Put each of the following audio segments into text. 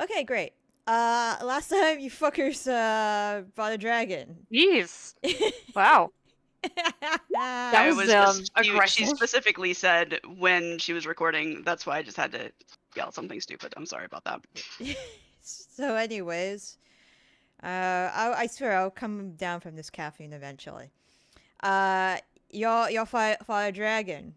Okay, great. Last time you fuckers bought a dragon. Jeez. Wow. That I was, was just she aggressive. specifically said when she was recording. That's why I just had to yell something stupid. I'm sorry about that. So, anyways, I swear I'll come down from this caffeine eventually. Y'all fought a dragon.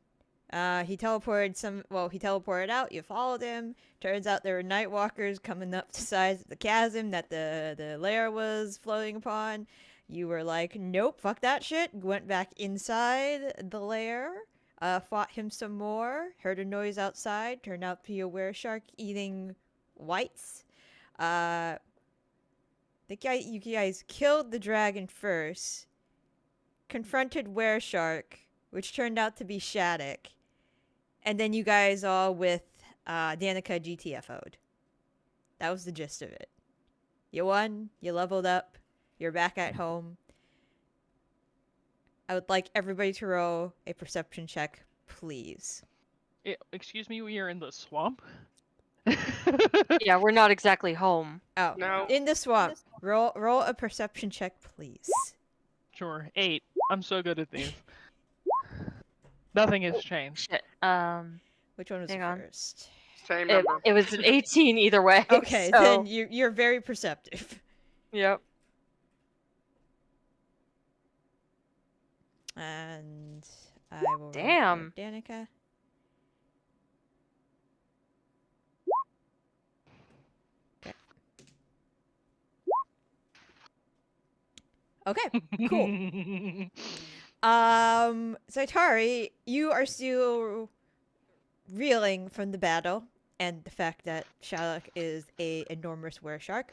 He teleported he teleported out. You followed him. Turns out there were nightwalkers coming up the sides of the chasm that the lair was floating upon. You were like, nope, fuck that shit. Went back inside the lair. Fought him some more. Heard a noise outside. Turned out to be a wereshark eating wights. You guys killed the dragon first. Confronted wereshark, which turned out to be Shaddoc. And then you guys all with Danica GTFO'd. That was the gist of it. You won, you leveled up, you're back at home. I would like everybody to roll a perception check, please. Excuse me, we are in the swamp? Yeah, we're not exactly home. Oh, No. in the swamp. Roll a perception check, please. Sure, 8. I'm so good at these. Nothing has changed. Shit. Which one was Hang on. first? Same It, number. it was an 18 either way. Okay, so... then you're very perceptive. Yep. And I will Damn. roll for Danica. Okay, cool. Zaitari, you are still reeling from the battle and the fact that Shaddoc is a enormous wereshark.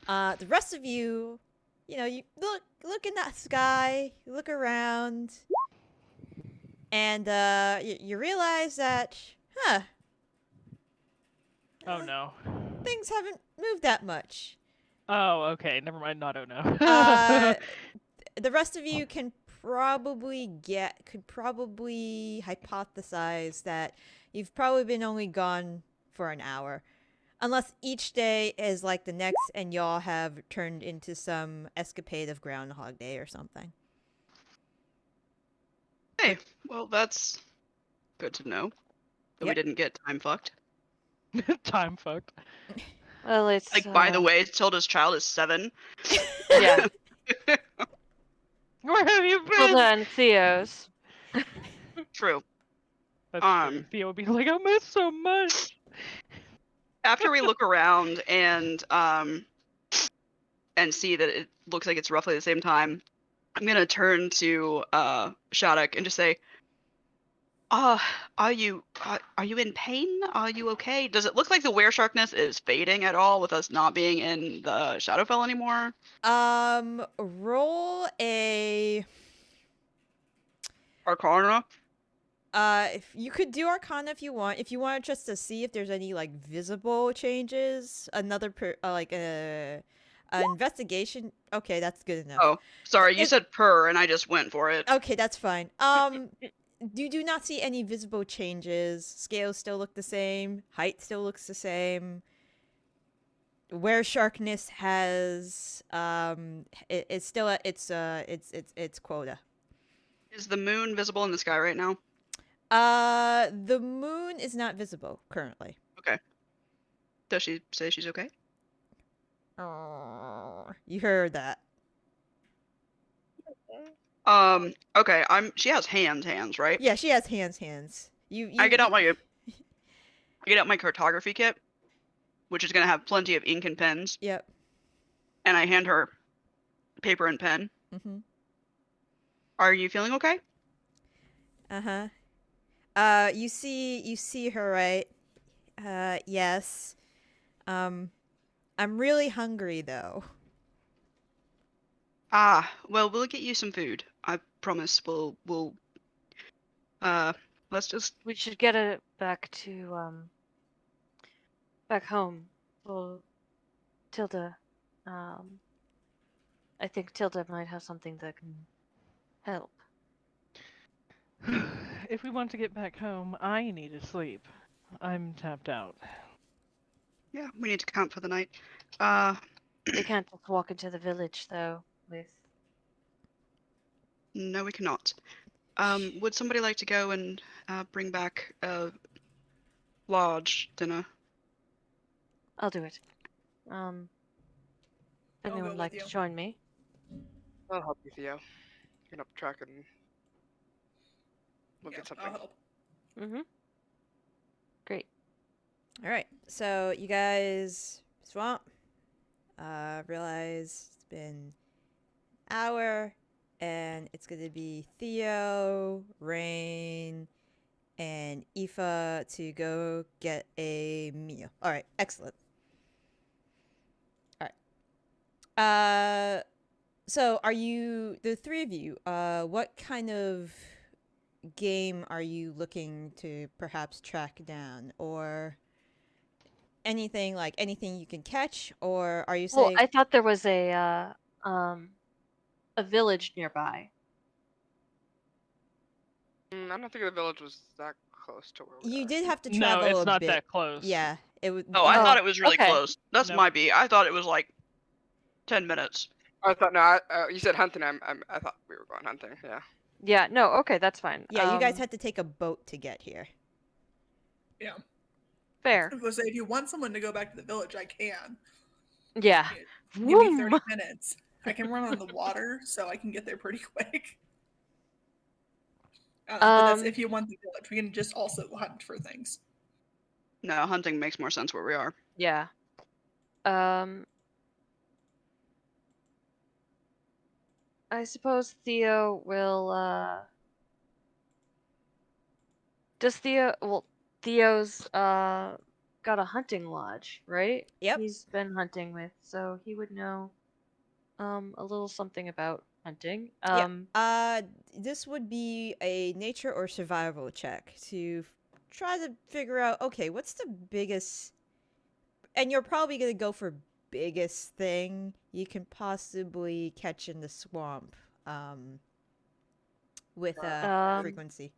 The rest of you, you look in that sky, you look around, and you realize that, Oh no. things haven't moved that much. Oh, okay. Never mind. Not oh no. The rest of you could probably hypothesize that you've probably been only gone for an hour. Unless each day is like the next and y'all have turned into some escapade of Groundhog Day or something. Hey, well, that's good to know. That we Yep. didn't get time fucked. Time fucked. Well, it's Like, by the way, Tilda's child is 7. Yeah. Where have you been? Tilda and Theo's. True. That's true. Theo would be like, I miss so much. After we look around and see that it looks like it's roughly the same time, I'm gonna turn to Shaddoc and just say, are you in pain? Are you okay? Does it look like the weresharkness is fading at all with us not being in the Shadowfell anymore? Roll a Arcana? if you could do Arcana if you want. If you want just to see if there's any like visible changes, investigation. Okay, that's good enough. Oh, sorry, you said purr and I just went for it. Okay, that's fine. You do not see any visible changes. Scales still look the same. Height still looks the same. Weresharkness has it's still at its quota. Is the moon visible in the sky right now? The moon is not visible currently. Okay. Does she say she's okay? Oh, you heard that. Okay, she has hands, right? Yeah, she has hands. I get out my cartography kit, which is gonna have plenty of ink and pens. Yep. And I hand her paper and pen. Mhm. Are you feeling okay? Uh-huh. You see her, right? Yes. I'm really hungry though. Well, we'll get you some food. I promise we'll let's just... We should get it back to, back home. Well, Tilda, I think Tilda might have something that can help. If we want to get back home, I need to sleep. I'm tapped out. Yeah, we need to camp for the night. We can't just walk into the village though. With No, we cannot. Would somebody like to go and bring back a large dinner? I'll do it. If I'll anyone go would like with to you. join me? I'll help you, Theo. Get up track and we'll Yeah, get I'll something. help. Mm-hmm. Great. All right, so you guys swamp. Realize it's been an hour, and it's gonna be Theo, Raine, and Aoife to go get a meal. All right, excellent. All right. So are you the three of you? What kind of game are you looking to perhaps track down, or anything you can catch, or are you Well, saying? I thought there was a village nearby. I don't think the village was that close to where we You are. did have to No, travel it's a not bit. that close. Yeah, it was. Oh, I Oh, thought it was really okay. close. That's Nope. my B. I thought it was like 10 minutes. I thought you said hunting. I thought we were going hunting. Yeah. Yeah. No. Okay, that's fine. Yeah, you guys had to take a boat to get here. Yeah. fair. I was gonna say, if you want someone to go back to the village, I can. Yeah. Give me Vroom. 30 minutes. I can run on the water, so I can get there pretty quick. But that's if you want the village. We can just also hunt for things. No, hunting makes more sense where we are. Yeah. I suppose Theo will does Theo well Theo's got a hunting lodge, right? Yep. He's been hunting with, so he would know a little something about hunting. This would be a nature or survival check to try to figure out, okay, what's the biggest, and you're probably gonna go for biggest thing you can possibly catch in the swamp, with frequency.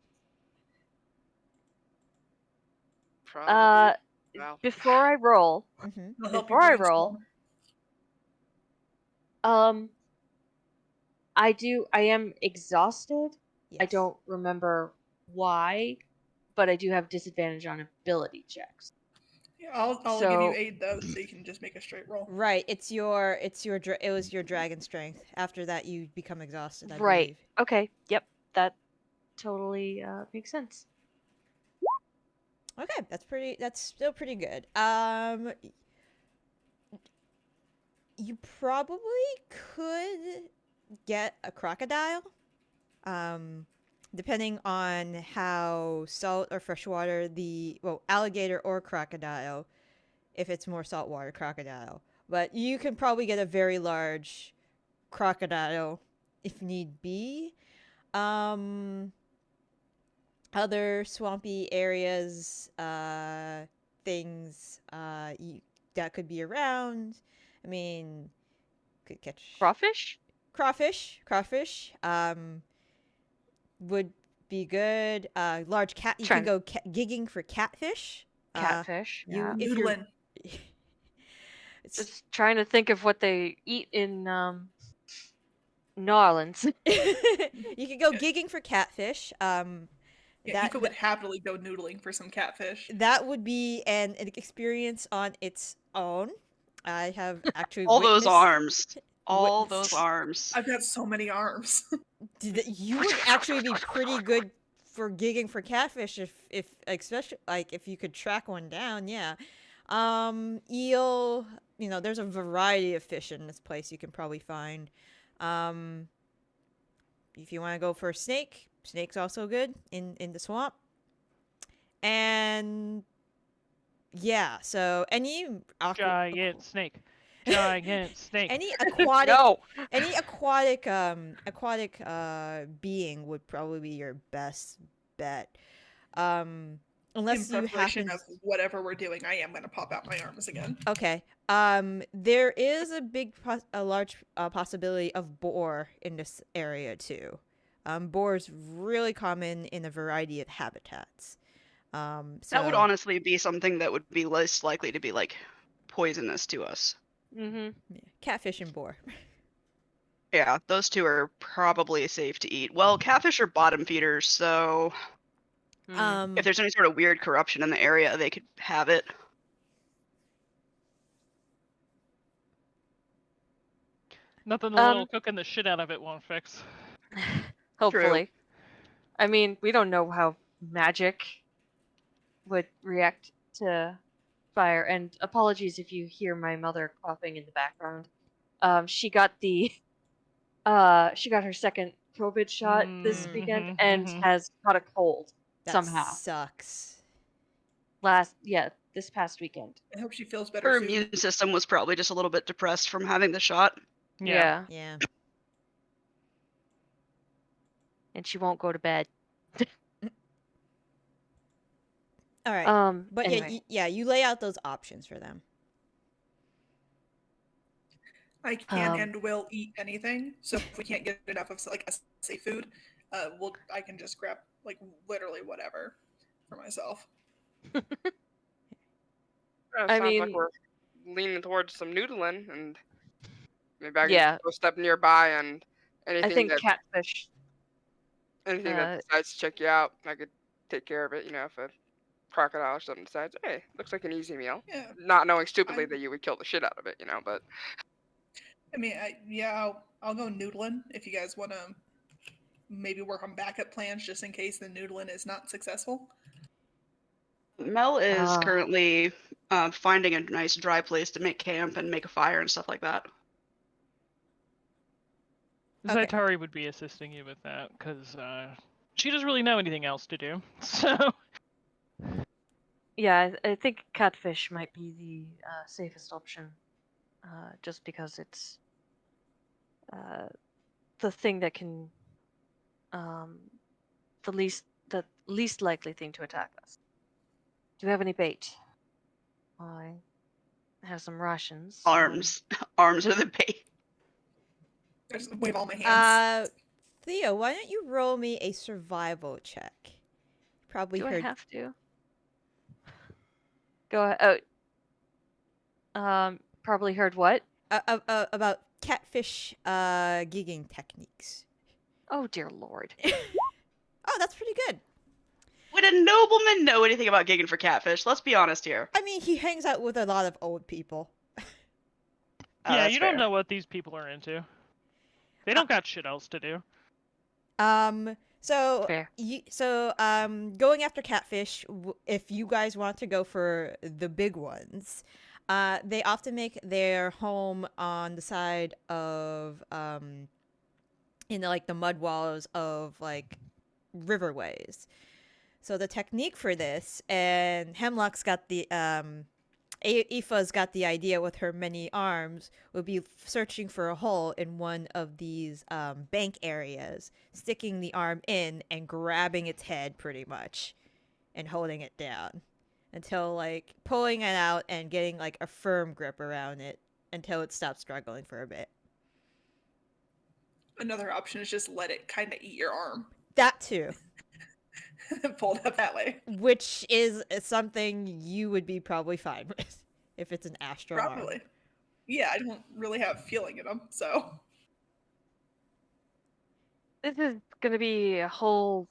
Probably. Well, Before I roll, Mm-hmm. I'll help you Before I roll, brainstorm. I am exhausted. I Yes. don't remember why, but I do have disadvantage on ability checks. Yeah, I'll give So- you 8 though, so you can just make a straight roll. Right, it was your dragon strength. After that, you become exhausted. I Right. believe. Okay. Yep. That totally makes sense. Okay, that's still pretty good. You probably could get a crocodile. Depending on how salt or freshwater alligator or crocodile, if it's more saltwater crocodile. But you can probably get a very large crocodile if need be. Other swampy areas, things that could be around. I mean, could catch Crawfish? crawfish. Would be good. Large cat. You Trying- can go gigging for catfish. Catfish. Yeah. if you're- Noodling. It's Just trying to think of what they eat in New Orleans. you could go gigging for catfish. Yeah, Aoife would happily go noodling for some catfish. That would be an experience on its own. I have actually All those witnessed- arms. All witnessed- those arms. I've got so many arms. You would actually be pretty good for gigging for catfish if especially like if you could track one down. Yeah. Eel. There's a variety of fish in this place you can probably find. If you want to go for a snake's also good in the swamp. And yeah, so any Giant snake. Giant snake. any aquatic No. any aquatic being would probably be your best bet. Unless In you preparation happen of whatever we're doing, I am going to pop out my arms again. Okay. There is a large possibility of boar in this area too. Boar's really common in a variety of habitats. That would honestly be something that would be less likely to be like poisonous to us. Mm-hmm. Yeah. Catfish and boar. Yeah, those two are probably safe to eat. Well, catfish are bottom feeders, so if there's any sort of weird corruption in the area, they could have it. Nothing a little cooking the shit out of it won't fix. Hopefully. I mean, we don't know how magic would react to fire. And apologies if you hear my mother coughing in the background. She got her second COVID shot this weekend and has caught a cold That somehow. sucks. This past weekend. I hope she feels better Her soon. immune system was probably just a little bit depressed from having the shot. Yeah. Yeah. And she won't go to bed. All right. But anyway. you lay out those options for them. I can and will eat anything. So if we can't get enough of like say food, I can just grab like literally whatever for myself. I Sounds mean, like we're leaning towards some noodling, and maybe I can Yeah. go step nearby, and anything I think that catfish. decides to check you out, I could take care of it. You know, if a crocodile or something decides, hey, looks like an easy meal. Yeah. Not knowing stupidly that you would kill the shit out of it, you know, but I mean, I'll go noodling if you guys want to maybe work on backup plans just in case the noodling is not successful. Mel is currently finding a nice dry place to make camp and make a fire and stuff like that. Okay. Zaitari would be assisting you with that, because she doesn't really know anything else to do. So. Yeah, I think catfish might be the safest option, just because it's the thing that can, the least likely thing to attack us. Do you have any bait? I have some rations. Arms are the bait. I just wave all my hands. Theo, why don't you roll me a survival check? Probably Do heard. I have to? Go ahead. Probably heard what? About catfish gigging techniques. Oh dear lord. Oh, that's pretty good. Would a nobleman know anything about gigging for catfish? Let's be honest here. I mean, he hangs out with a lot of old people. Yeah, That's you fair. don't know what these people are into. They don't got shit else to do. So Fair. Going after catfish, if you guys want to go for the big ones, they often make their home on the side of in like the mud walls of like riverways. So the technique for this, and Hemlock's got the Aoife's got the idea with her many arms, would be searching for a hole in one of these bank areas, sticking the arm in and grabbing its head pretty much, and holding it down until like pulling it out and getting like a firm grip around it until it stops struggling for a bit. Another option is just let it kind of eat your arm. That too. Pull it up that way. Which is something you would be probably fine with if it's an astral arm. Probably. Yeah, I don't really have feeling in them, so. This is gonna be a whole,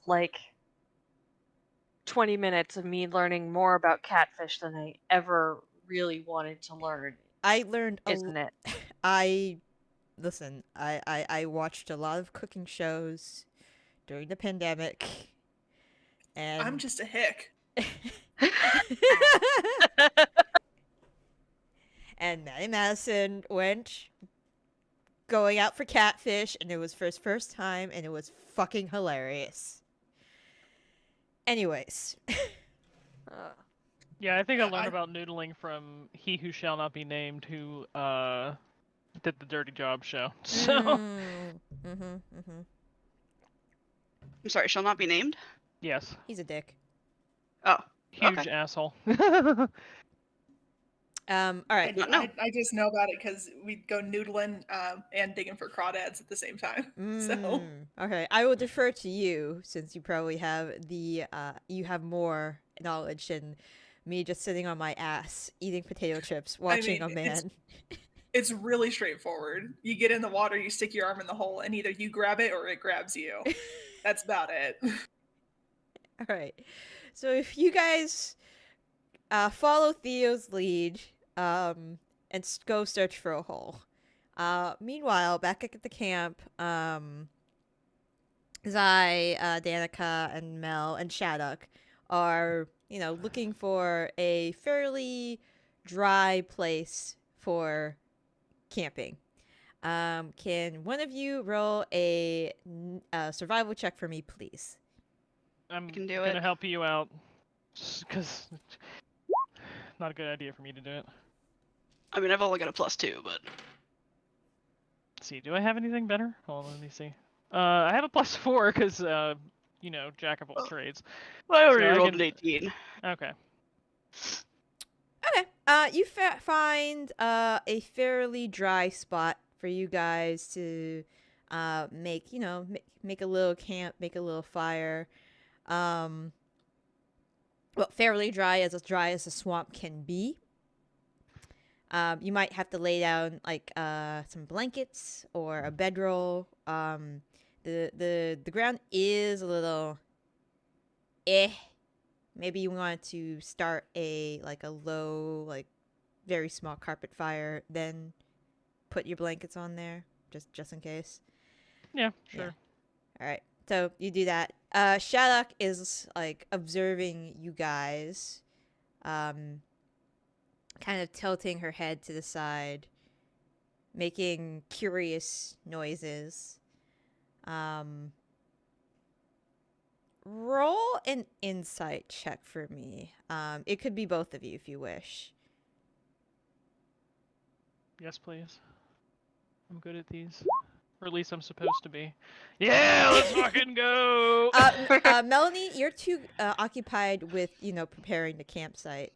20 minutes of me learning more about catfish than I ever really wanted to learn. I learned Isn't it? I watched a lot of cooking shows during the pandemic. And I'm just a hick. And Maddie Madison went going out for catfish, and it was for his first time, and it was fucking hilarious. Anyways. Yeah, I think I learned about noodling from He Who Shall Not Be Named, who did the Dirty Job show. So. I'm sorry, shall not be named? Yes. He's a dick. Oh. Huge Okay. asshole. All right. I just know about it because we'd go noodling and digging for crawdads at the same time. So Okay, I will defer to you since you probably have the you have more knowledge than me just sitting on my ass eating potato chips, watching a man. It's really straightforward. You get in the water, you stick your arm in the hole, and either you grab it or it grabs you. That's about it. All right. So if you guys follow Theo's lead and go search for a hole. Meanwhile, back at the camp, Zai, Danica, and Mel, and Shaddoc are, looking for a fairly dry place for camping. Can one of you roll a survival check for me, please? I'm can do gonna it. help you out, because not a good idea for me to do it. I mean, I've only got a +2, but Let's see, do I have anything better? Hold on, let me see. I have a +4 because, jack of all trades. well, I already So I rolled can- an 18. Okay. Okay. You find a fairly dry spot for you guys to make a little camp, make a little fire. Well, fairly dry as a swamp can be. You might have to lay down like some blankets or a bedroll. The ground is a little Maybe you want to start a low, very small carpet fire, then put your blankets on there just in case. Yeah, sure. All right. So you do that. Shaddoc is observing you guys, kind of tilting her head to the side, making curious noises. Roll an insight check for me. It could be both of you if you wish. Yes, please. I'm good at these. Or at least I'm supposed to be. Yeah, let's fucking go! Melanie, you're too occupied with, preparing the campsite.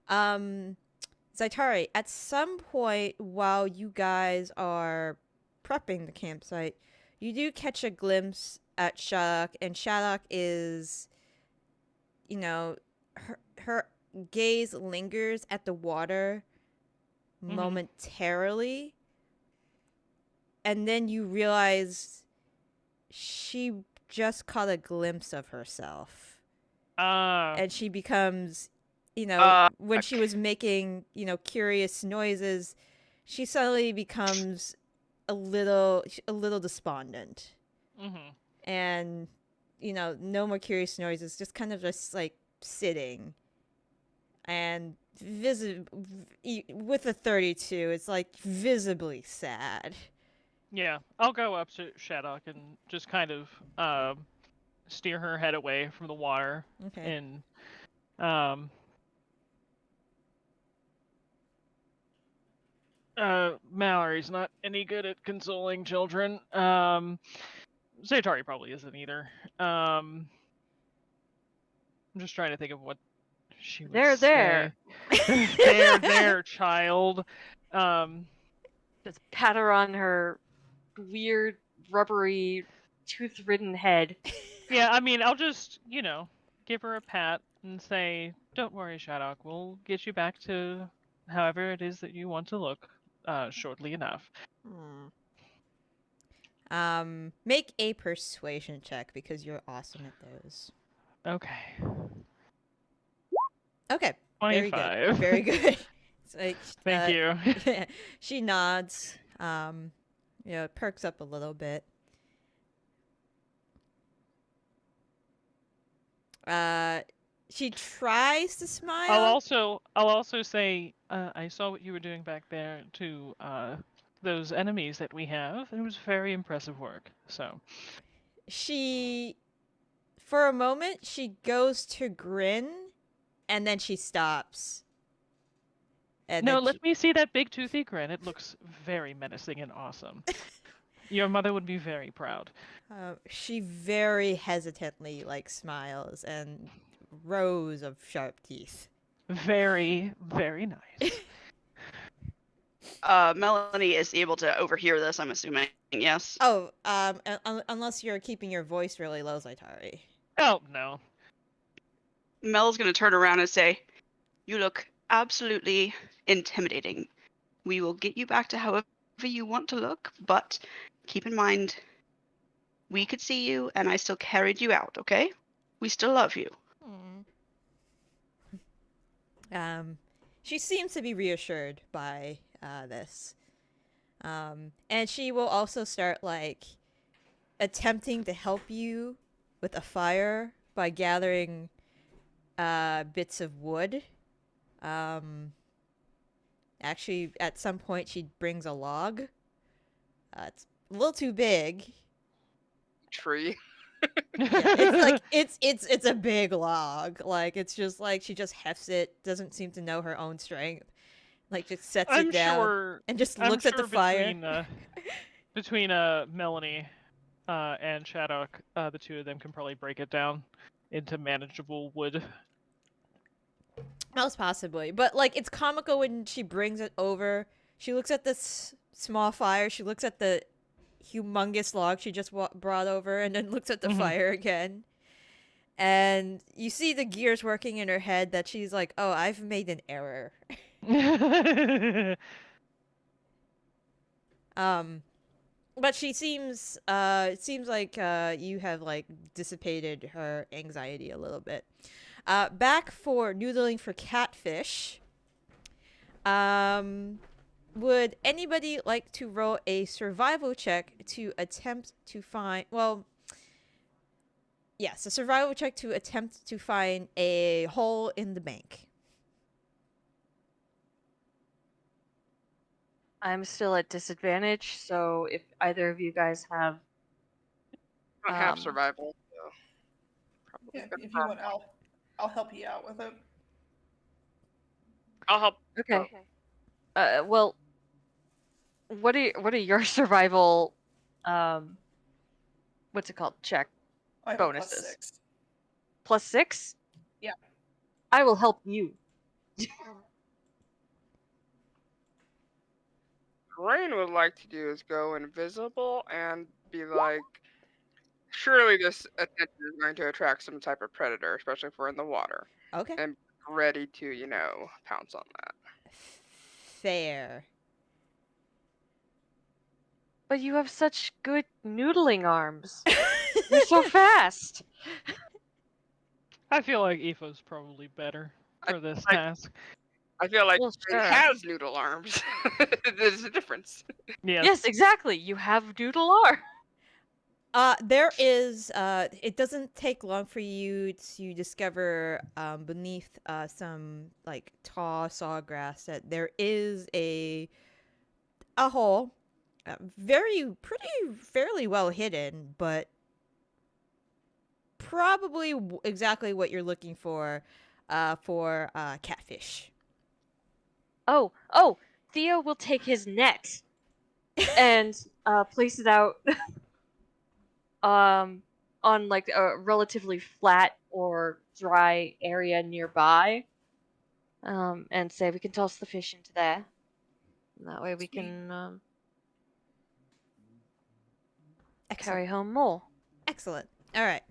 Zaitari, at some point while you guys are prepping the campsite, you do catch a glimpse at Shaddoc, and Shaddoc is, her gaze lingers at the water momentarily, and then you realize she just caught a glimpse of herself. And she becomes, when she was making, curious noises, she suddenly becomes a little despondent. And, no more curious noises, just kind of just sitting. And with a 32, it's visibly sad. Yeah, I'll go up to Shaddoc and just kind of steer her head away from the water. Okay. And Mallory's not any good at consoling children. Zaitari probably isn't either. I'm just trying to think of what she would say. There, child. Just pat her on her weird, rubbery, tooth-ridden head. Yeah, I mean, I'll just, give her a pat and say, "Don't worry, Shaddoc. We'll get you back to however it is that you want to look, shortly enough." Make a persuasion check because you're awesome at those. Okay. Okay. 25. Very good. It's Thank you. She nods. Perks up a little bit. She tries to smile. I'll also say, I saw what you were doing back there to those enemies that we have. It was very impressive work. So for a moment, she goes to grin, and then she stops. And no, let me see that big toothy grin. It looks very menacing and awesome. Your mother would be very proud. She very hesitantly smiles and rows of sharp teeth. Very, very nice. Melanie is able to overhear this, I'm assuming. Yes. Oh, unless you're keeping your voice really low, Zaitari. Oh no. Mel's gonna turn around and say, You look absolutely intimidating. We will get you back to however you want to look, but keep in mind, we could see you, and I still carried you out, okay? We still love you. She seems to be reassured by this. And she will also start, like, attempting to help you with a fire by gathering bits of wood. Actually, at some point, she brings a log. It's a little too big. Tree. Yeah, it's like it's a big log. Like, it's just like she just hefts it. Doesn't seem to know her own strength. Like, just sets it down and just looks at the fire. Between Melanie and Shaddoc, the two of them can probably break it down into manageable wood. Most possibly. But, like, it's comical when she brings it over. She looks at this small fire. She looks at the humongous log she just brought over, and then looks at the fire again. And you see the gears working in her head that she's like, oh, I've made an error. But she seems, it seems like you have, like, dissipated her anxiety a little bit. Back for noodling for catfish. Would anybody like to roll a survival check to attempt to find, well, yes, a survival check to attempt to find a hole in the bank. I'm still at disadvantage, so if either of you guys have... I don't have survival, so probably Yeah, if you want, I'll help you out with it. I'll help. Okay. Well, what are your survival, what's it called? Check I have bonuses. +6. +6? Yeah. I will help you. Raine would like to do is go invisible and be like, surely this attention is going to attract some type of predator, especially if we're in the water. Okay. And ready to, pounce on that. Fair. But you have such good noodling arms. You're so fast. I feel like Aoife's probably better for this task. I feel like Well, Raine sure. has noodle arms. There's a difference. Yes, exactly. You have doodle arm. There is, it doesn't take long for you to discover, beneath, some, like, tall sawgrass that there is a hole, fairly well hidden, but probably exactly what you're looking for catfish. Oh, Theo will take his net and place it out on like a relatively flat or dry area nearby, and say we can toss the fish into there. And that way we can carry home more. Excellent. All right.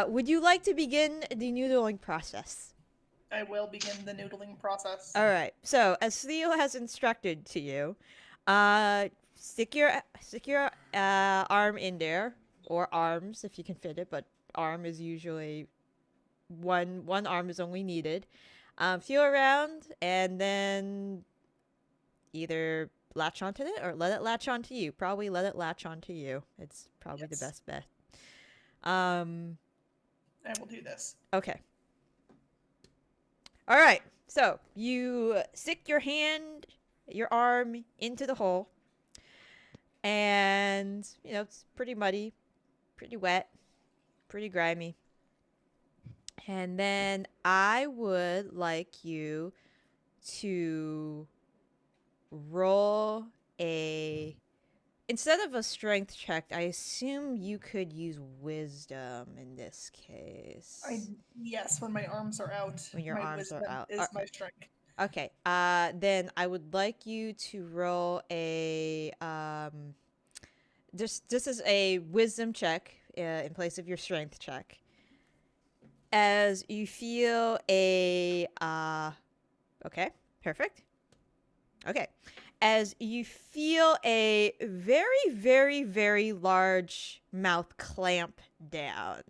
Would you like to begin the noodling process? I will begin the noodling process. All right. So, as Theo has instructed to you, stick your arm in there, or arms if you can fit it, but arm is usually one arm is only needed. Feel around and then either latch onto it or let it latch onto you. Probably let it latch onto you. It's probably the best bet. I will do this. Okay. All right. So you stick your arm into the hole, and it's pretty muddy, pretty wet, pretty grimy. And then I would like you to roll instead of a strength check, I assume you could use wisdom in this case. Yes, when my arms are out. When your arms are out. Is my strength. Okay. Then I would like you to roll a this is a wisdom check in place of your strength check. As you feel a Okay, perfect. Okay. As you feel a very, very, very large mouth clamp down.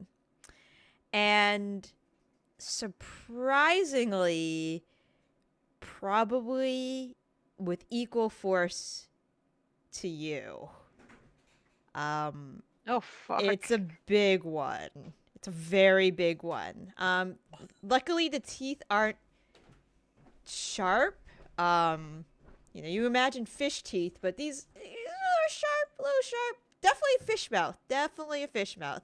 And surprisingly, probably with equal force to you. Oh fuck. It's a big one. It's a very big one. Luckily the teeth aren't sharp. You imagine fish teeth, but these are sharp, a little sharp. Definitely a fish mouth. Definitely a fish mouth.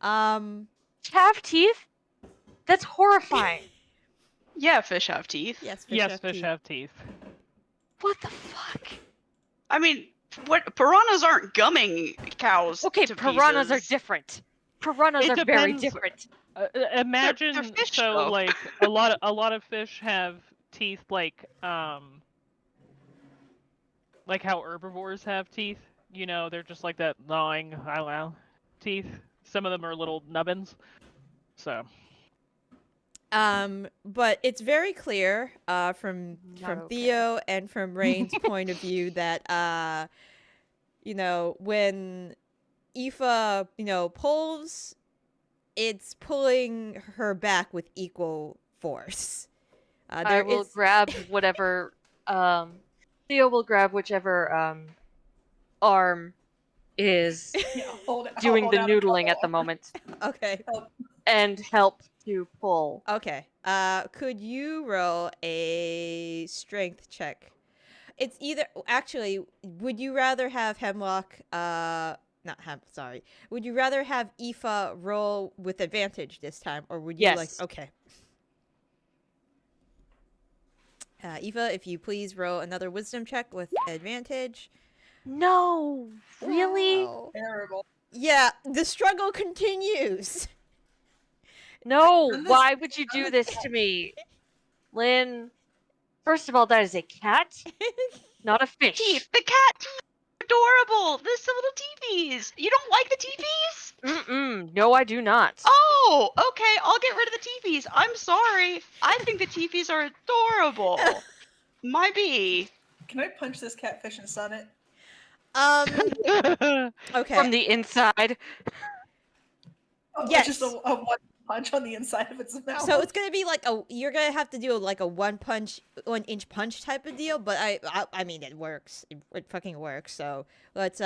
Have teeth? That's horrifying. Yeah, fish have teeth. Yes, fish Yes, have fish teeth. have teeth. What the fuck? I mean, what piranhas aren't gumming cows. Okay, to piranhas are pieces. different. Piranhas It are very depends. different. Imagine they're fish, so though. like a lot of fish have teeth like how herbivores have teeth. You know, they're just like that gnawing teeth. Some of them are little nubbins. So But it's very clear from Not okay. Theo and from Raine's point of view that when Aoife, pulls, it's pulling her back with equal force. I will grab whatever. Theo will grab whichever arm is Yeah, doing hold the out a noodling couple at the arms. moment Okay. and help to pull. Okay. Could you roll a strength check? It's either actually. Would you rather have Hemlock? Would you rather have Aoife roll with advantage this time, or would you Yes. Okay. Aoife, if you please roll another wisdom check with advantage. No, really? Wow. Terrible. Yeah, the struggle continues. No, And this- why would you do this to me? Lynn, first of all, that is a cat, not a fish. Teeth. The cat teeth are adorable. There's some little teepees. You don't like the teepees? No, I do not. Oh, okay. I'll get rid of the teepees. I'm sorry. I think the teepees are adorable. My bee. Can I punch this catfish and stun it? Okay. From the inside. Oh, Yes. Just a one punch on the inside of its mouth. So it's gonna be like you're gonna have to do like a 1-inch punch type of deal, but I mean it works. It fucking works. So let's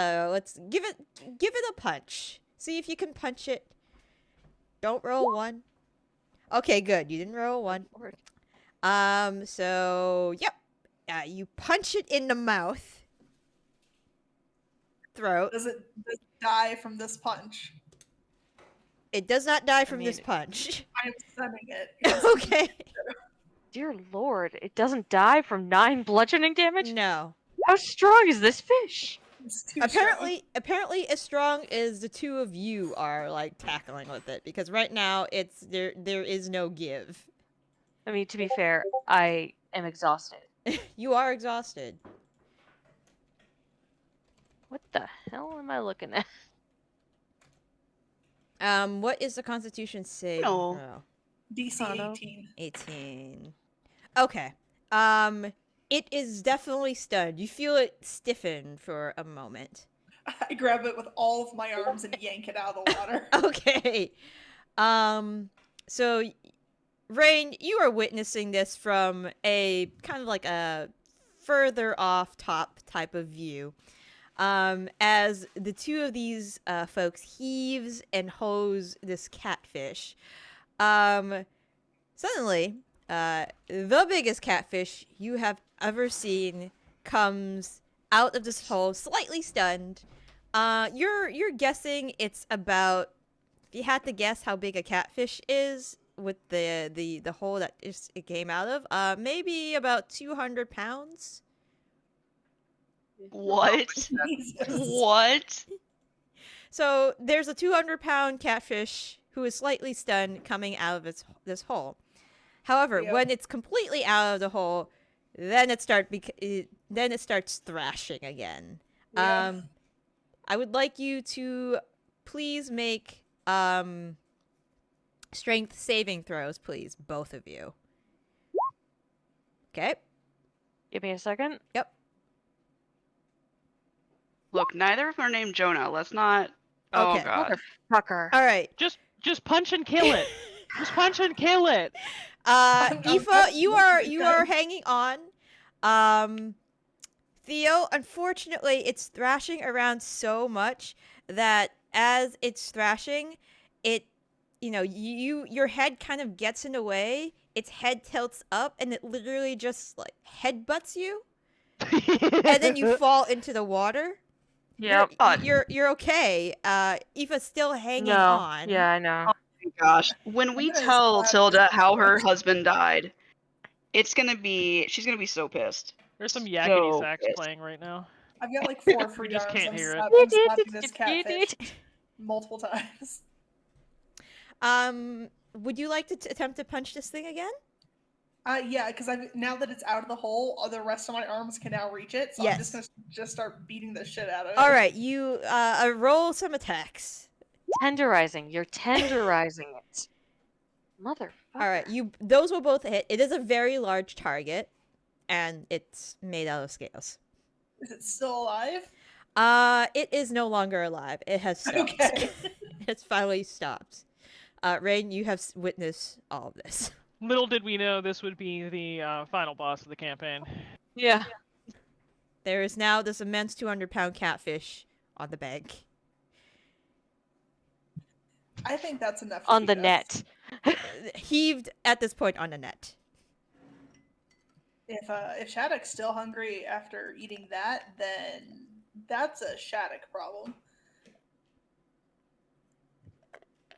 give it a punch. See if you can punch it. Don't roll 1. Okay, good. You didn't roll 1. So yep. You punch it in the mouth, throat. Does it die from this punch? It does not die from this mean- punch. I'm stunning it. Okay. Dear Lord, it doesn't die from 9 bludgeoning damage? No. How strong is this fish? It's too Apparently as strong as the two of you are like tackling with it, because right now it's there is no give. I mean, to be fair, I am exhausted. You are exhausted. What the hell am I looking at? What is the Constitution save? No. throw? DC Auto. 18. 18. Okay. It is definitely stunned. You feel it stiffen for a moment. I grab it with all of my arms and yank it out of the water. Okay. So Raine, you are witnessing this from a kind of like a further off top type of view. As the two of these folks heaves and hoes this catfish. Suddenly, the biggest catfish you have ever seen comes out of this hole, slightly stunned. You're guessing it's about. If you had to guess how big a catfish is with the hole that it came out of, maybe about 200 pounds. What? Jesus. What? So there's a 200-pound catfish who is slightly stunned coming out of this hole. However, Yep. when it's completely out of the hole, then it starts thrashing again. Yeah. I would like you to please make strength saving throws, please, both of you. Okay. Give me a second. Yep. Look, neither of them are named Jonah. Let's not. Oh Okay. god. Motherfucker. All right. Just punch and kill it. Just punch and kill it. I'm Aoife, you looking are at it. hanging on. Theo, unfortunately, it's thrashing around so much that as it's thrashing, it, your head kind of gets in the way. Its head tilts up, and it literally just like headbutts you, and then you fall into the water. Yep. You're okay. Aoife's still hanging No. on. Yeah, I know. Oh my gosh. When we gonna tell slap Tilda this how her bitch. husband died, she's gonna be so pissed. There's some So yakety sax pissed. playing right now. I've got like 4 free just arms. can't I'm, hear slap- it. I'm slapping this catfish multiple times. Would you like to attempt to punch this thing again? Yeah, because now that it's out of the hole, the rest of my arms can now reach it. So I'm just Yes. gonna start beating the shit out of it. All right, you roll some attacks. Tenderizing. You're tenderizing it. Motherfucker. All right, those will both hit. It is a very large target, and it's made out of scales. Is it still alive? It is no longer alive. It has stopped. Okay. It's finally stopped. Raine, you have witnessed all of this. Little did we know this would be the final boss of the campaign. Yeah. There is now this immense 200-pound catfish on the bank. I think that's enough. to On the feed us. net. Heaved at this point on the net. If Shaddoc's still hungry after eating that, then that's a Shaddoc problem.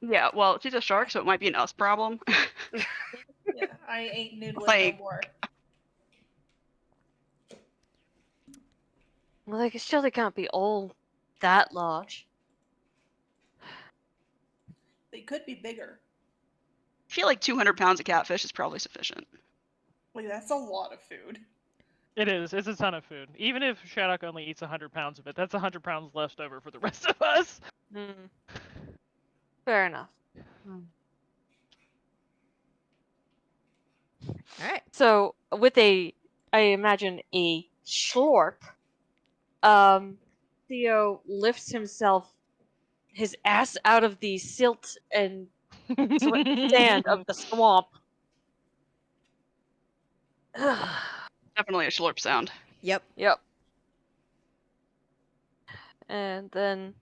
Yeah, well, she's a shark, so it might be an us problem. Yeah, I ain't noodling Like- no more. Well, they surely can't be all that large. They could be bigger. I feel like 200 pounds of catfish is probably sufficient. Like that's a lot of food. It is. It's a ton of food. Even if Shaddoc only eats 100 pounds of it, that's 100 pounds left over for the rest of us. Hmm. Fair enough. All right. So, with I imagine a slurp, Theo lifts his ass out of the silt and sand of the swamp. Definitely a slurp sound. Yep. Yep. And then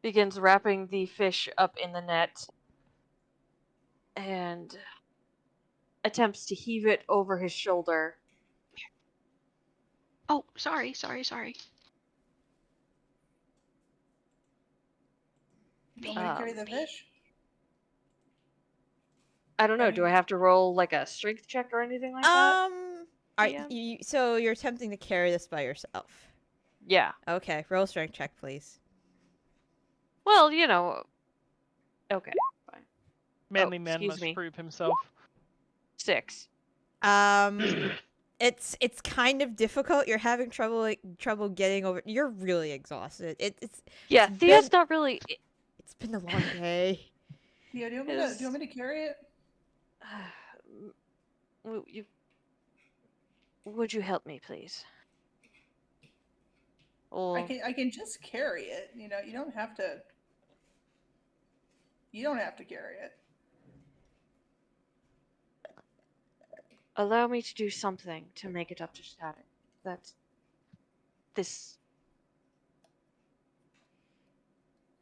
begins wrapping the fish up in the net and attempts to heave it over his shoulder. Oh, sorry. You want me to carry the fish? I don't know. Do I have to roll like a strength check or anything like that? All right. Yeah. So you're attempting to carry this by yourself. Yeah. Okay. Roll a strength check, please. Well, okay. Fine. Manly man excuse must me. prove himself. 6. It's kind of difficult. You're having trouble getting over. You're really exhausted. Yeah, It's Theo's been- not really. It's been a long day. Yeah, do you want me to carry it? Would you help me, please? Or I can just carry it. You don't have to. You don't have to carry it. allow me to do something to make it up to Shaddoc. That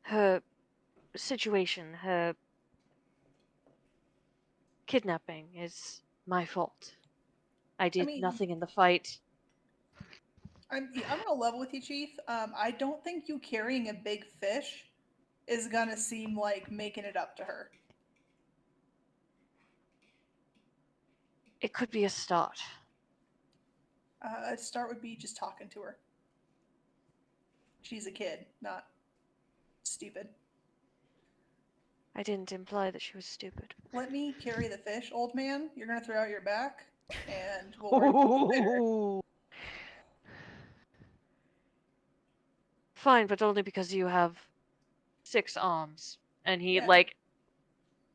her situation, her kidnapping is my fault. I did mean- nothing in the fight. I'm gonna level with you, Chief. I don't think you carrying a big fish is gonna seem like making it up to her. It could be a start. A start would be just talking to her. She's a kid, not stupid. I didn't imply that she was stupid. Let me carry the fish, old man. You're gonna throw out your back, and we'll worry about it later. Fine, but only because you have 6 arms. And he Yeah.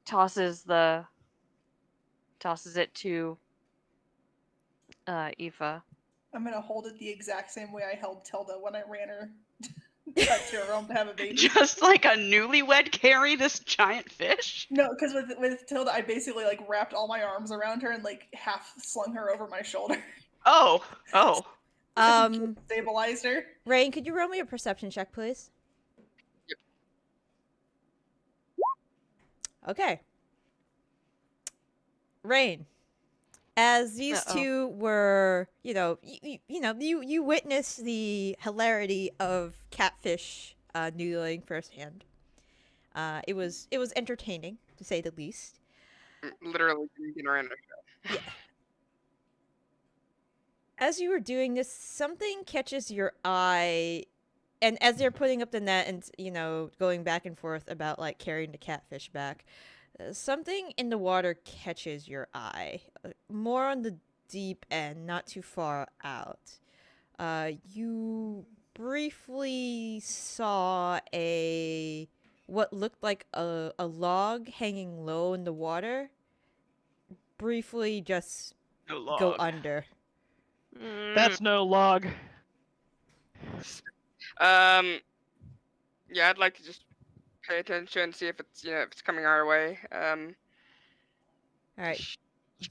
tosses it to Aoife. I'm gonna hold it the exact same way I held Tilda when I ran her back to her home to have a baby. Just like a newlywed carry this giant fish? No, because with Tilda, I basically like wrapped all my arms around her and like half slung her over my shoulder. Oh. Stabilized her. Raine, could you roll me a perception check, please? Yep. Okay. Raine, as these two were, you witnessed the hilarity of catfish noodling firsthand. It was entertaining, to say the least. Literally drinking her in a show. Yeah. As you were doing this, something catches your eye, and as they're putting up the net and, going back and forth about, like, carrying the catfish back, something in the water catches your eye. More on the deep end, not too far out. You briefly saw what looked like a log hanging low in the water. Briefly just go under. That's no log. Yeah, I'd like to just pay attention, see if it's if it's coming our way. All right.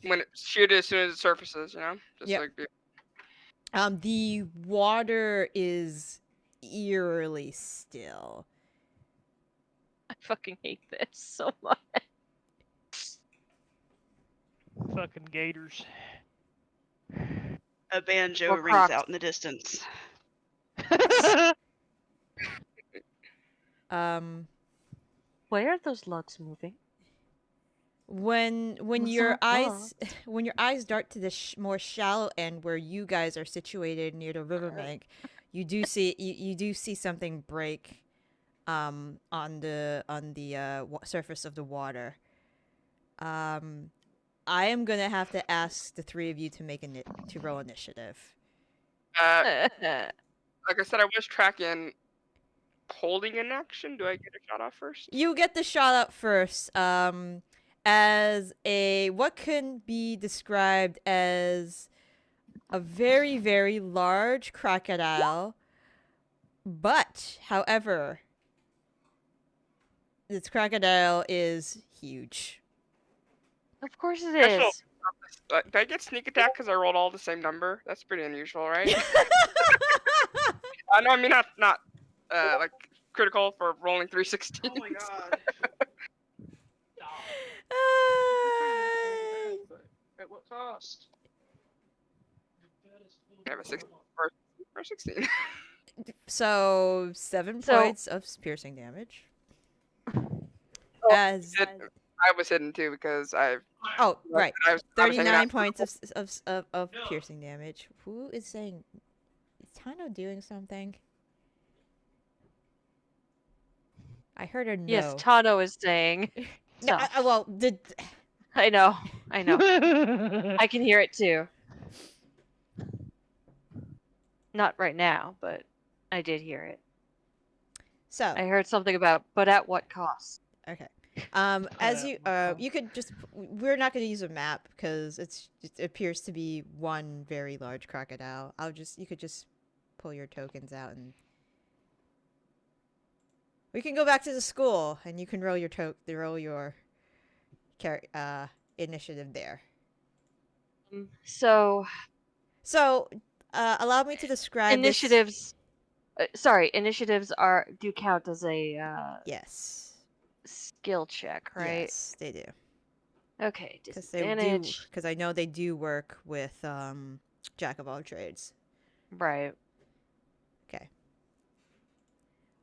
When shoot it as soon as it surfaces, just Yep. like. The water is eerily still. I fucking hate this so much. Fucking gators. A banjo Or rings crocs. out in the distance. Why are those logs moving? When What's your up, eyes when your eyes dart to the more shallow end where you guys are situated near the riverbank, you do see something break on the surface of the water. I am gonna have to ask the three of you to roll initiative. Like I said, I was tracking holding in action. Do I get a shot off first? You get the shot up first. As what can be described as a very, very large crocodile, but however, this crocodile is huge. Of course it Special. is. Did I get sneak attack because I rolled all the same number? That's pretty unusual, right? No, I mean not like critical for rolling 316. Oh my god. At what cost? I have a 16 or 16. So 7 So- points of piercing damage. As I was hidden too because right, I was hanging 39 out. points of piercing damage. Who is saying? Is Tano doing something? I heard a no. Yes, Tano is saying. No, So. I know. I can hear it too. Not right now, but I did hear it. So I heard something about, but at what cost? okay. As you could just, we're not going to use a map because it appears to be one very large crocodile. You could just pull your tokens out and we can go back to the school and you can roll your initiative there. So allow me to describe initiatives. Initiatives do count as a yes. skill check, right? Yes, they do. Okay, disadvantage. Because I know they do work with Jack of all trades. Right. Okay.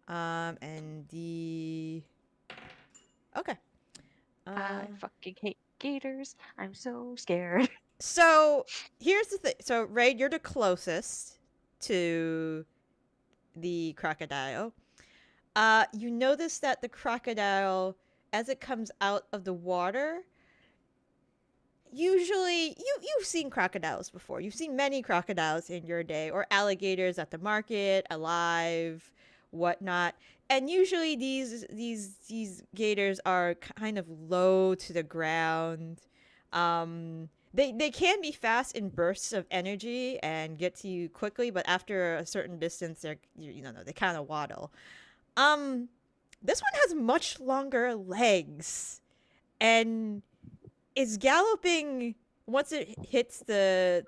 And the okay. I fucking hate gators. I'm so scared. So here's the thing. So Raid, you're the closest to the crocodile. You notice that the crocodile, as it comes out of the water, usually you've seen crocodiles before. You've seen many crocodiles in your day, or alligators at the market, alive, whatnot. And usually these gators are kind of low to the ground. they can be fast in bursts of energy and get to you quickly, but after a certain distance, they kind of waddle. This one has much longer legs, and is galloping once it hits the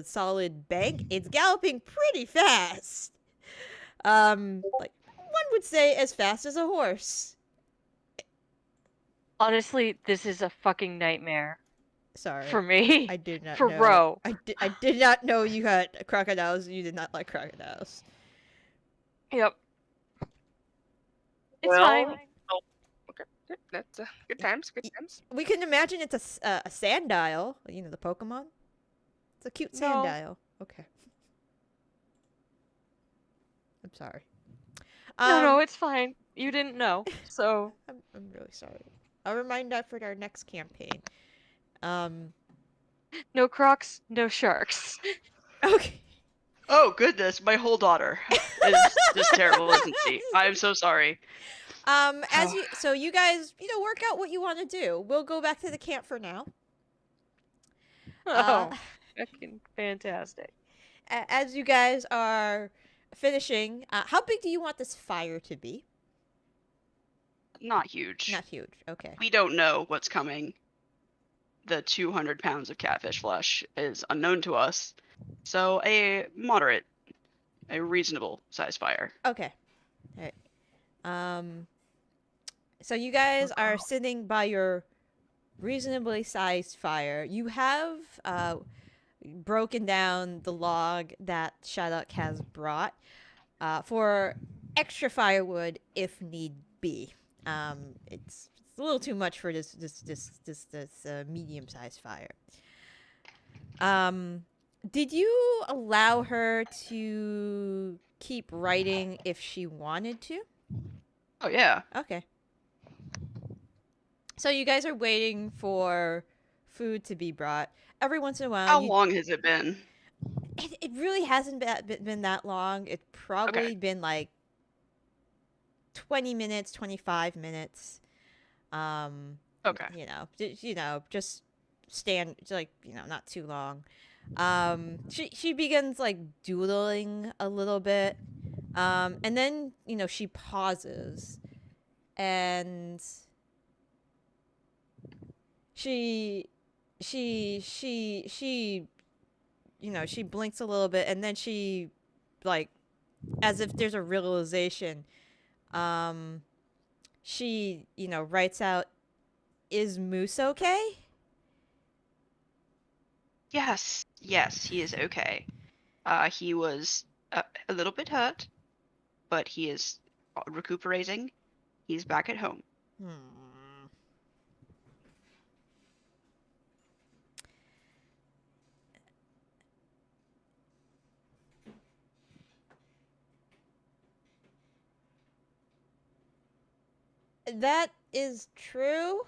solid bank. It's galloping pretty fast. Like one would say, as fast as a horse. Honestly, this is a fucking nightmare Sorry, for me. I did not For know. Ro. I did not know you had crocodiles. You did not like crocodiles. Yep. It's Well, fine. oh, okay. Good. That's good times. Good times. We can imagine it's a sandile. You know, the Pokemon. It's a cute No. sandile. Okay. I'm sorry. No, it's fine. You didn't know, so I'm really sorry. I'll remind that for our next campaign. no crocs, no sharks. Okay. Oh goodness, my whole daughter is just terrible, isn't she? I'm so sorry. So you guys, work out what you want to do. We'll go back to the camp for now. Oh, fucking fantastic. As you guys are finishing, how big do you want this fire to be? Not huge. Not huge. Okay. We don't know what's coming. The 200 pounds of catfish flesh is unknown to us. So a moderate, a reasonable size fire. Okay. All right. So you guys are sitting by your reasonably sized fire. You have broken down the log that Shaddoc has brought for extra firewood if need be. It's a little too much for this medium sized fire. Did you allow her to keep writing if she wanted to? Oh yeah. Okay. So you guys are waiting for food to be brought. Every once in a while, How long has it been? It really hasn't been that long. It's probably been like 20 minutes, 25 minutes. Okay. Just stand, not too long. She begins like doodling a little bit. And then, she pauses and she blinks a little bit, and then she, like, as if there's a realization, she, writes out, "Is Moose okay?" Yes, he is okay. He was a little bit hurt, but he is recuperating. He's back at home. That is true,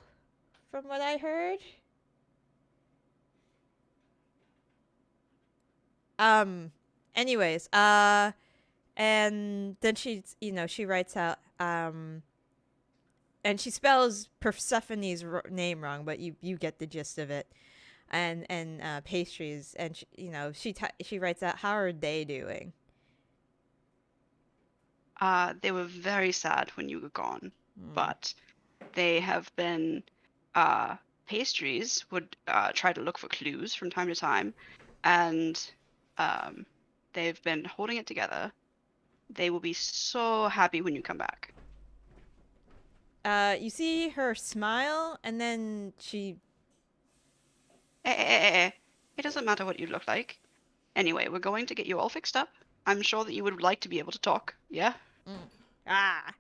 from what I heard. Anyways, and then she writes out, and she spells Persephone's name wrong, but you get the gist of it. And pastries, and she writes out, "How are they doing?" They were very sad when you were gone, but they have been. Pastries would try to look for clues from time to time, and they've been holding it together. They will be so happy when you come back. You see her smile, and then she... It doesn't matter what you look like. Anyway, we're going to get you all fixed up. I'm sure that you would like to be able to talk, yeah? Ah.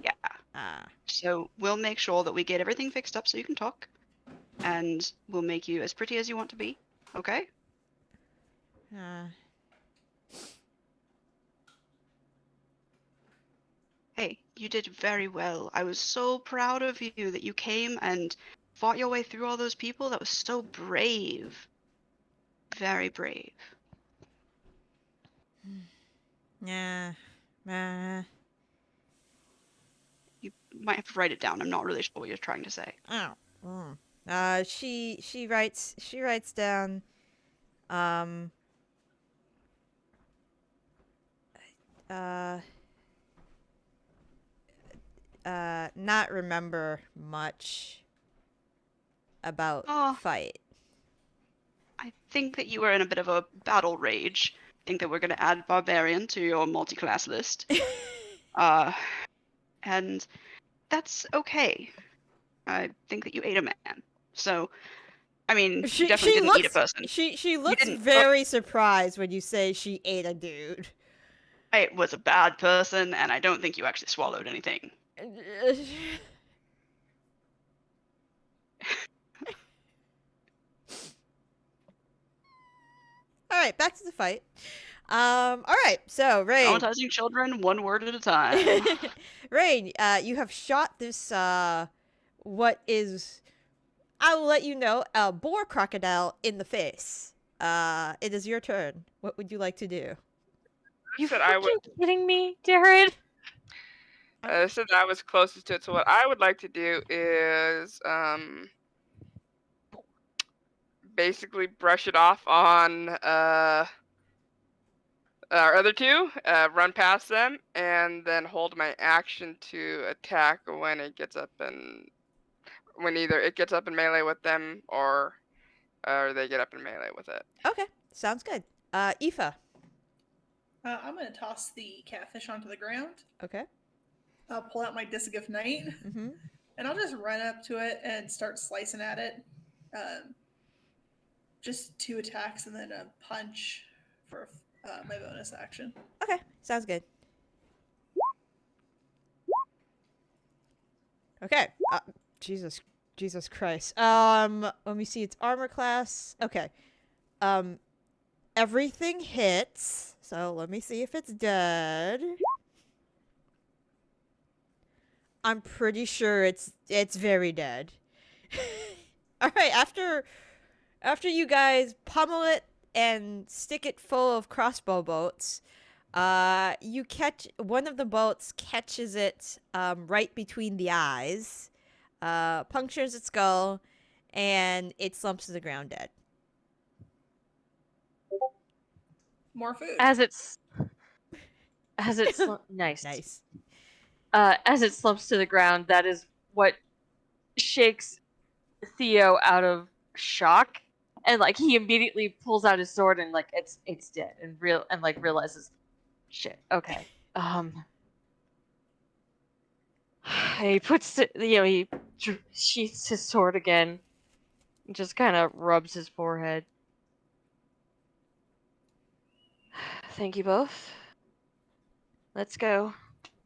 Yeah. So we'll make sure that we get everything fixed up so you can talk, and we'll make you as pretty as you want to be, okay? Hey, you did very well. I was so proud of you that you came and fought your way through all those people. That was so brave. Very brave. Yeah. You might have to write it down. I'm not really sure what you're trying to say. Oh. She writes down uh not remember much about Oh, fight. I think that you were in a bit of a battle rage. I think that we're going to add barbarian to your multi-class list. And that's okay. I think that you ate a man. So, I mean, you definitely didn't eat a person. She looks didn't- very surprised when you say she ate a dude. I was a bad person, and I don't think you actually swallowed anything. All right, back to the fight. All right, so Raine. Traumatizing children, one word at a time. Raine, you have shot this. What is? I will let you know. A boar crocodile in the face. It is your turn. What would you like to do? You said I would. kidding me, Jared? I said I was closest to it. So what I would like to do is basically brush it off on our other two, run past them, and then hold my action to attack when it gets up and when either it gets up in melee with them or they get up in melee with it. Okay, sounds good. Aoife. I'm going to toss the catfish onto the ground. Okay. I'll pull out my disc of night, Mm-hmm. and I'll just run up to it and start slicing at it. Just 2 attacks and then a punch for my bonus action. Okay, sounds good. Okay. Jesus Christ. Let me see. It's armor class. Okay. Everything hits. So let me see if it's dead. I'm pretty sure it's very dead. All right. After you guys pummel it and stick it full of crossbow bolts, you catch one of the bolts catches it right between the eyes, punctures its skull, and it slumps to the ground dead. More food. As it's nice. Nice. As it slumps to the ground, that is what shakes Theo out of shock, and like he immediately pulls out his sword and like it's dead and realizes, shit. Okay. He puts it. He sheaths his sword again, and just kind of rubs his forehead. Thank you both. Let's go.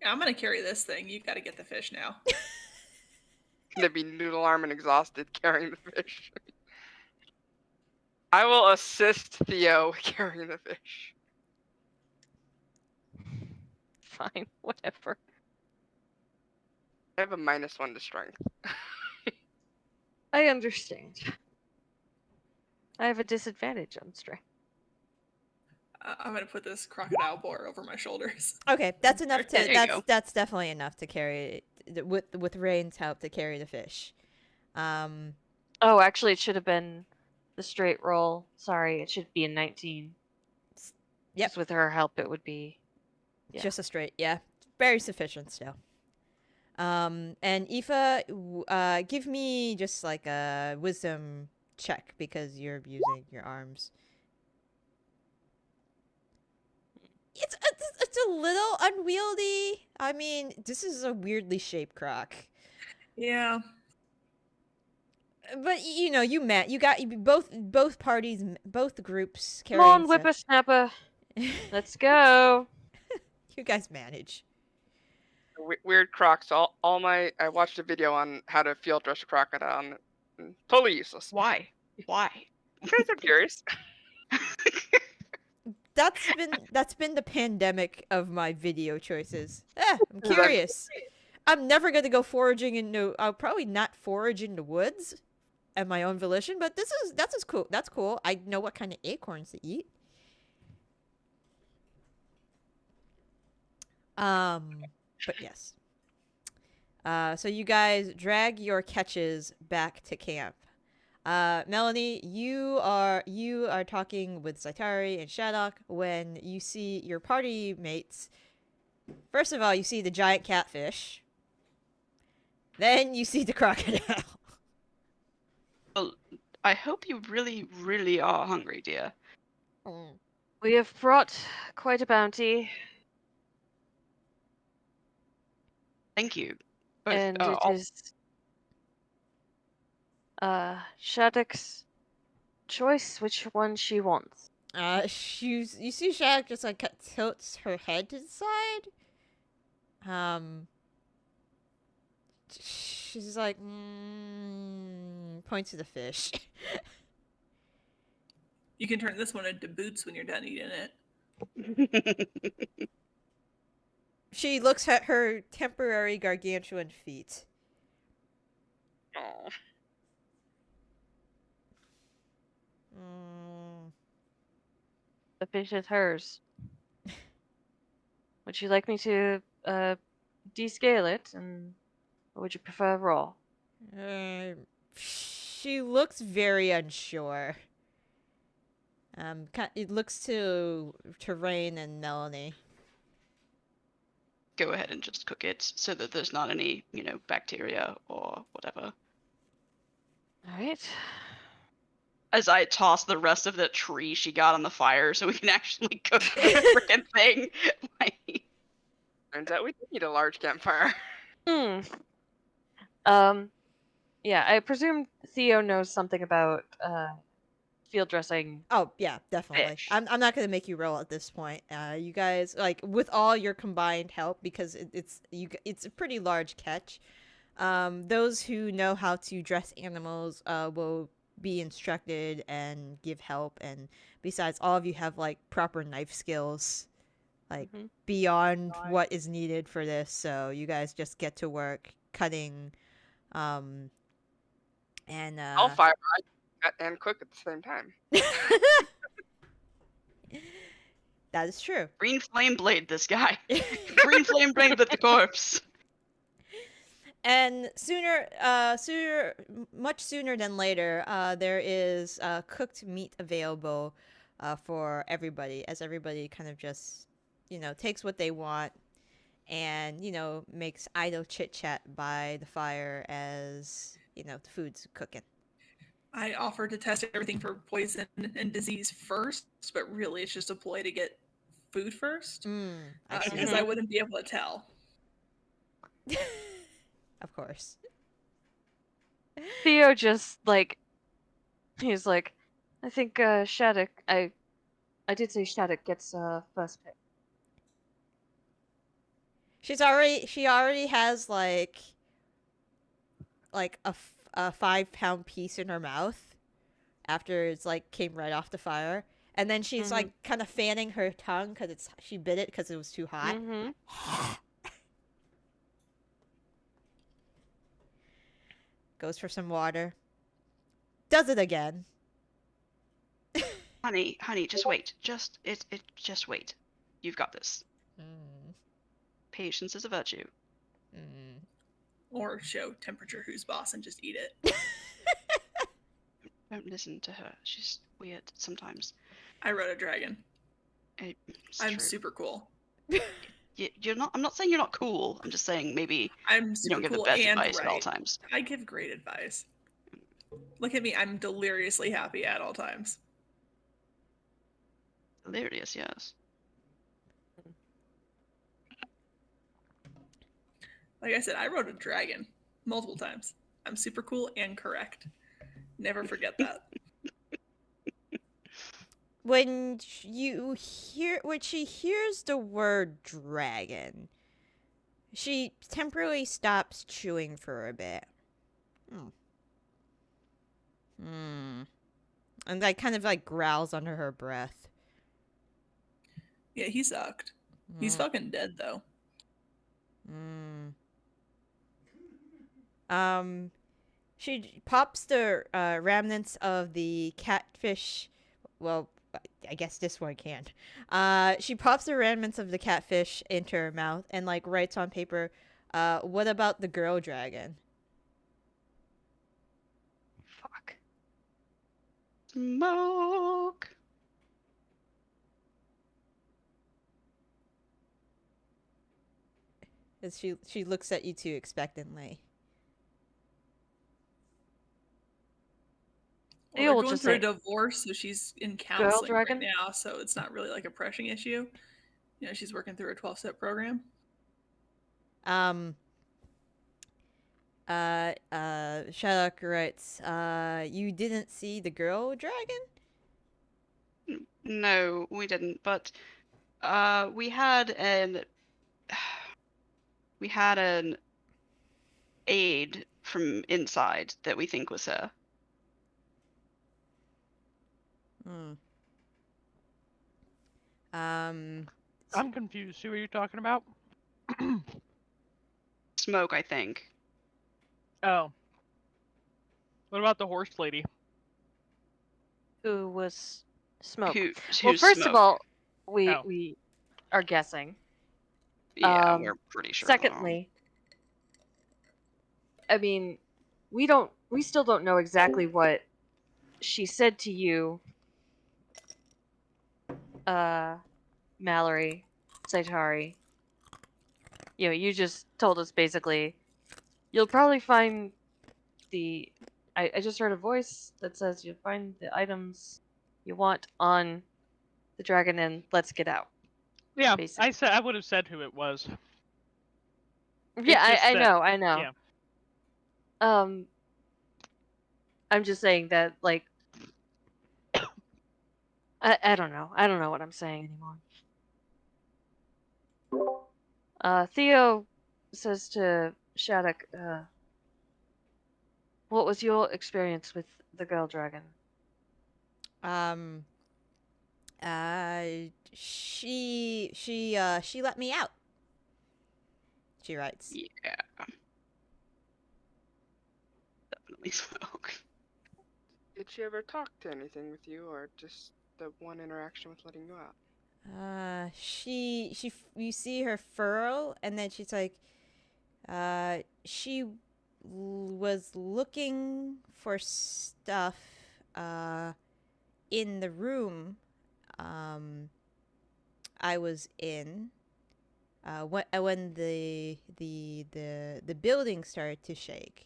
Yeah, I'm going to carry this thing. You got to get the fish now. Gonna be noodle arm and exhausted carrying the fish. I will assist Theo carrying the fish. Fine, whatever. I have a -1 to strength. I understand. I have a disadvantage on strength. I'm going to put this crocodile boar over my shoulders. Okay, that's enough There you to. go. That's definitely enough to carry with Raine's help to carry the fish. Oh, actually, it should have been the straight roll. Sorry, it should be a 19. Yep. Just with her help, it would be. Yeah. Just a straight, yeah, very sufficient still. And Aoife, give me just like a wisdom check because you're using your arms. It's a little unwieldy. I mean, this is a weirdly shaped croc. Yeah. But you know, you got both parties, both groups Come carrying on, stuff. whippersnapper. Let's go. You guys manage. Weird crocs. I watched a video on how to field dress a crocodile. And totally useless. Why? Why? Because I'm curious. That's been the pandemic of my video choices. I'm curious. I'm never gonna go foraging into. I'll probably not forage in the woods, at my own volition. But that's cool. That's cool. I know what kind of acorns to eat. But yes. So you guys drag your catches back to camp. Melanie, you are talking with Zaitari and Shaddoc when you see your party mates. First of all, you see the giant catfish. Then you see the crocodile. Well, I hope you really, really are hungry, dear. We have brought quite a bounty, Thank you. Both, and it all- is Shaddoc's choice which one she wants. You see Shaddoc just like tilts her head to the side. She's like, points to the fish. You can turn this one into boots when you're done eating it. She looks at her temporary gargantuan feet. Aw. The fish is hers. Would you like me to descale it, or would you prefer raw? She looks very unsure. It looks to Raine and Melanie. Go ahead and just cook it so that there's not any, bacteria or whatever. All right. As I toss the rest of the tree she got on the fire so we can actually cook the freaking thing. Turns out we do need a large campfire. Yeah, I presume Theo knows something about field dressing. Oh yeah, definitely. Fish. I'm not gonna make you roll at this point. You guys like with all your combined help because it's a pretty large catch. Those who know how to dress animals will be instructed and give help, and besides, all of you have like proper knife skills, like beyond what is needed for this. So you guys just get to work cutting, and I'll fire and cook at the same time. that is true. Green flame blade this guy. Green flame blade with the corpse. And much sooner than later, there is cooked meat available for everybody, as everybody kind of just, takes what they want and, makes idle chit chat by the fire as, the food's cooking. I offer to test everything for poison and disease first, but really it's just a ploy to get food first. Because I wouldn't be able to tell. Of course. Theo just he's like, I think Shaddoc. I did say Shaddoc gets first pick. She already has like a 5-pound piece in her mouth after it's like came right off the fire, and then she's like kind of fanning her tongue because she bit it because it was too hot. Goes for some water. Does it again. Honey, just wait. Just wait. You've got this. Patience is a virtue. Or show temperature who's boss and just eat it. Don't listen to her. She's weird sometimes. I rode a dragon. I'm true. super cool. You're not. I'm not saying you're not cool. I'm just saying maybe I'm you super don't give the cool best and advice at all right. times. I give great advice. Look at me. I'm deliriously happy at all times. Hilarious, yes. Like I said, I rode a dragon multiple times. I'm super cool and correct. Never forget that. When she hears the word dragon, she temporarily stops chewing for a bit. And like kind of like growls under her breath. Yeah, he sucked. He's fucking dead though. She pops the remnants of the catfish. Well, I guess this one can't. She pops the remnants of the catfish into her mouth and like writes on paper, "What about the girl dragon?" Fuck. Smoke. As she looks at you two expectantly. Well, You they're will going just through a say, divorce, so she's in counseling right dragon? now, so it's not really like a pressing issue. You know, she's working through a 12-step program. Shaddoc writes, you didn't see the girl dragon? No, we didn't. But we had an aide from inside that we think was her. I'm confused. Who are you talking about? Smoke, I think. Oh. What about the horse lady? Who was Smoke? Who's Well, first Smoke? of all, Oh. we are guessing. Yeah, we're pretty sure. Secondly, I mean, we still don't know exactly what she said to you, Mallory, Zaitari. You know, you just told us basically, you'll probably find the. I just heard a voice that says you'll find the items you want on the dragon, and let's get out. Yeah, basically. I would have said who it was. Yeah, I that- know. Yeah. I'm just saying that, like, I don't know. I don't know what I'm saying anymore. Theo says to Shaddoc, what was your experience with the girl dragon? She let me out. She writes. Yeah. Definitely Smoke. Did she ever talk to anything with you, or just the one interaction with letting you out? You see her furrow, and then she's like, she was looking for stuff, in the room, I was in, when the building started to shake,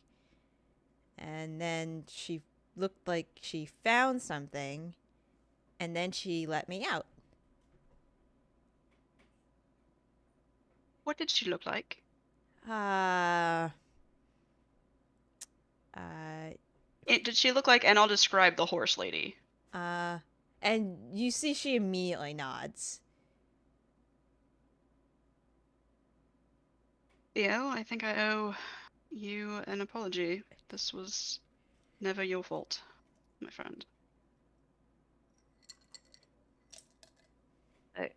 and then she looked like she found something, and then she let me out. What did she look like? Did she look like? And I'll describe the horse lady. And you see she immediately nods. Theo, I think I owe you an apology. This was never your fault, my friend.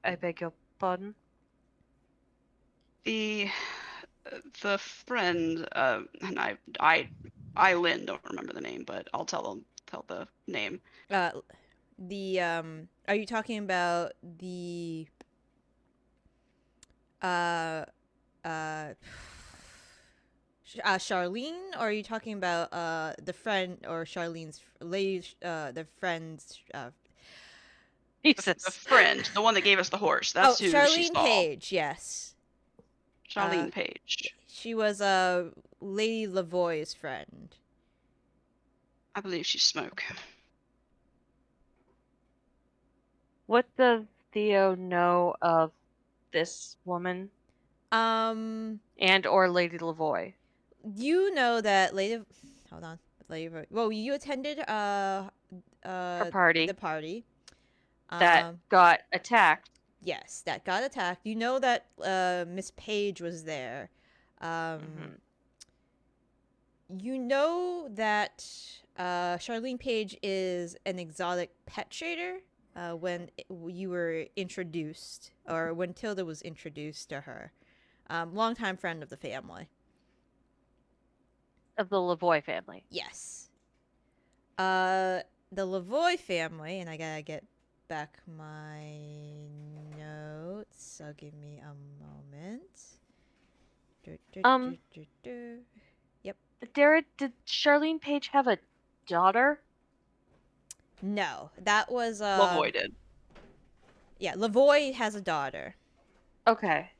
I beg your pardon? The friend, and I Lynn don't remember the name, but I'll tell the name. Are you talking about the Charlene, or are you talking about the friend, or Charlene's lady, the friend's Jesus. The friend, the one that gave us the horse. That's who she Charlene saw. Page, yes. Charlene Page. She was Lady Lavoie's friend. I believe she's Smoke. What does Theo know of this woman? And or Lady Lavoie? You know that Lady. Hold on, Lady. Well, you attended Her party. The party. That got attacked. Yes, that got attacked. You know that Miss Page was there. You know that Charlene Page is an exotic pet trader. When you were introduced, or when Tilda was introduced to her, longtime friend of the family. Of the Lavoie family. Yes. The Lavoie family, and I gotta get back my notes, so give me a moment. Yep. Dara, did Charlene Page have a daughter? No, that was Lavoy did. Yeah, Lavoy has a daughter. Okay.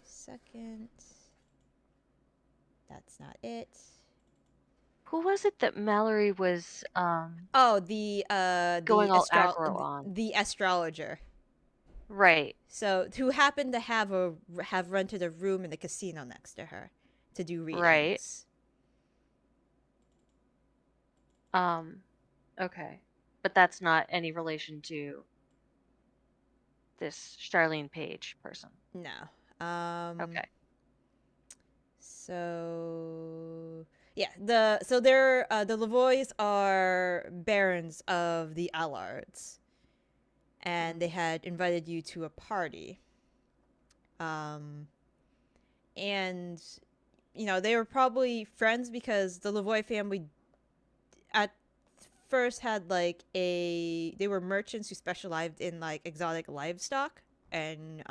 Second. That's not it. Who was it that Mallory was Oh, the going all aggro on? the astrologer. Right. So who happened to have rented a room in the casino next to her to do readings. Right. Okay. But that's not any relation to this Charlene Page person. No. Okay. So yeah, the Lavoys are barons of the Allards, and they had invited you to a party. And they were probably friends because the Lavoy family at first had they were merchants who specialized in exotic livestock and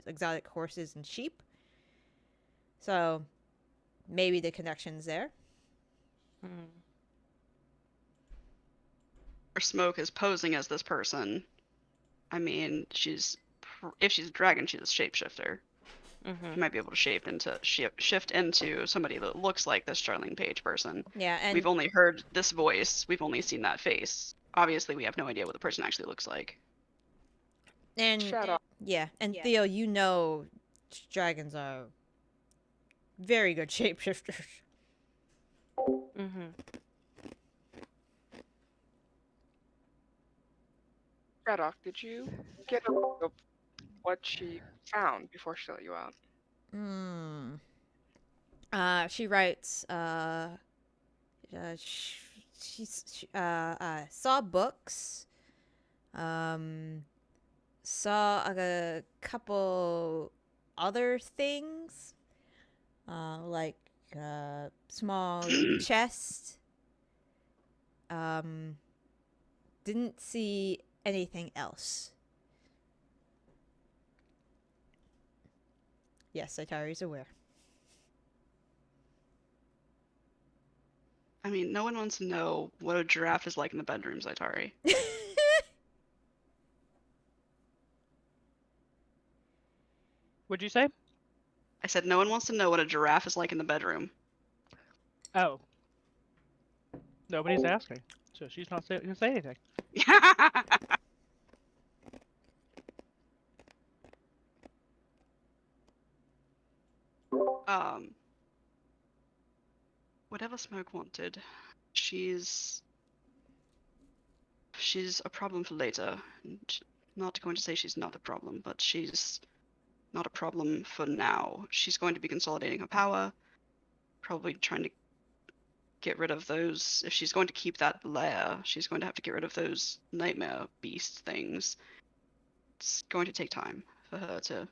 exotic horses and sheep. So maybe the connection's there. Or Smoke is posing as this person. I mean, if she's a dragon, she's a shapeshifter. Mm-hmm. She might be able to shift into somebody that looks like this Charlene Page person. Yeah, and we've only heard this voice. We've only seen that face. Obviously, we have no idea what the person actually looks like. And Shaddoc. yeah, and Theo, dragons are very good shapeshifters. Mm-hmm. Shaddoc, did you get a look of what she found before she let you out? She writes, she saw books, saw a couple other things, like small chest. Didn't see anything else. Yes, Zaitari's aware. I mean, no one wants to know what a giraffe is like in the bedroom, Zaitari. What'd you say? I said no one wants to know what a giraffe is like in the bedroom. Oh. Nobody's asking, so she's not going to say anything. Whatever Smoke wanted, she's a problem for later. Not going to say she's not a problem, but she's not a problem for now. She's going to be consolidating her power, probably trying to get rid of those. If she's going to keep that lair, she's going to have to get rid of those nightmare beast things. It's going to take time for her to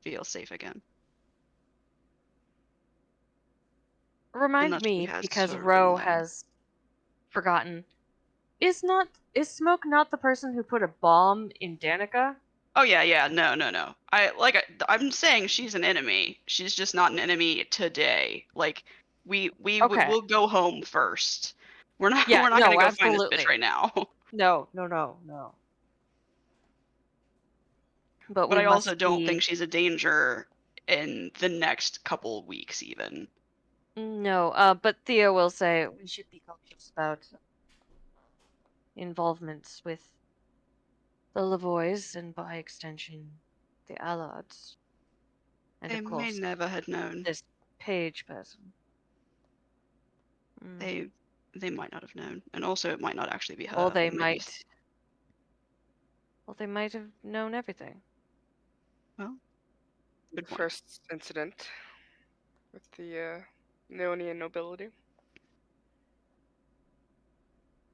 feel safe again. Remind me, because Ro has forgotten. Is Smoke not the person who put a bomb in Danica? Oh yeah, no. I'm saying she's an enemy. She's just not an enemy today. Like we'll go home first. We're not gonna go find this bitch right now. No. But I also don't think she's a danger in the next couple weeks even. No, but Theo will say we should be cautious about involvements with the Lavoys and by extension the Allards. And They of course, may never have known. this Page person. They might not have known, and also it might not actually be her. Or they might. Well, they might have known everything. Well, good point. First incident with the Neonian nobility.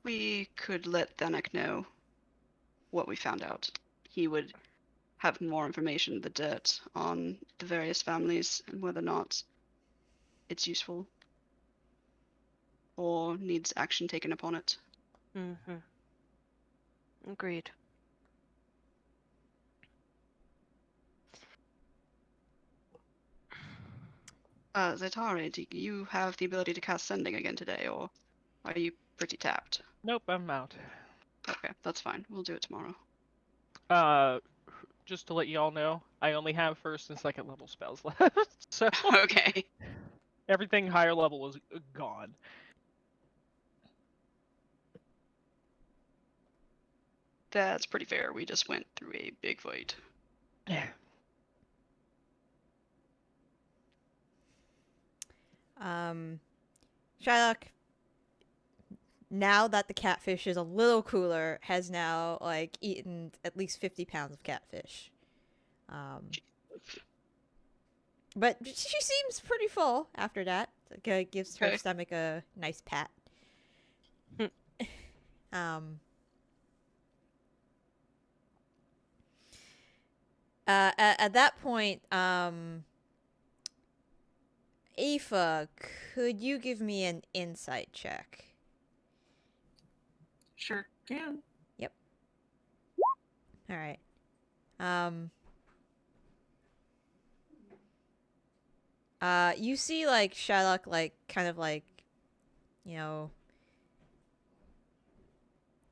We could let Thyrast know what we found out. He would have more information, the dirt, on the various families and whether or not it's useful or needs action taken upon it. Mm-hmm. Agreed. Zaitari, do you have the ability to cast Sending again today, or are you pretty tapped? Nope, I'm out. Okay, that's fine. We'll do it tomorrow. Just to let you all know, I only have first and second level spells left, so Okay. everything higher level is gone. That's pretty fair. We just went through a big fight. Yeah. Shaddoc, now that the catfish is a little cooler, has now like eaten at least 50 pounds of catfish. But she seems pretty full after that. It gives her Okay. stomach a nice pat. At that point, Aoife, could you give me an insight check? Sure can. All right. You see, like, Shaddoc, like, kind of, like, you know,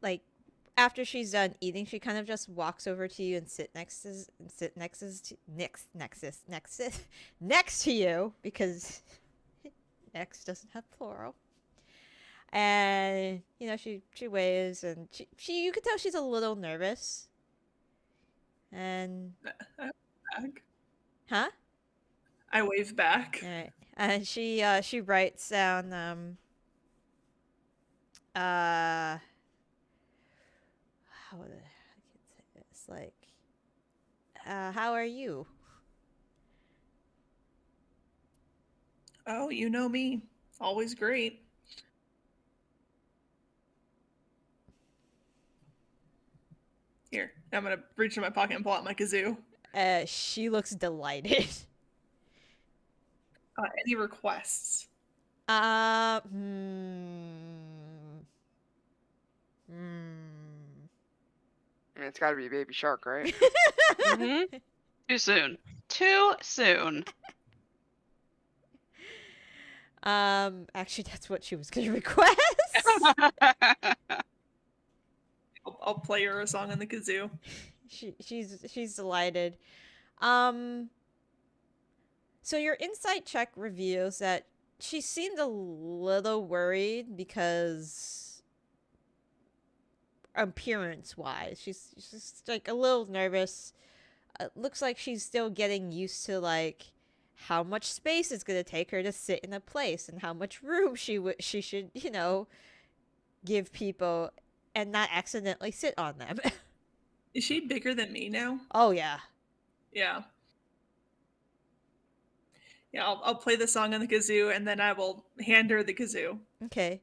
like, after she's done eating, she kind of just walks over to you and next to you, because next doesn't have plural. And, you know, she waves, and she you can tell she's a little nervous. And Back. huh? I wave back. All right. And she writes down how would I can say this, like, how are you? Oh, you know me. Always great. Here, I'm gonna reach in my pocket and pull out my kazoo. She looks delighted. Any requests? I mean, it's got to be a baby shark, right? Mm-hmm. Too soon. Too soon. Actually, that's what she was gonna request. I'll play her a song on the kazoo. She's delighted. So your insight check reveals that she seemed a little worried because appearance-wise, she's just like a little nervous. It looks like she's still getting used to like how much space it's gonna take her to sit in a place and how much room she should, you know, give people and not accidentally sit on them. Is she bigger than me now? Oh yeah. Yeah. Yeah, I'll play the song on the kazoo and then I will hand her the kazoo. Okay.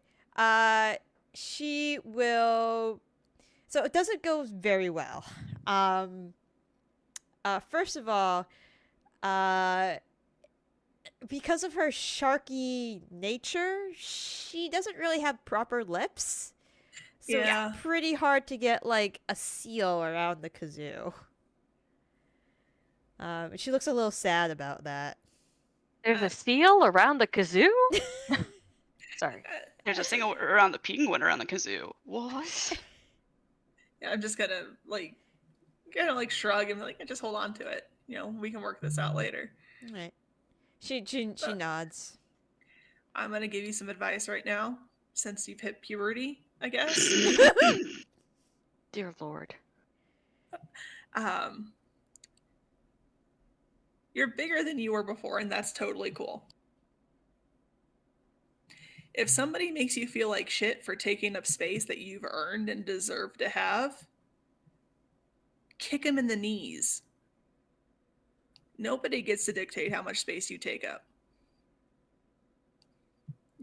She will. So it doesn't go very well. First of all, because of her sharky nature, she doesn't really have proper lips. So Yeah. it's pretty hard to get like a seal around the kazoo. She looks a little sad about that. There's a seal around the kazoo? Sorry. There's a thing around the penguin around the kazoo. What? Yeah, I'm just gonna like shrug and like just hold on to it. You know, we can work this out later. All right. She nods. I'm gonna give you some advice right now, since you've hit puberty, I guess. Dear Lord. You're bigger than you were before, and that's totally cool. If somebody makes you feel like shit for taking up space that you've earned and deserve to have, kick them in the knees. Nobody gets to dictate how much space you take up.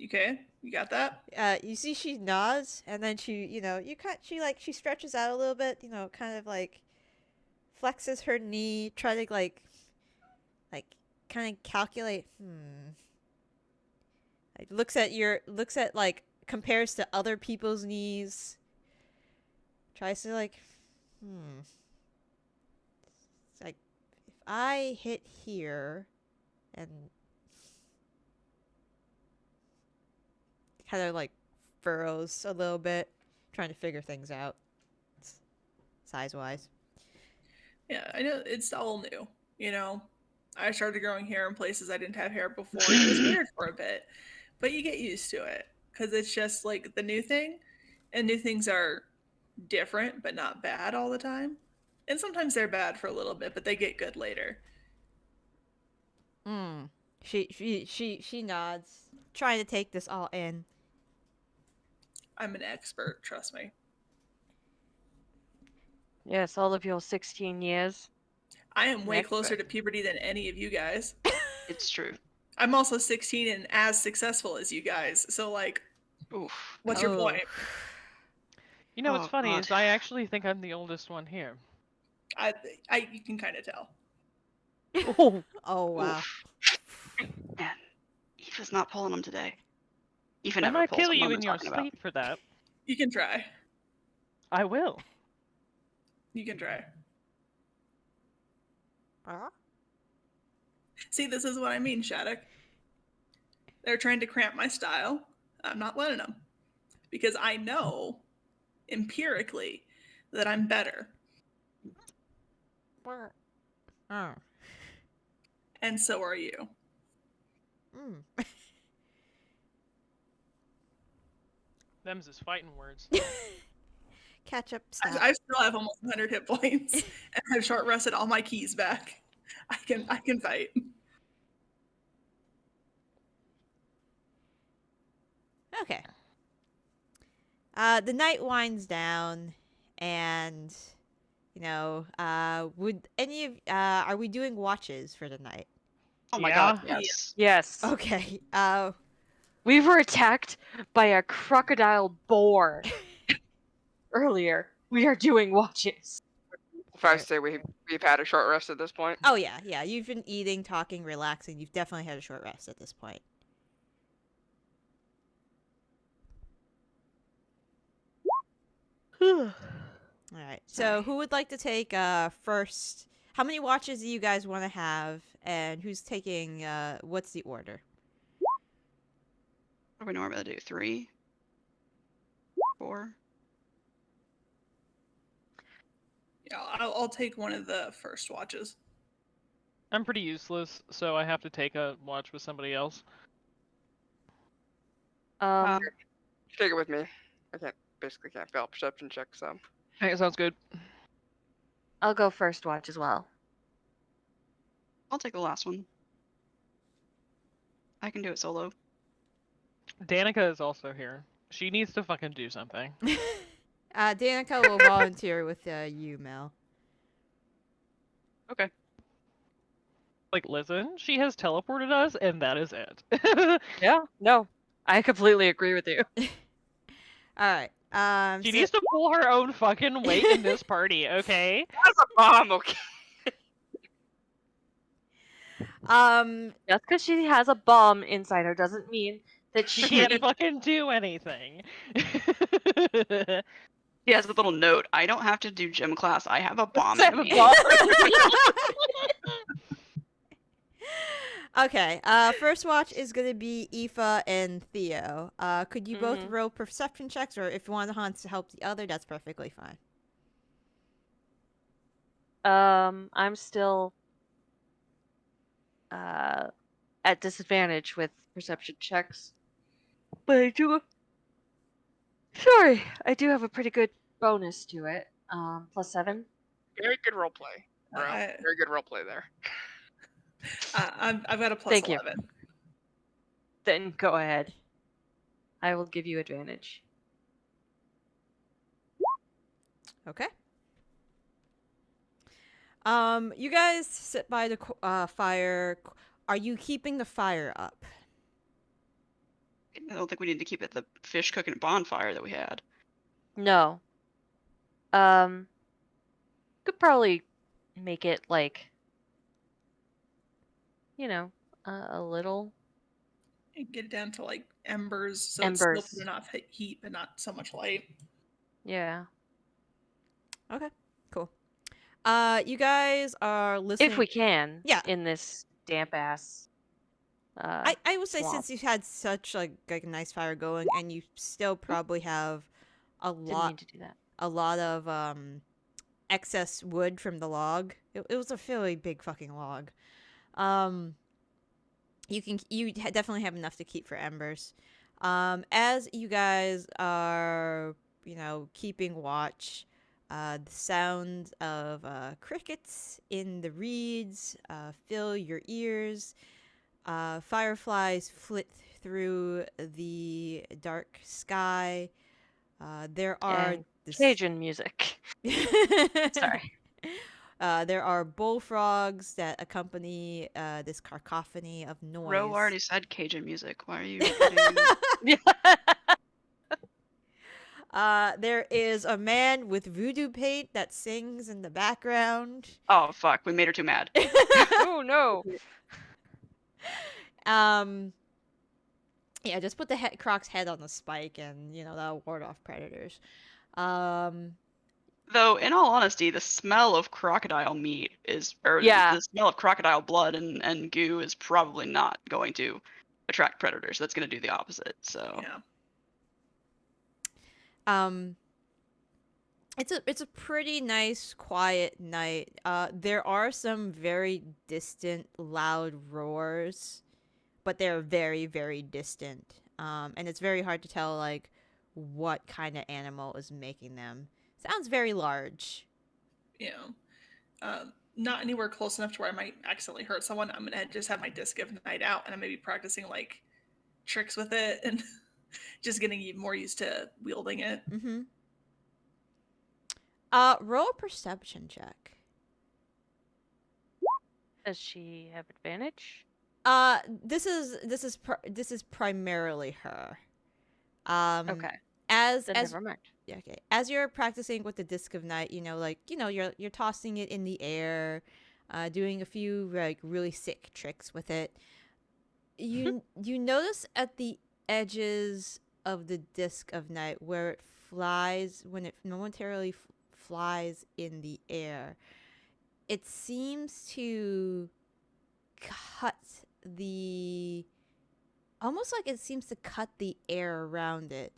Okay? You got that? You see she nods, and then she stretches out a little bit, you know, kind of like flexes her knee, try to like kind of calculate, like looks at like compares to other people's knees, tries to like, it's like, if I hit here and kind of like furrows a little bit, trying to figure things out, size-wise. Yeah, I know it's all new. You know, I started growing hair in places I didn't have hair before. And it was weird for a bit, but you get used to it because it's just like the new thing, and new things are different but not bad all the time. And sometimes they're bad for a little bit, but they get good later. Mm. She nods, trying to take this all in. I'm an expert, trust me. Mm-hmm. Yes, all of your 16 years. I am way Expert. closer to puberty than any of you guys. It's true. I'm also 16 and as successful as you guys. So, like, Oof. what's your point? You know what's Oh, funny God. is I actually think I'm the oldest one here. You can kind of tell. Oh wow. Oof. Man, Aoife's not pulling them today. Aoife I never might pulls kill them. you What am in I your talking about? sleep for that. You can try. I will. You can try. Huh? See, this is what I mean, Shaddoc. They're trying to cramp my style. I'm not letting them. Because I know, empirically, that I'm better. Oh. And so are you. Mm. Them's his fighting words. Catch up style. I still have almost 100 hit points, and I've short rested all my keys back. I can fight. Okay. The night winds down, and would any of are we doing watches for the night? Oh my Yeah. god, yes. Yes. Okay. We were attacked by a crocodile boar earlier. We are doing watches. If I say we've had a short rest at this point. Oh yeah. You've been eating, talking, relaxing. You've definitely had a short rest at this point. All right. So who would like to take first? How many watches do you guys want to have, and who's taking? What's the order? What do we normally do? 3? 4? Yeah, I'll take one of the first watches. I'm pretty useless, so I have to take a watch with somebody else. Take it with me. I basically can't fail a perception check, so. Hey, sounds good. I'll go first watch as well. I'll take the last one. I can do it solo. Danica is also here. She needs to fucking do something. Danica will volunteer with you, Mel. Okay. Like, listen, she has teleported us, and that is it. Yeah, no. I completely agree with you. All right. She needs to pull her own fucking weight in this party, okay? That's a bomb, okay. Just because she has a bomb inside her doesn't mean that She she can't fucking do anything. He has a little note. I don't have to do gym class. I have a bomb I in have a me. bomb. Okay. First watch is gonna be Aoife and Theo. Could you both roll perception checks, or if one wants to help the other, that's perfectly fine. I'm still at disadvantage with perception checks. But I do have a pretty good bonus to it. +7. Very good roleplay. I- Very good roleplay there. I've got a Thank you. +11. Then go ahead. I will give you advantage. Okay. You guys sit by the fire. Are you keeping the fire up? I don't think we need to keep it the fish cooking bonfire that we had. No. Could probably make it like, a little. Get it down to like embers, so Embers. it's still enough heat, but not so much light. Yeah. Okay. Cool. You guys are listening. If we can. Yeah. In this damp ass I would say swamp. since you had such like a nice fire going, and you still probably have a Didn't lot mean to do that. of excess wood from the log. It was a fairly big fucking log. Definitely have enough to keep for embers. As you guys are, keeping watch, the sound of crickets in the reeds fill your ears. Fireflies flit through the dark sky. There are And Cajun music. Sorry. There are bullfrogs that accompany this cacophony of noise. Ro already said Cajun music. Why are you? There is a man with voodoo paint that sings in the background. Oh fuck! We made her too mad. Oh no. Yeah, just put the croc's head on the spike, and that'll ward off predators. Though, in all honesty, the smell of crocodile meat Yeah. the smell of crocodile blood and goo is probably not going to attract predators. That's going to do the opposite. So Yeah. It's a pretty nice, quiet night. There are some very distant, loud roars, but they're very, very distant. And it's very hard to tell like what kind of animal is making them. Sounds very large. Not anywhere close enough to where I might accidentally hurt someone. I'm gonna just have my disc of night out, and I'm gonna be practicing like tricks with it and just getting more used to wielding it. Mm-hmm. Roll a perception check. Does she have advantage? This is primarily her. Okay. Then Never mind. Yeah, okay. As you're practicing with the disc of night, you're tossing it in the air, doing a few like really sick tricks with it. You notice at the edges of the disc of night where it flies, when it momentarily flies in the air, it seems to cut almost like it seems to cut the air around it.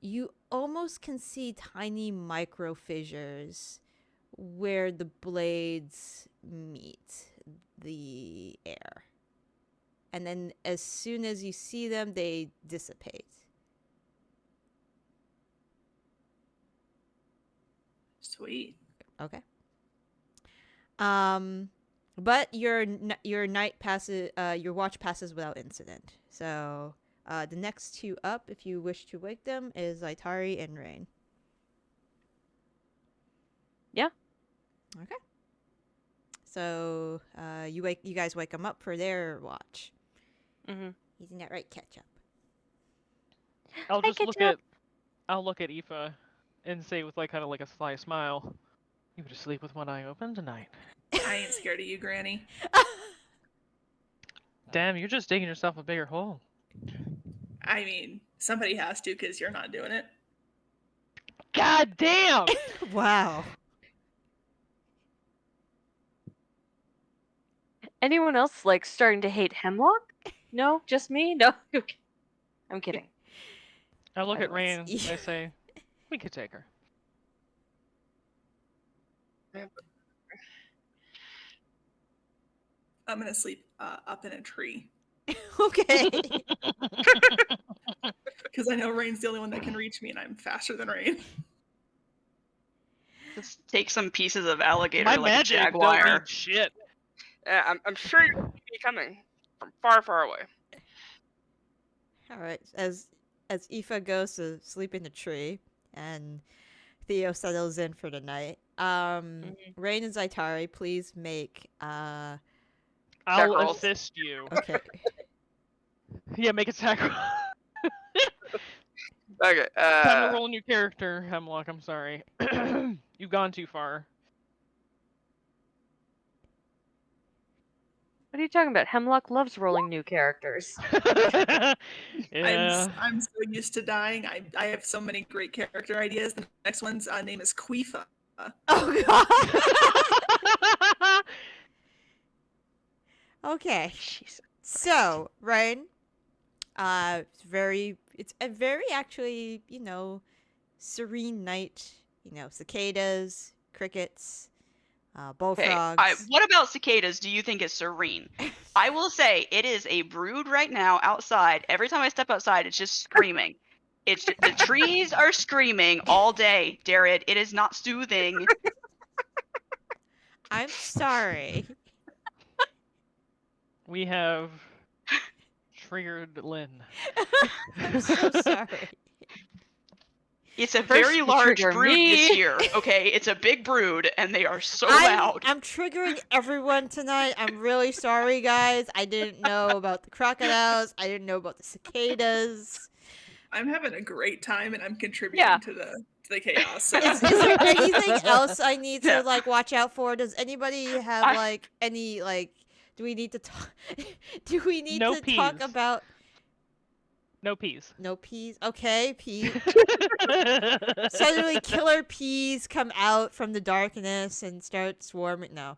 You almost can see tiny micro fissures where the blades meet the air. And then as soon as you see them, they dissipate. Sweet. Okay. But your night passes, your watch passes without incident. So, the next two up, if you wish to wake them, is Zaitari and Raine. Yeah. Okay. So, you guys wake them up for their watch. Mm-hmm. Using that right ketchup. I'll look at Aoife and say with kind of like a sly smile, "You would sleep with one eye open tonight." I ain't scared of you, Granny. Damn, you're just digging yourself a bigger hole. I mean, somebody has to, because you're not doing it. God damn! Wow. Anyone else like starting to hate Hemlock? No, just me? No, okay. I'm kidding. I look at Everyone's- Raine and I say, "We could take her." I'm gonna sleep up in a tree Okay. because I know Raine's the only one that can reach me, and I'm faster than Raine. Just take some pieces of alligator My like a magic don't jaguar. mean shit. I'm sure you'll be coming from far, far away. All right. As Aoife goes to sleep in the tree, and Theo settles in for the night. Raine and Zaitari, please make I'll rolls. assist you. okay. Yeah, make a sacrifice. Okay. Time to roll a new character, Hemlock. I'm sorry. You've gone too far. What are you talking about? Hemlock loves rolling new characters. Yeah. I'm so used to dying. I have so many great character ideas. The next one's name is Queefa. Oh god. Okay. Jeez. So, Raine, it's a very actually, serene night. Cicadas, crickets, Okay, bullfrogs. what about cicadas do you think is serene? I will say it is a brood right now outside. Every time I step outside, it's just screaming. The trees are screaming all day, Darren. It is not soothing. I'm sorry. We have triggered Lynn. I'm so sorry. It's a First very you large trigger brood this me. year, okay? It's a big brood, and they are so loud. I'm triggering everyone tonight. I'm really sorry, guys. I didn't know about the crocodiles. I didn't know about the cicadas. I'm having a great time and I'm contributing to the chaos. So. Is there anything else I need to Yeah. watch out for? Does anybody have any do we need to talk do we need No to talk peas. about No peas. no peas? Okay, peas. Suddenly killer peas come out from the darkness and start swarming. No.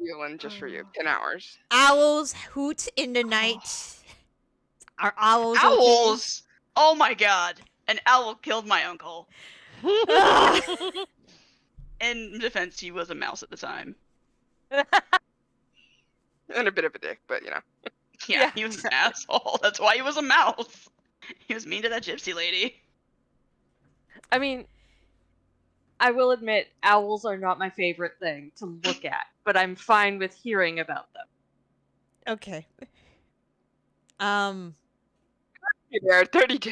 Healing just for you. 10 hours. Owls hoot in the night. Are owls okay? Owls! Oh my god. An owl killed my uncle. In defense, he was a mouse at the time. And a bit of a dick, but you know. Yeah, he was an asshole. That's why he was a mouse. He was mean to that gypsy lady. I mean, I will admit, owls are not my favorite thing to look at, but I'm fine with hearing about them. Okay. There are 32.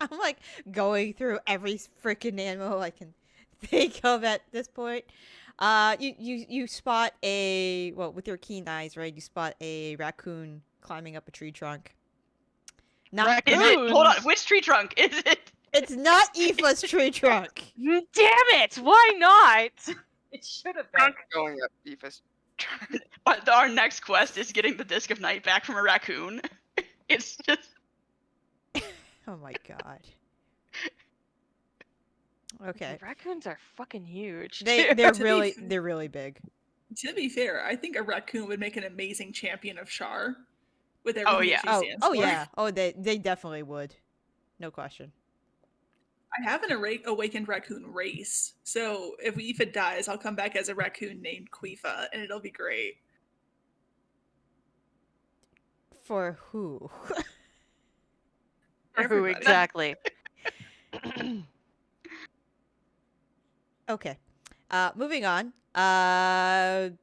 I'm like going through every freaking animal I can think of at this point. You spot with your keen eyes, right? You spot a raccoon climbing up a tree trunk. Not Is it? Hold on. Which tree trunk is it? It's not Aoife's tree trunk. Damn it! Why not? It should have been. I'm going up Aoife's. But our next quest is getting the Disc of Night back from a raccoon. It's just. Oh my god. Okay. Raccoons are fucking huge. They're To be really big. To be fair, I think a raccoon would make an amazing champion of Char. With everything Oh, yeah. that she stands for. Yeah. Oh, they definitely would. No question. I have an awakened raccoon race, so if Aoife dies, I'll come back as a raccoon named Quifa, and it'll be great. For who? For who Everybody. exactly? Okay. Moving on.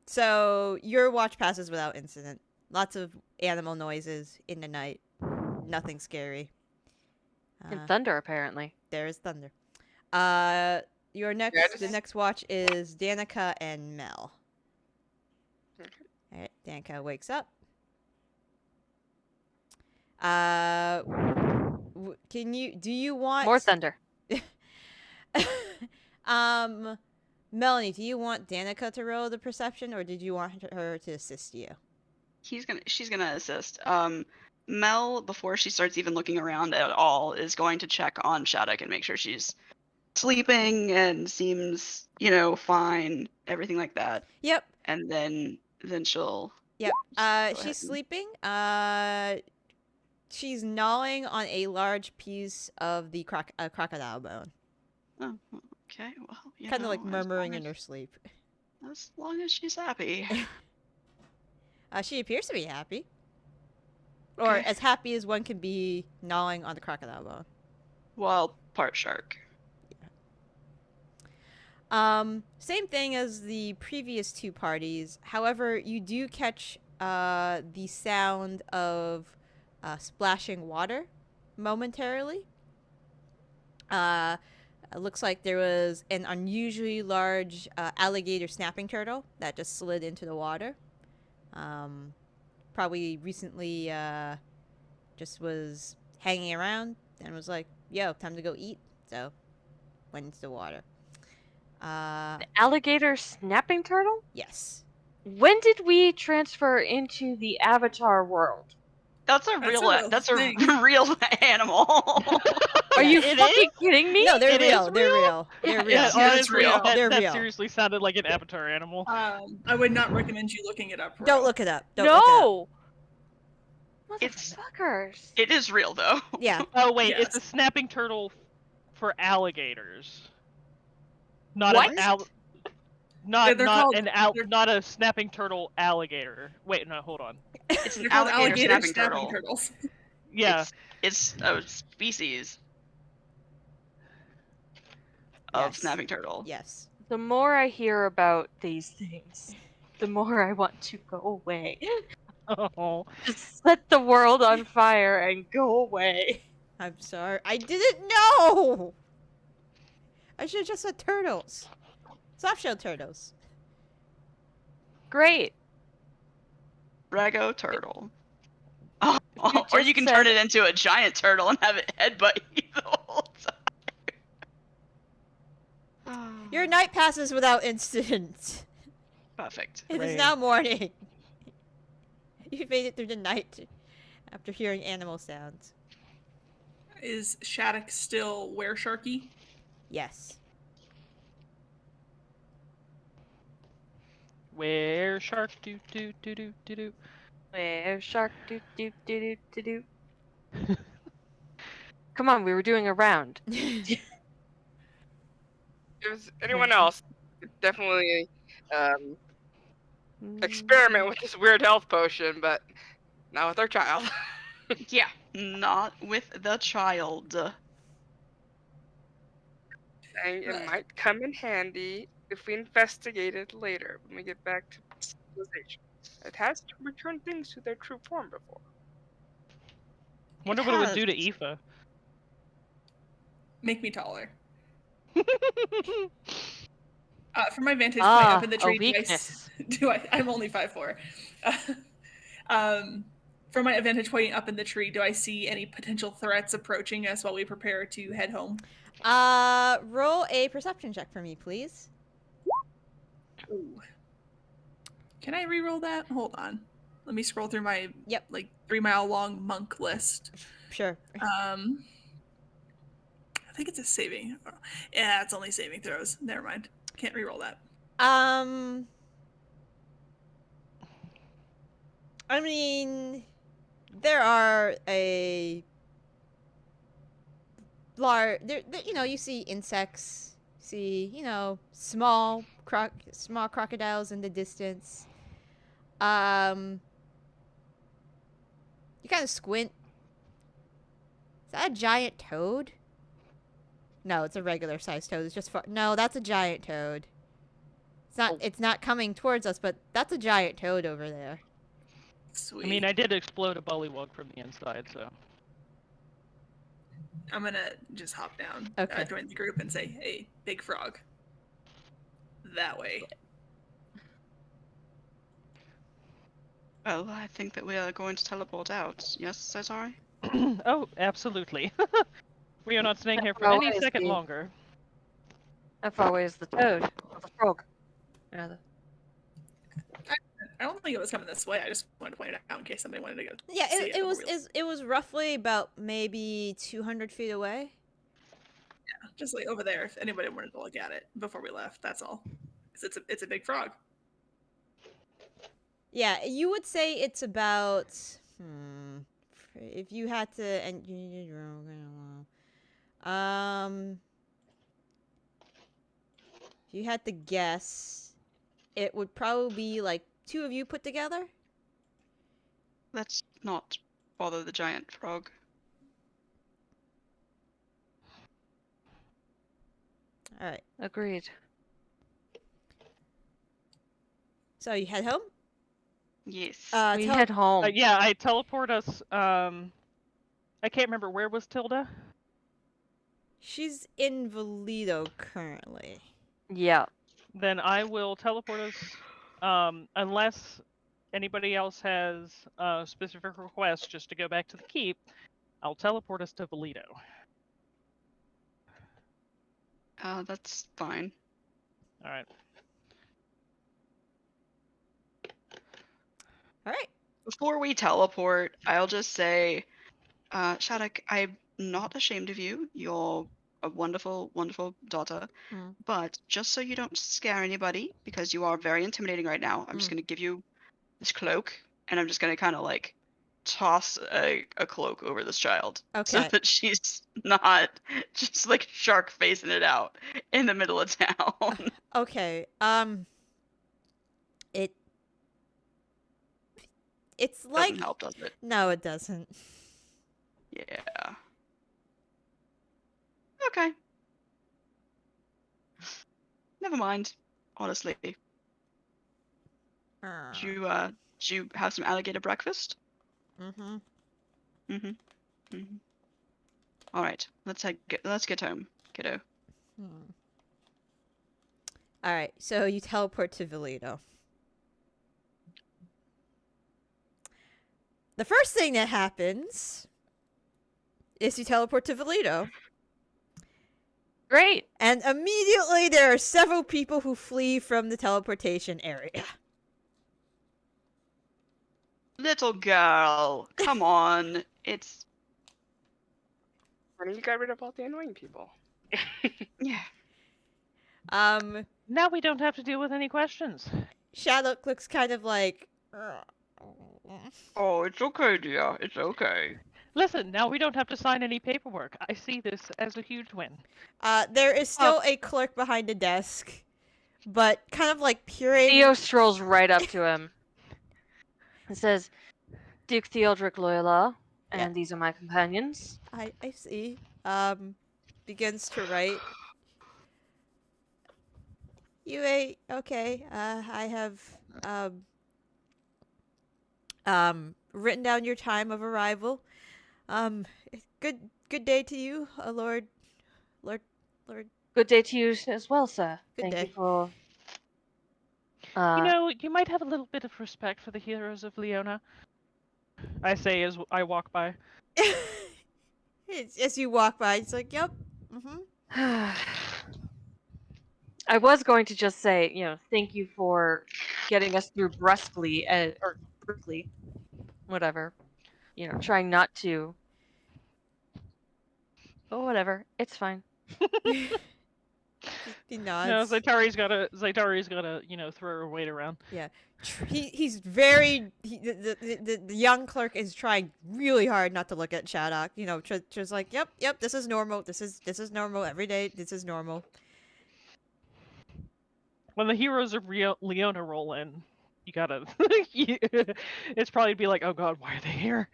So your watch passes without incident. Lots of animal noises in the night. Nothing scary. And thunder, apparently. There is thunder. The next watch is Danica and Mel. Okay. All right, Danica wakes up. Do you want More thunder. Melanie, do you want Danica to roll the perception, or did you want her to assist you? She's gonna assist. Mel, before she starts even looking around at all, is going to check on Shaddoc and make sure she's sleeping and seems, fine, everything like that. Yep. And then she'll. Yep. ahead She's and- sleeping. She's gnawing on a large piece of the crocodile bone. Oh, okay. Well, Kind of like murmuring in her sleep. As long as she's happy. She appears to be happy. Or Okay. as happy as one can be gnawing on the crocodile bone. Well, part shark. Same thing as the previous two parties. However, you do catch the sound of splashing water momentarily. It looks like there was an unusually large alligator snapping turtle that just slid into the water. Probably recently just was hanging around and was like, yo, time to go eat. So went into the water. The alligator snapping turtle? Yes. When did we transfer into the Avatar world? That's a thing. real animal. Are you It fucking kidding me? No, they're It is real. They're real. They're real. Yeah, Yes, it's honestly, real. That, They're that real. seriously sounded like an Avatar animal. I would not recommend you looking it up. Don't Ro. look it up. Don't look it up. No! It's- Motherfuckers. It is real though. Yeah. Oh wait, it's Yes. a snapping turtle for alligators. Not What? an al- Yeah, they're called- they're- not a snapping turtle alligator. Wait, no, hold on. It's an They're called alligator alligator snapping turtle. turtles. Yeah, It's a species of Yes. snapping turtle. Yes. The more I hear about these things, the more I want to go away. oh, Just set the world on fire and go away. I'm sorry. I didn't know. I should have just said turtles. Soft-shell turtles. Great. Rago turtle. Oh, you or just you can said- turn it into a giant turtle and have it headbutt you the whole time. Your night passes without incident. Perfect. It is Raine. now morning. You made it through the night after hearing animal sounds. Is Shaddoc still weresharky? Yes. wereshark do do do do do do. Wereshark do do do do do do. Come on, we were doing a round. If there's anyone else, definitely experiment with this weird health potion, but not with our child. Yeah, not with the child. And it might come in handy if we investigate it later when we get back to civilization. It has returned things to their true form before. Wonder what it would do to Aoife. Make me taller. From my vantage point up in the a tree, weakness. I'm only 5'4". From my vantage point up in the tree, do I see any potential threats approaching us while we prepare to head home? Roll a perception check for me, please. Ooh. Can I re-roll that? Hold on. Let me scroll through my 3-mile long monk list. Sure. I think it's a saving. Yeah, it's only saving throws. Never mind. Can't re-roll that. I mean, there are a large. You see insects. See, small crocodiles in the distance. You kind of squint. Is that a giant toad? No, it's a regular sized toad. It's just no, that's a giant toad. It's not. Oh. It's not coming towards us, but that's a giant toad over there. Sweet. I mean, I did explode a bullywug from the inside, so. I'm gonna just hop down, Okay. join the group, and say, "Hey, big frog." That way. Well, I think that we are going to teleport out. Yes, Zaitari? Oh, absolutely. We are not staying here for Oh, any I second see. longer. How far away is the toad? Or the frog? Rather. I don't think it was coming this way. I just wanted to point it out in case somebody wanted to go. Yeah, see it was before it was roughly about maybe 200 feet away. just like over there. If anybody wanted to look at it before we left, that's all. Because it's a big frog. Yeah, you would say it's about. If you had to, and if you had to guess, it would probably be like 2 of you put together. Let's not bother the giant frog. All right. Agreed. So you head home. Yes. We head home. Yeah, I teleport us. I can't remember, where was Tilda? She's in Valido currently. Yeah. Then I will teleport us. Unless anybody else has a specific request just to go back to the keep, I'll teleport us to Valido. That's fine. All right. All right. Before we teleport, I'll just say, Shaddoc, I'm not ashamed of you. You're a wonderful, wonderful daughter. Mm. But just so you don't scare anybody, because you are very intimidating right now, I'm just Mm. going to give you this cloak, and I'm just going to kind of like toss a cloak over this child. So Okay. that she's not just like shark facing it out in the middle of town. Okay. It. It's like. Doesn't help, does it? No, it doesn't. Yeah. Okay. Never mind. Honestly. Did you have some alligator breakfast? Mm-hmm. Mm-hmm. All right. Let's get home, kiddo. All right. So you teleport to Villito. The first thing that happens is you teleport to Villito. Great. And immediately there are several people who flee from the teleportation area. Little girl, come on. It's Honey, you got rid of all the annoying people. yeah. Now we don't have to deal with any questions. Shaddoc looks kind of like. Oh, it's okay, dear. It's okay. Listen, now we don't have to sign any paperwork. I see this as a huge win. There is still a clerk behind the desk, but kind of like peering. Theo strolls right up to him and says, Duke Theodric Loyalar, and these are my companions. I see. Begins to write. Okay. I have written down your time of arrival. Good day to you, Lord. Good day to you as well, sir. Good Thank day. you for. You know, you might have a little bit of respect for the heroes of Leona. I say as I walk by. As you walk by, it's like, yep. I was going to just say, thank you for getting us through brusquely, or brusquely, whatever. Trying not to. But whatever, it's fine. He No, nods. Zaitari's gotta, throw her weight around. Yeah. He's very. The young clerk is trying really hard not to look at Shaddoc. Just like, yep. This is normal. This is normal every day. This is normal. When the heroes of Leona roll in, you gotta. It's probably be like, oh god, why are they here?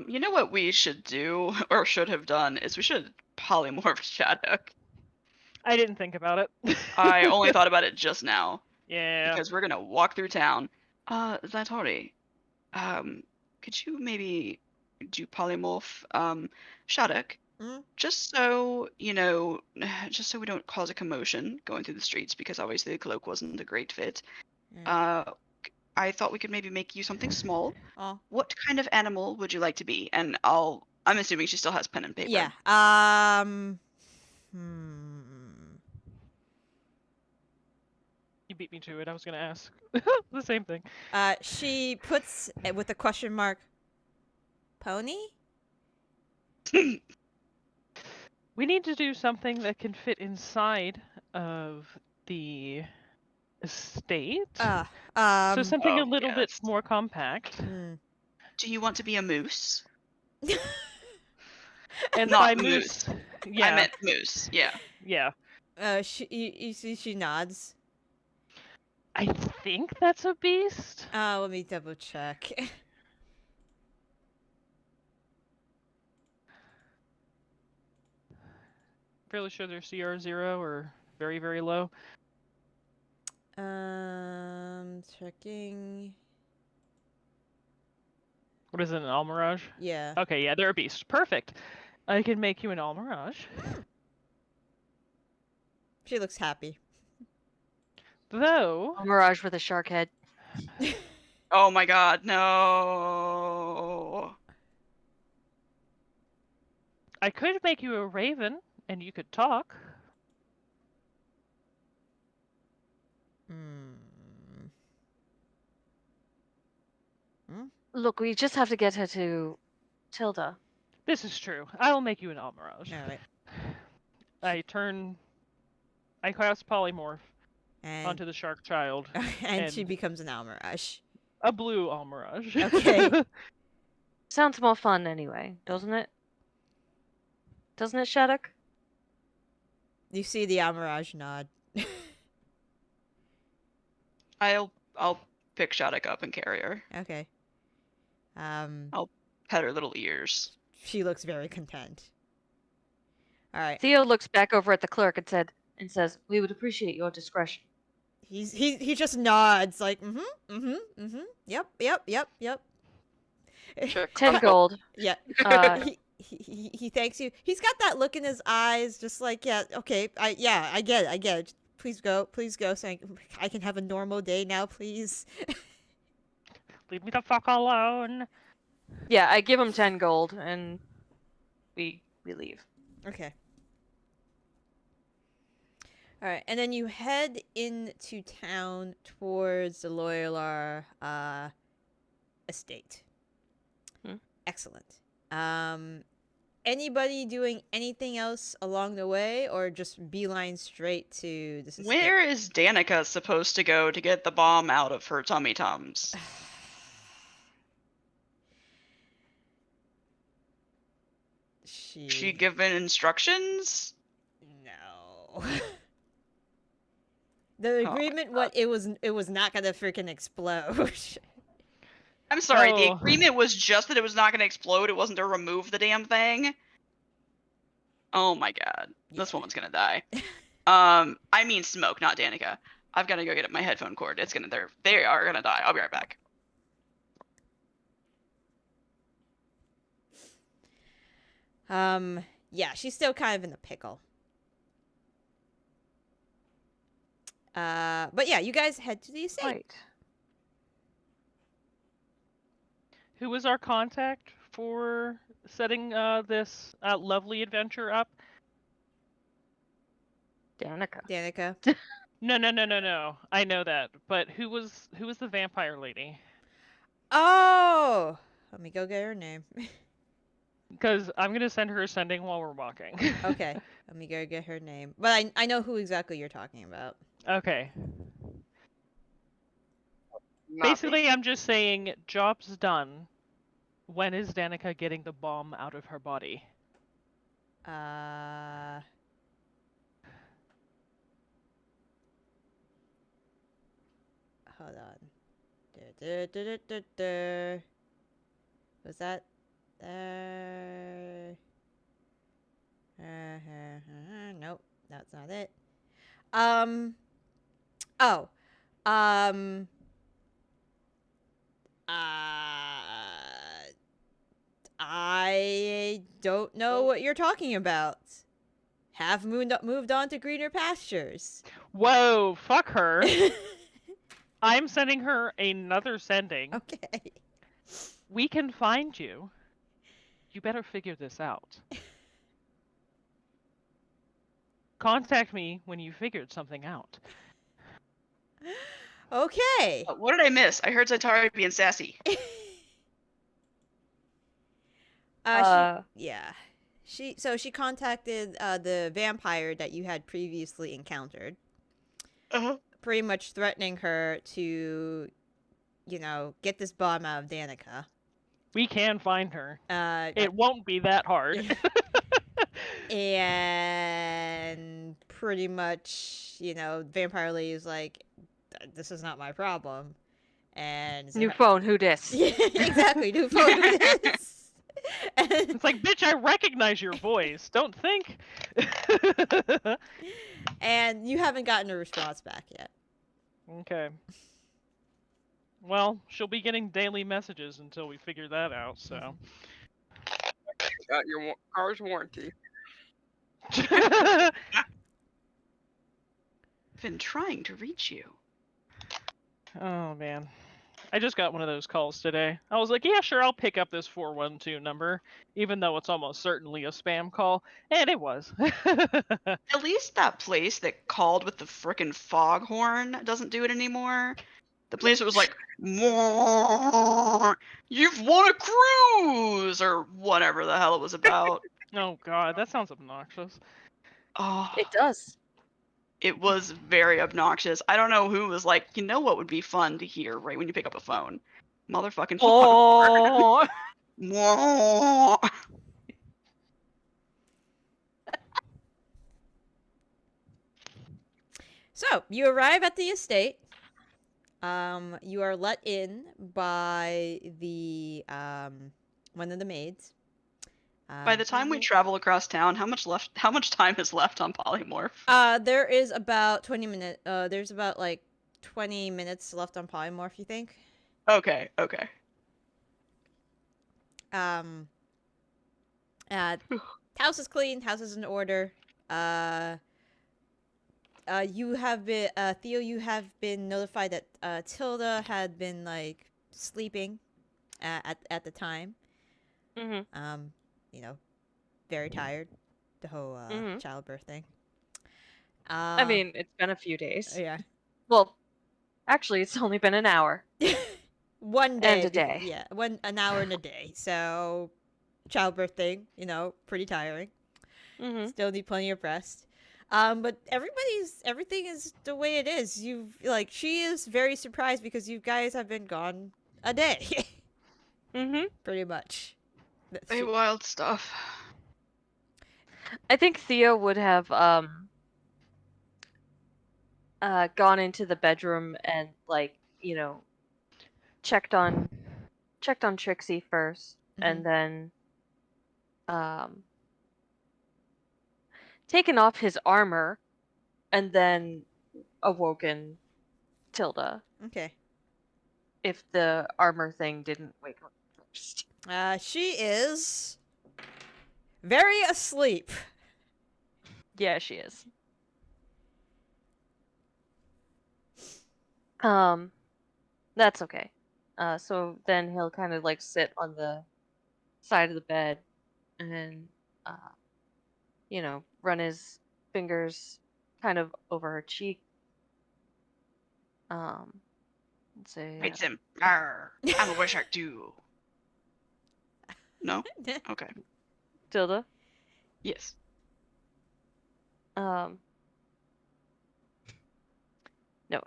You know what we should do, or should have done, is we should polymorph Shaddoc. I didn't think about it. I only thought about it just now. Yeah. Because we're gonna walk through town. Zaitari, could you maybe do polymorph, Shaddoc? Just so, just so we don't cause a commotion going through the streets, because obviously the cloak wasn't a great fit. I thought we could maybe make you something small. Oh. What kind of animal would you like to be? And I'm assuming she still has pen and paper. Yeah. You beat me to it. I was gonna ask the same thing. She puts with a question mark. Pony? We need to do something that can fit inside of the estate. So something a little bit more compact. Do you want to be a moose? And Not by moose. Yeah. I meant moose. Yeah. Yeah. You see, she nods. I think that's a beast. Let me double check. Fairly sure they're CR0 or very, very low. Checking. What is it, an Almirage? Yeah. Okay, yeah, they're a beast. Perfect. I can make you an Almirage. She looks happy. Though... Almirage with a shark head. Oh my god, no. I could make you a raven, and you could talk. Look, we just have to get her to Tilda. This is true. I will make you an Almirage. All right. I cast polymorph And onto the shark child. and she becomes an Almirage. A blue Almirage. Okay. Sounds more fun anyway, doesn't it? Doesn't it, Shaddoc? You see the Almirage nod. I'll pick Shaddoc up and carry her. Okay. Pet her little ears. She looks very content. All right. Theo looks back over at the clerk and says, "We would appreciate your discretion." He just nods like yep. Check. 10 gold. Yeah. He thanks you. He's got that look in his eyes, just like, yeah, okay, I get it. Please go, so I can have a normal day now, please. Leave me the fuck alone. Yeah, I give him 10 gold, and we leave. Okay. All right, and then you head into town towards the Loyalar estate. Excellent. Anybody doing anything else along the way, or just beeline straight to this estate? Where is Danica supposed to go to get the bomb out of her tummy tums? She given instructions? No. The agreement, it was not gonna freaking explode. I'm sorry, the Oh. agreement was just that it was not going to explode. It wasn't to remove the damn thing. Oh my god. This woman's going to die. I mean Smoke, not Danica. I've got to go get my headphone cord. They are going to die. I'll be right back. Yeah, she's still kind of in the pickle. But yeah, you guys head to the estate. Right. Who was our contact for setting this lovely adventure up? Danica. No. I know that, but who was the vampire lady? Oh, let me go get her name. Because I'm gonna send her a sending while we're walking. Okay, let me go get her name. But I know who exactly you're talking about. Okay. Not me. Basically, I'm just saying, job's done. When is Danica getting the bomb out of her body? Hold on. Was that? Nope, that's not it. I don't know what you're talking about. Have moved on to greener pastures. Whoa, fuck her. I'm sending her another sending. Okay. We can find you. You better figure this out. Contact me when you figured something out. Okay. What did I miss? I heard Zaitari being sassy. She contacted the vampire that you had previously encountered. Pretty much threatening her to, get this bomb out of Danica. We can find her. It won't be that hard. And pretty much, vampire lady is like, this is not my problem. And New phone, who dis? Exactly, new phone, who dis? It's like, bitch, I recognize your voice. Don't think. And you haven't gotten a response back yet. Okay. Well, she'll be getting daily messages until we figure that out, so. Got your car's warranty. I've been trying to reach you. Oh, man. I just got one of those calls today. I was like, yeah, sure, I'll pick up this 412 number, even though it's almost certainly a spam call. And it was. At least that place that called with the frickin' foghorn doesn't do it anymore. The policeman was like, "More, you've won a cruise," or whatever the hell it was about. Oh god, that sounds obnoxious. Oh, It does. it was very obnoxious. I don't know who was like, you know what would be fun to hear right when you pick up a phone? Motherfucking Oh. More. So you arrive at the estate. You are let in by the one of the maids. By the time we travel across town, how much time is left on polymorph? There is about 20 minutes. There's about like 20 minutes left on polymorph. You think? Okay. House is clean. House is in order. You have been Theo. You have been notified that Tilda had been like sleeping at the time. Mm-hmm. You know, very tired. The whole childbirth thing. I mean, it's been a few days. Yeah. Well, actually, it's only been an hour. One day And a day. Yeah, an hour and a day. So, childbirth thing, pretty tiring. Mm-hmm. Still need plenty of rest. But everything is the way it is. She is very surprised because you guys have been gone a day. Mm-hmm. Pretty much. Hey, wild stuff. I think Theo would have gone into the bedroom and checked on Trixie first, and then taken off his armor, and then awoken Tilda. Okay. If the armor thing didn't wake up first. She is very asleep. Yeah, she is. That's okay. So then he'll kind of sit on the side of the bed and run his fingers kind of over her cheek. Let's say It's him. Arr, I'm a wereshark too. No? Okay. Tilda. Yes. No,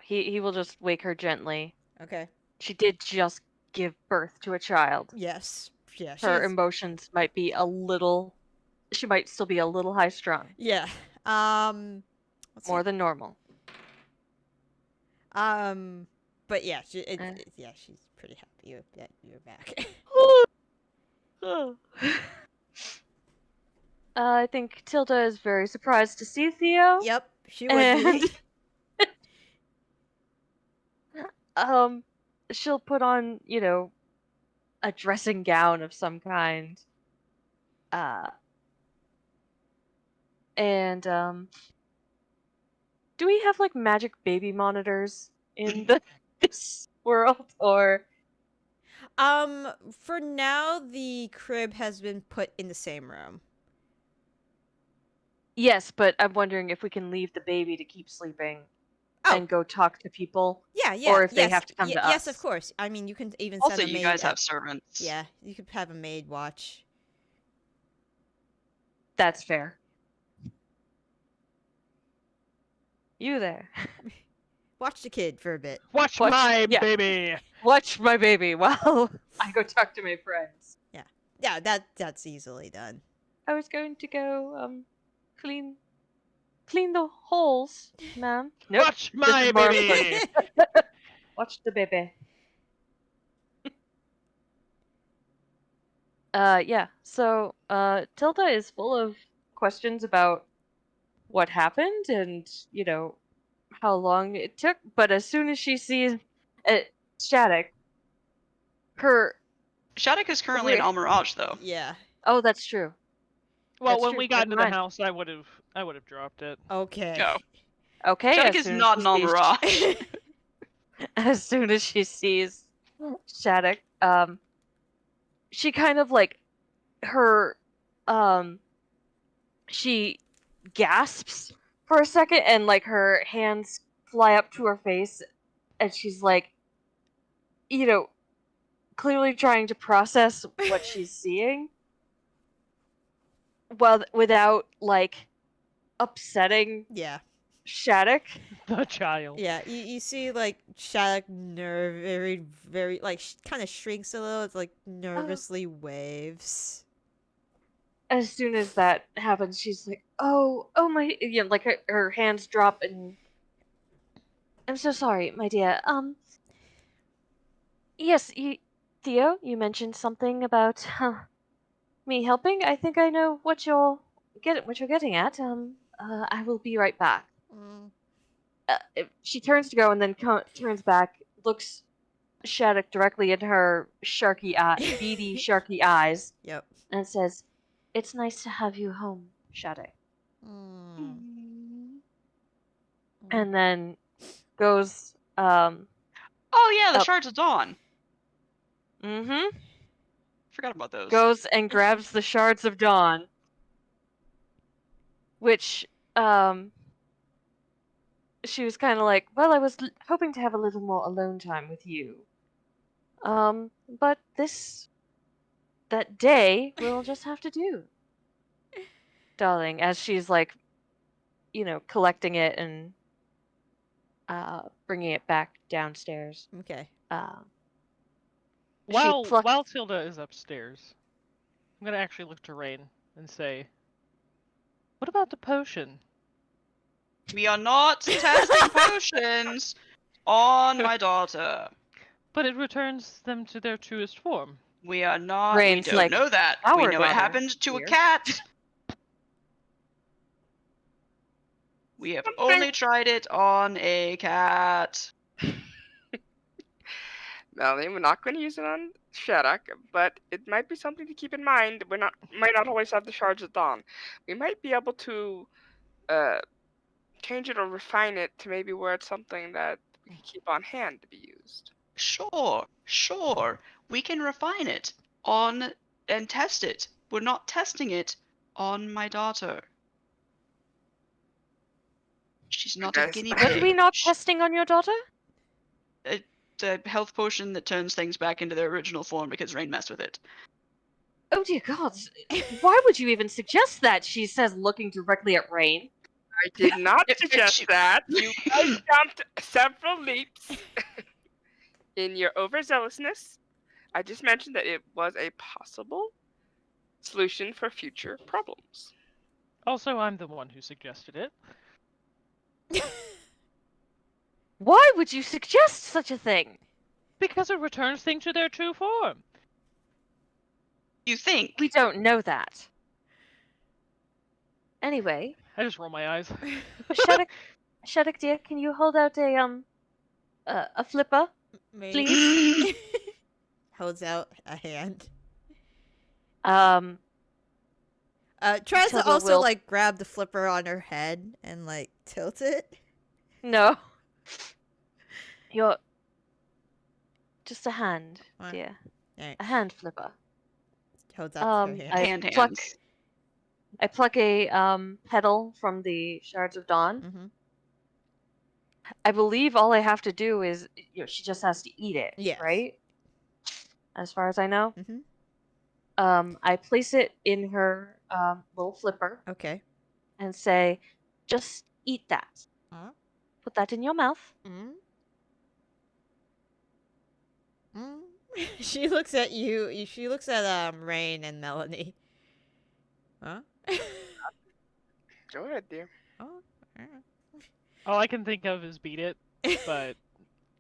he will just wake her gently. Okay. She did just give birth to a child. Yes. Yeah. Her emotions might be she might still be a little high strung. Yeah. More than normal. But yeah, she's pretty happy that you're back. I think Tilda is very surprised to see Theo. Yep, she would be. She'll put on, a dressing gown of some kind. And do we have magic baby monitors in this world, or? For now, the crib has been put in the same room. Yes, but I'm wondering if we can leave the baby to keep sleeping and go talk to people. Yeah. Or if they have to come to us. Yes, of course. I mean, you can even send Also, a maid. you guys have servants. Yeah, you could have a maid watch. That's fair. You there. Watch the kid for a bit. Watch my baby! Watch my baby while I go talk to my friends. Yeah, that's easily done. I was going to go clean the holes, ma'am. Nope, Watch my baby! Watch the baby. Yeah. So Tilda is full of questions about what happened and how long it took. But as soon as she sees Shaddoc, Shaddoc is currently in Almirage, though. Yeah. Oh, that's true. Well, That's when true. we got into Never the mind. house, I would have dropped it. Okay. No. Okay. Shaddoc is not in Almirage. As soon as she sees Shaddoc, she kind of she gasps for a second and her hands fly up to her face and she's like, clearly trying to process what she's seeing, without like upsetting Yeah. Shaddoc. The child. Yeah, you see like Shaddoc very very like kind of shrinks a little. It's like nervously waves. As soon as that happens, she's like, "Oh my!" Like her hands drop, and I'm so sorry, my dear. Yes, Theo, you mentioned something about me helping. I think I know what you're getting at. I will be right back. Mm. She turns to go and then turns back, looks Shaddoc directly in her beady, sharky eyes, Yep. and says, "It's nice to have you home, Shaddoc." Mm. And then goes, Oh yeah, the Up. shards of dawn. mm-hmm, Forgot about those. goes and grabs the shards of dawn, which, she was kind of like, well, I was hoping to have a little more alone time with you. But that day we'll just have to do, darling, as she's like, collecting it and bringing it back downstairs. Okay. While Tilda is upstairs, I'm gonna actually look to Raine and say, "What about the potion?" We are not testing potions on my daughter. But it returns them to their truest form. We are not. Raine's we don't like, know that. "Our We know it daughter, happened to dear." a cat. We have only tried it on a cat. Melanie, we're not going to use it on Shaddoc, but it might be something to keep in mind. Might not always have the shards of dawn. We might be able to change it or refine it to maybe where it's something that we can keep on hand to be used. Sure. We can refine it and test it. We're not testing it on my daughter. She's not a Yes. guinea What are pig. we not testing on your daughter? The health potion that turns things back into their original form because Raine messed with it. Oh dear God! Why would you even suggest that? She says, looking directly at Raine. I did not suggest that. You guys jumped several leaps in your overzealousness. I just mentioned that it was a possible solution for future problems. Also, I'm the one who suggested it. Why would you suggest such a thing? Because it returns things to their true form. You think? We don't know that. Anyway, I just roll my eyes. Shaddoc dear, can you hold out a flipper, Maybe. please? Holds out a hand. Tries to Tilda also will- like grab the flipper on her head and like tilt it. No. You're just a hand, What? dear. Alright. A hand flipper. Holds out her hand. Hands. I pluck a petal from the shards of dawn. Mm-hmm. I believe all I have to do is, she just has to eat it. Yes. Right? As far as I know. Mm-hmm. I place it in her little flipper Okay. and say, just eat that. Put that in your mouth. Mm. She looks at you. She looks at Raine and Melanie. Huh? Go ahead, dear. Oh. All I can think of is beat it, but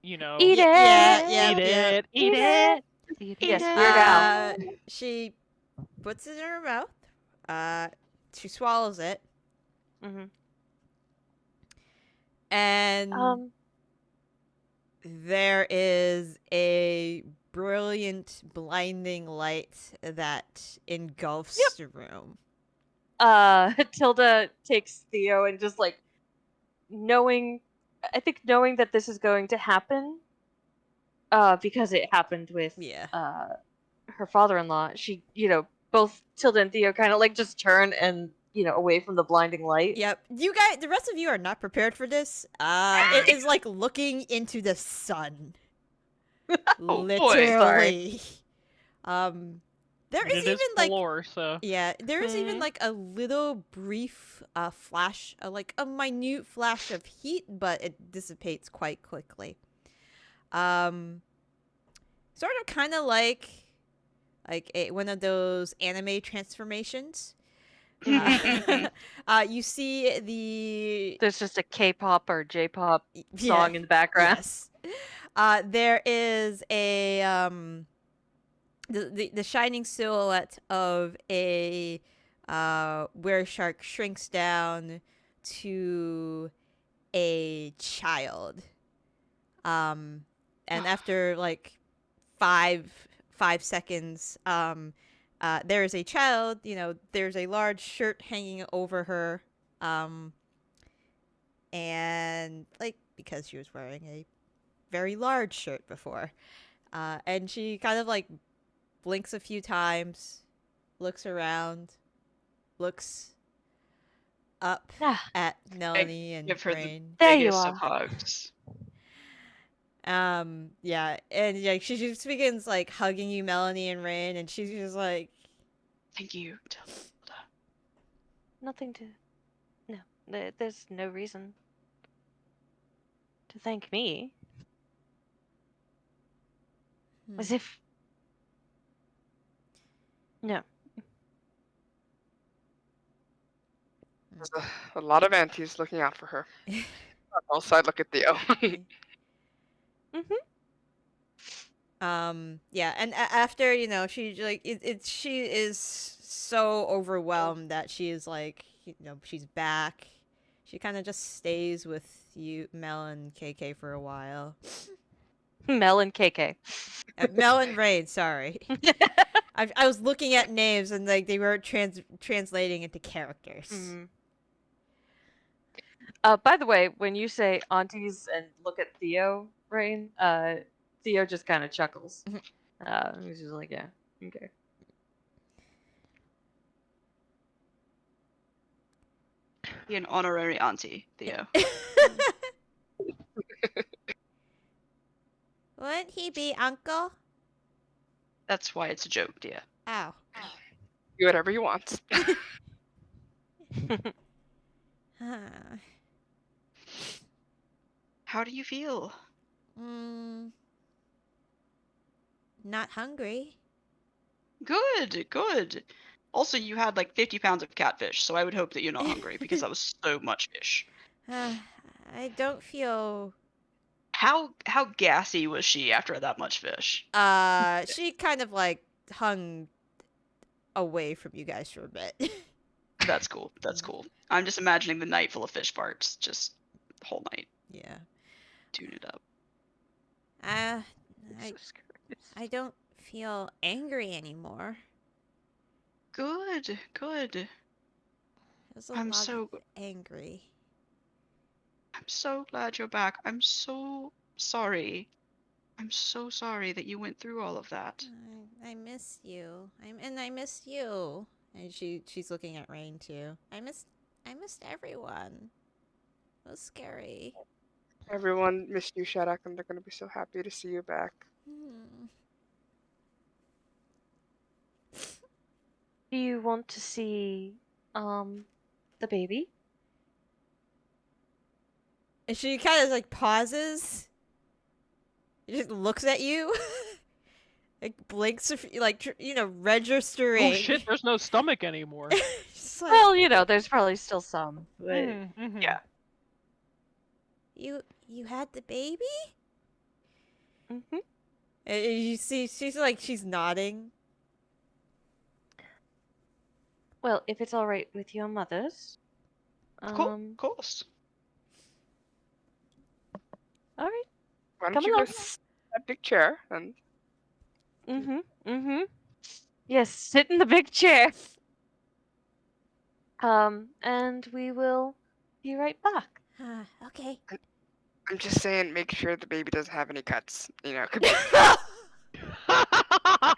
Eat it! Yeah. eat it. Yes, Weird Al. She puts it in her mouth. She swallows it, Mm-hmm. and there is a brilliant, blinding light that engulfs the room. Tilda takes Theo and just like knowing that this is going to happen, because it happened with her father-in-law. She, both Tilda and Theo kind of like just turn and away from the blinding light. Yep. You guys, the rest of you are not prepared for this. It is like looking into the sun. Oh, boy. Literally. There And is it even is like lore, so yeah, there is even like a little brief flash, like a minute flash of heat, but it dissipates quite quickly. Sort of kind of like one of those anime transformations. You see There's just a K-pop or J-pop yeah, song in the background. yes. There is a the shining silhouette of a wereshark shrinks down to a child. And after like five seconds, there is a child. You know, there's a large shirt hanging over her, and like because she was wearing a very large shirt before, and she kind of like blinks a few times, looks around, looks up Ah, at Melanie and Give her the Raine. there you biggest are. of hugs. Yeah, and yeah, she just begins like hugging you, Melanie and Raine, and she's just like, Thank you. Nothing to... No, there's no reason to thank me. As if... No. There's a lot of aunties looking out for her. Also, I look at Theo. Yeah, and after she like she is so overwhelmed that she is like she's back. She kind of just stays with you, Mel and KK, for a while. Mel and KK. Mel and Raid, sorry. I was looking at names and like they were translating into characters. Mm-hmm. By the way, when you say aunties and look at Theo, Rain, Theo just kind of chuckles. He's just like, yeah, okay. Be an honorary auntie, Theo. Wouldn't he be uncle? That's why it's a joke, dear. Ow. Do whatever you want. How do you feel? Not hungry. Good, good. Also, you had like 50 pounds of catfish, so I would hope that you're not hungry because that was so much fish. I don't feel. How gassy was she after that much fish? She kind of like hung away from you guys for a bit. That's cool. That's cool. I'm just imagining the night full of fish farts, just the whole night. Yeah. Tune it up. I don't feel angry anymore. Good, good. There's a I'm lot so of angry. I'm so glad you're back. I'm so sorry. I'm so sorry that you went through all of that. I miss you. I miss you. And she's looking at Rain too. I missed everyone. It was scary. Everyone missed you, Shaddoc, and they're gonna be so happy to see you back. Do you want to see, the baby? And she kind of like pauses. It just looks at you. Like blinks, like registering. oh shit, there's no stomach anymore. Just like, Well, there's probably still some. But... Yeah. You had the baby? Mm-hmm. And you see, she's nodding. Well, if it's all right with your mothers. Cool, of course. All right. Why don't Come you along. go sit in that big chair and Yes, sit in the big chair. And we will be right back. Okay. I'm just saying, make sure the baby doesn't have any cuts. It could be... I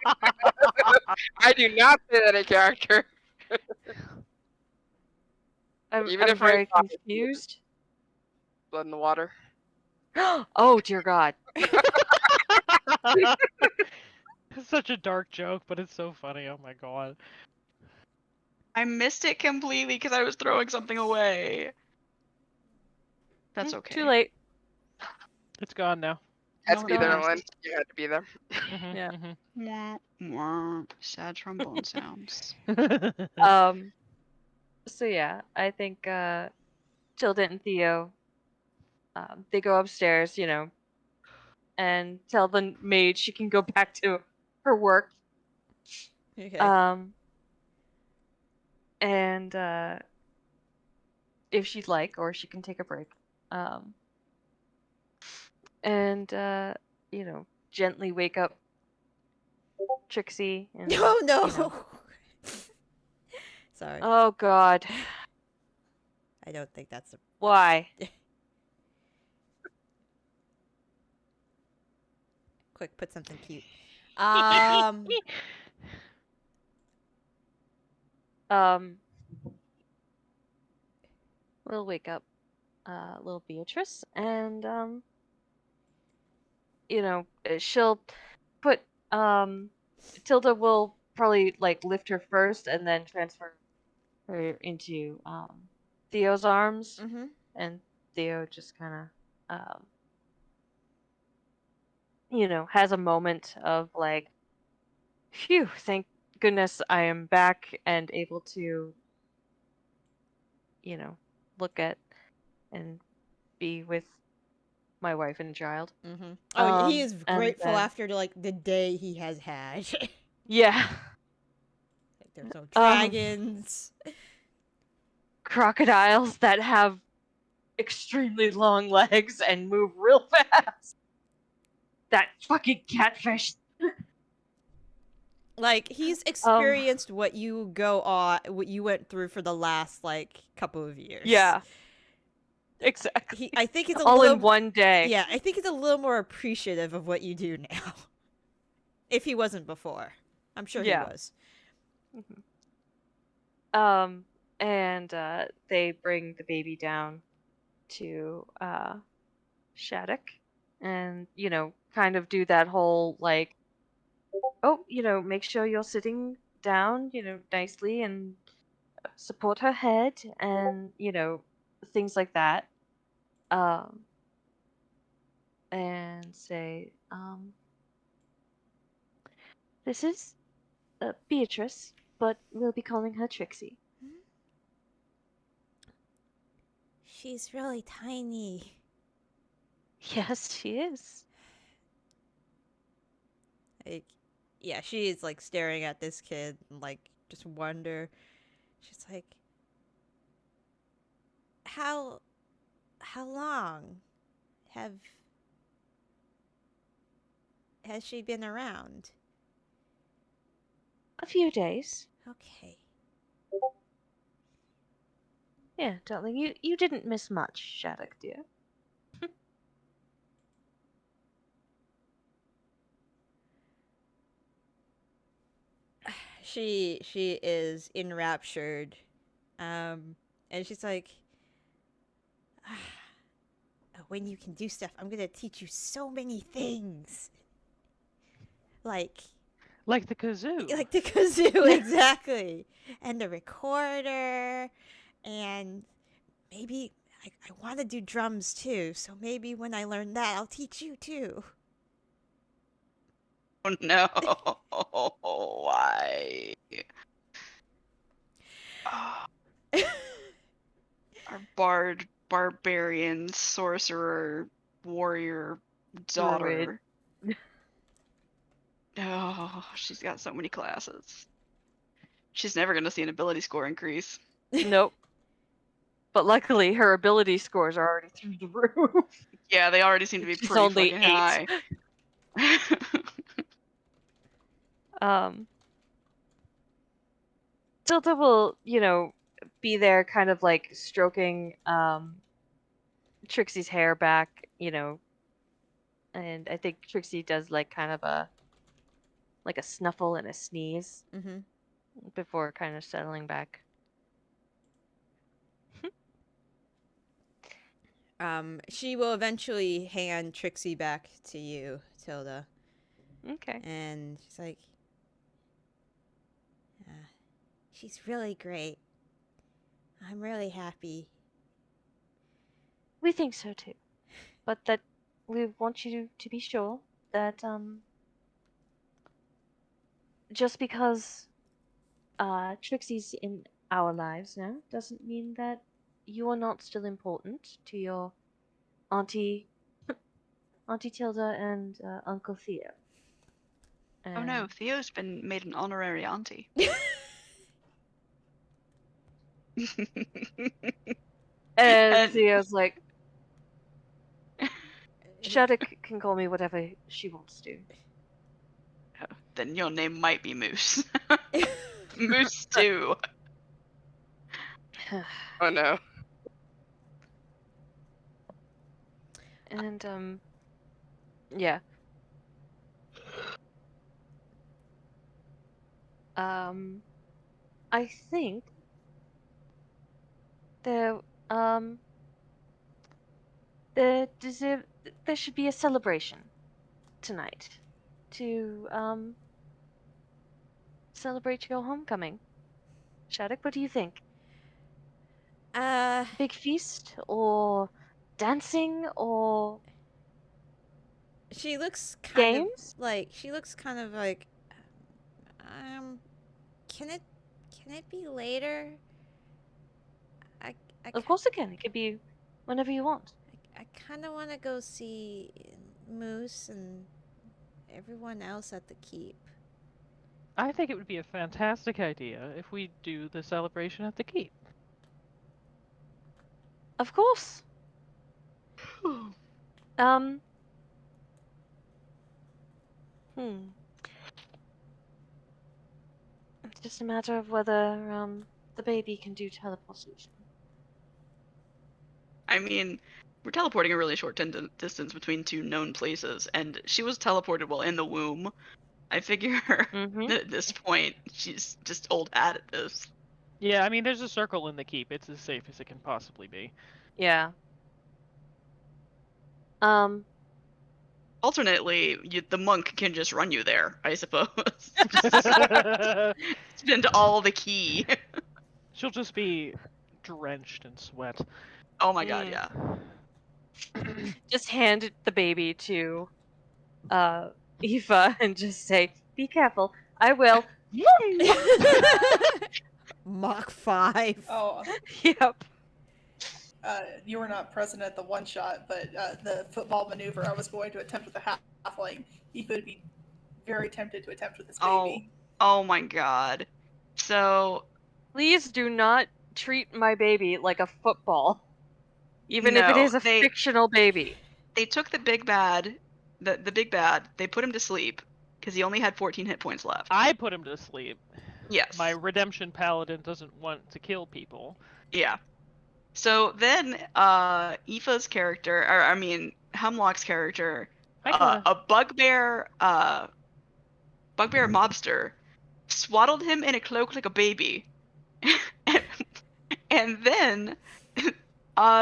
do not say that in character. I'm Even if I very thought it confused. Blood in the water. Oh dear God. It's such a dark joke, but it's so funny. Oh my god. I missed it completely because I was throwing something away. That's okay. Too late. It's gone now. Had to No, be there, no. Nolan. You had to be there. Yeah. Mwah, mwah. Sad trombone sounds. So yeah, I think Tilda and Theo, they go upstairs, and tell the maid she can go back to her work. Okay. And if she'd like, or she can take a break. And gently wake up Trixie. And, No, no. you know- Sorry. Oh God, I don't think that's a. why? Quick, put something cute. We'll wake up little Beatrice, and she'll put Tilda will probably like lift her first and then transfer her into Theo's arms, Mm-hmm. and Theo just kind of has a moment of like, phew, thank goodness I am back and able to look at and be with my wife and child. Mm-hmm. Oh, he is And grateful then- after like the day he has had. Yeah. Like, there's no dragons. Crocodiles that have extremely long legs and move real fast. That fucking catfish. Like he's experienced what you went through for the last like couple of years. Yeah. Exactly. I think it's all in one day. Yeah, I think he's a little more appreciative of what you do now. If he wasn't before, I'm sure he was. And they bring the baby down to Shaddoc, and kind of do that whole like, make sure you're sitting down, nicely, and support her head, and things like that. And say, this is Beatrice, but we'll be calling her Trixie. She's really tiny. Yes, she is. Like, yeah, she is like staring at this kid and like just wonder. She's like, how long has she been around? A few days. Okay. Yeah, darling, you didn't miss much, Shaddoc, dear. She is enraptured, and she's like, when you can do stuff, I'm gonna teach you so many things. Like Like the kazoo. Like the kazoo, exactly. And the recorder, and maybe I want to do drums too. So maybe when I learn that, I'll teach you too. Oh no! Why? Our barbarian, sorcerer, warrior daughter. Oh, she's got so many classes. She's never gonna see an ability score increase. Nope. But luckily, her ability scores are already through the roof. Yeah, they already seem to be She's pretty only fucking 8. high. Tilda will, be there kind of like stroking Trixie's hair back, and I think Trixie does like kind of a snuffle and a sneeze before kind of settling back. She will eventually hand Trixie back to you, Tilda. Okay. And she's like, she's really great. I'm really happy. We think so too. But that we want you to be sure that just because Trixie's in our lives now doesn't mean that you are not still important to your Auntie Tilda and Uncle Theo. Oh no, Theo's been made an honorary auntie. And Theo's like, Shaddoc can call me whatever she wants to. Then your name might be Moose. Moose too. Oh no. And yeah. I think there there there should be a celebration tonight to celebrate your homecoming. Shaddoc, what do you think? Big feast or dancing or she looks kind games? of like can it be later? Of course it can. It could be whenever you want. I kind of want to go see Moose and everyone else at the keep. I think it would be a fantastic idea if we do the celebration at the keep. Of course. It's just a matter of whether the baby can do teleportation. I mean, we're teleporting a really short distance between two known places, and she was teleported while in the womb. I figure that at this point, she's just old hat at this. Yeah, I mean, there's a circle in the keep. It's as safe as it can possibly be. Yeah. Alternately, the monk can just run you there, I suppose. Spend all the key. She'll just be drenched in sweat. Oh my god, yeah. Just hand the baby to Aoife and just say, "Be careful. I will." Mach 5. Oh, Yep. you were not present at the one shot, but the football maneuver I was going to attempt with the halfling, he would be very tempted to attempt with this baby. Oh my god. So, Please do not treat my baby like a football, even if it is a fictional baby. They took the big bad, the big bad. They put him to sleep because he only had 14 hit points left. I put him to sleep. Yes. My redemption paladin doesn't want to kill people. Yeah. So then, Aoife's character, or I mean, Hemlock's character, a bugbear mobster, swaddled him in a cloak like a baby, and then,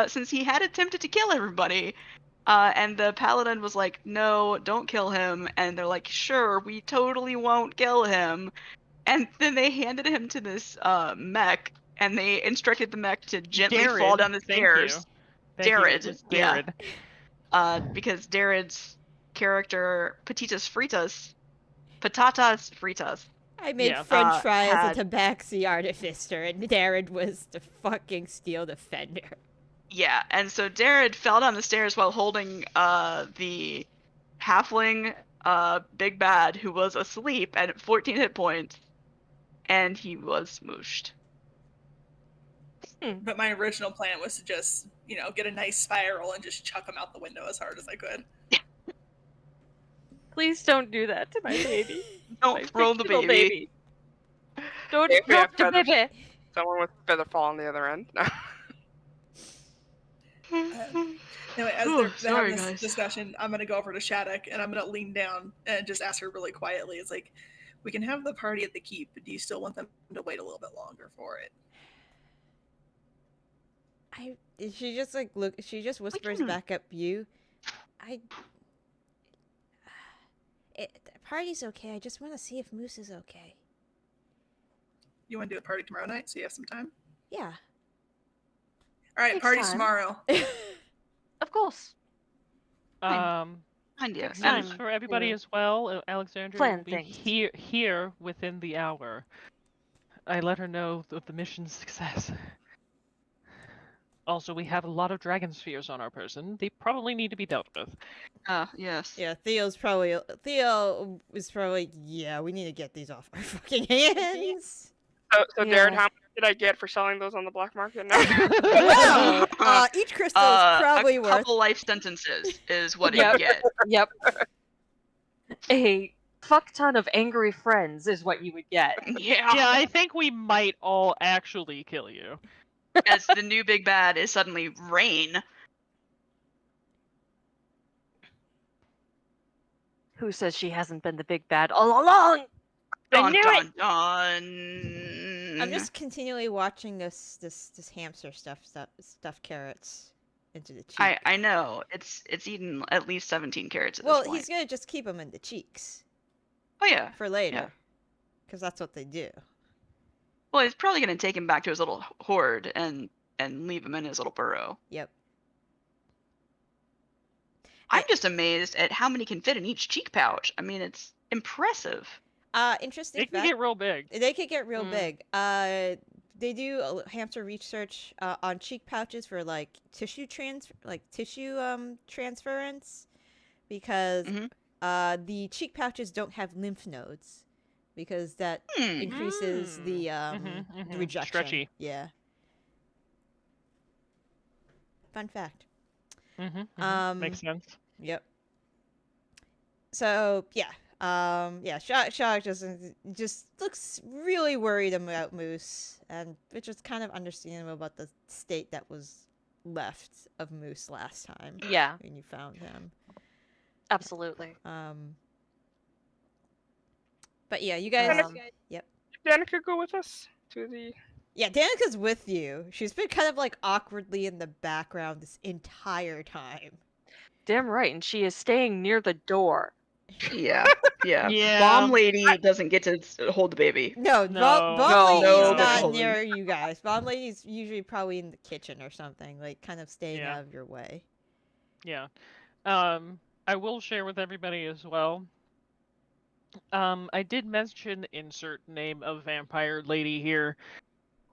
since he had attempted to kill everybody, and the paladin was like, "No, don't kill him," and they're like, "Sure, we totally won't kill him," and then they handed him to this mech. And they instructed the mech to gently fall down the stairs. Darrid, yeah. Because Darrid's character, Patatas Fritas. I made French fry as a tabaxi artificer, and Darrid was the fucking steel defender. Yeah, and so Darrid fell down the stairs while holding the halfling big bad who was asleep at 14 hit points, and he was smooshed. But my original plan was to just, get a nice spiral and just chuck him out the window as hard as I could. Please don't do that to my baby. Don't throw the baby. Don't drop the baby. Someone with feather fall on the other end. No. Anyway, as they're having this discussion, I'm going to go over to Shaddoc and I'm going to lean down and just ask her really quietly. It's like, we can have the party at the keep, but do you still want them to wait a little bit longer for it? She just she just whispers back up you. party's okay. I just want to see if Moose is okay. You want to do a party tomorrow night so you have some time? Yeah. All right, Takes party's time. tomorrow. Of course. Fine, yeah. Takes News time for everybody to as well. Alexandria plan will be things. here within the hour. I let her know of the mission's success. Also, we have a lot of dragon spheres on our person. They probably need to be dealt with. Yes. Yeah, Theo is probably, yeah, we need to get these off our fucking hands. So Darren, Yeah. how much did I get for selling those on the black market now? Well, each crystal is probably a worth. couple life sentences is what Yep. you get. Yep. A fuck ton of angry friends is what you would get. Yeah, I think we might all actually kill you. As the new big bad is suddenly Raine. Who says she hasn't been the big bad all along? I Dun knew it! dun dun. I'm just continually watching this hamster stuff carrots into the cheek. I know it's eaten at least 17 carrots at Well, this point. he's gonna just keep them in the cheeks Oh yeah. for later, Yeah. because that's what they do. Well, he's probably gonna take him back to his little hoard and leave him in his little burrow. Yep. I'm just amazed at how many can fit in each cheek pouch. I mean, it's impressive. Interesting They can fact. get real big. They could get real Mm. big. They do hamster research on cheek pouches for like tissue transference, because Mhm. the cheek pouches don't have lymph nodes, because that Hmm. increases the the rejection. Stretchy. Yeah. Fun fact. Makes sense. Yep. So yeah, Shaddoc just looks really worried about Moose, and which is kind of understandable about the state that was left of Moose last time Yeah, when you found him. absolutely. But yeah, you guys. Yep. Danica go with us to the. Yeah, Danica's with you. She's been kind of like awkwardly in the background this entire time. Damn right, and she is staying near the door. Yeah. Yeah. Yeah. Bomb lady doesn't get to hold the baby. No, No. Bomb No. Lady's No, not no. near you guys. Bomb Lady's usually probably in the kitchen or something, like kind of staying Yeah. out of your way. Yeah. I will share with everybody as well. I did mention insert name of vampire lady here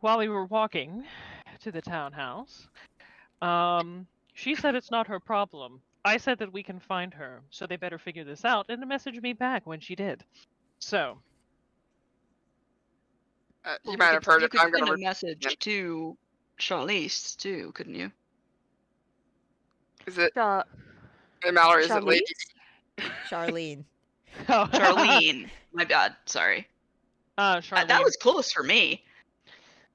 while we were walking to the townhouse. She said it's not her problem. I said that we can find her, so they better figure this out and message me back when she did. So, You might have heard you it. could I'm send gonna. a message to Charlize too, couldn't you? Is it Uh, Mallory? Is it Lady? Charlene. Charlene. My bad. Sorry. Charlene. That was close for me.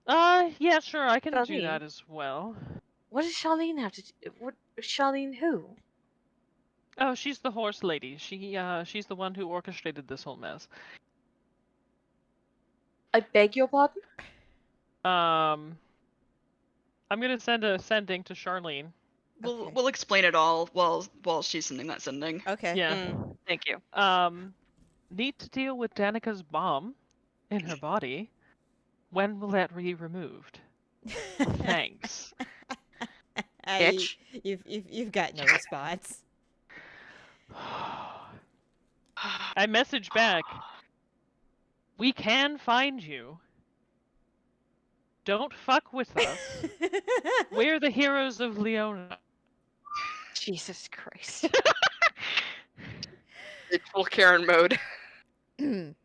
Yeah, sure, I can do Charlene. that as well. what does Charlene have to do? What? Charlene who? Oh, she's the horse lady. She's the one who orchestrated this whole mess. I beg your pardon? I'm gonna send a sending to Charlene. Okay. We'll explain it all while she's sending that sending. Okay. Yeah. Thank you. Need to deal with Danica's bomb in her body. When will that be removed? Thanks. Bitch. You've got no response. I messaged back. We can find you. Don't fuck with us. We're the heroes of Leona. Jesus Christ. It's full Karen mode. We I'm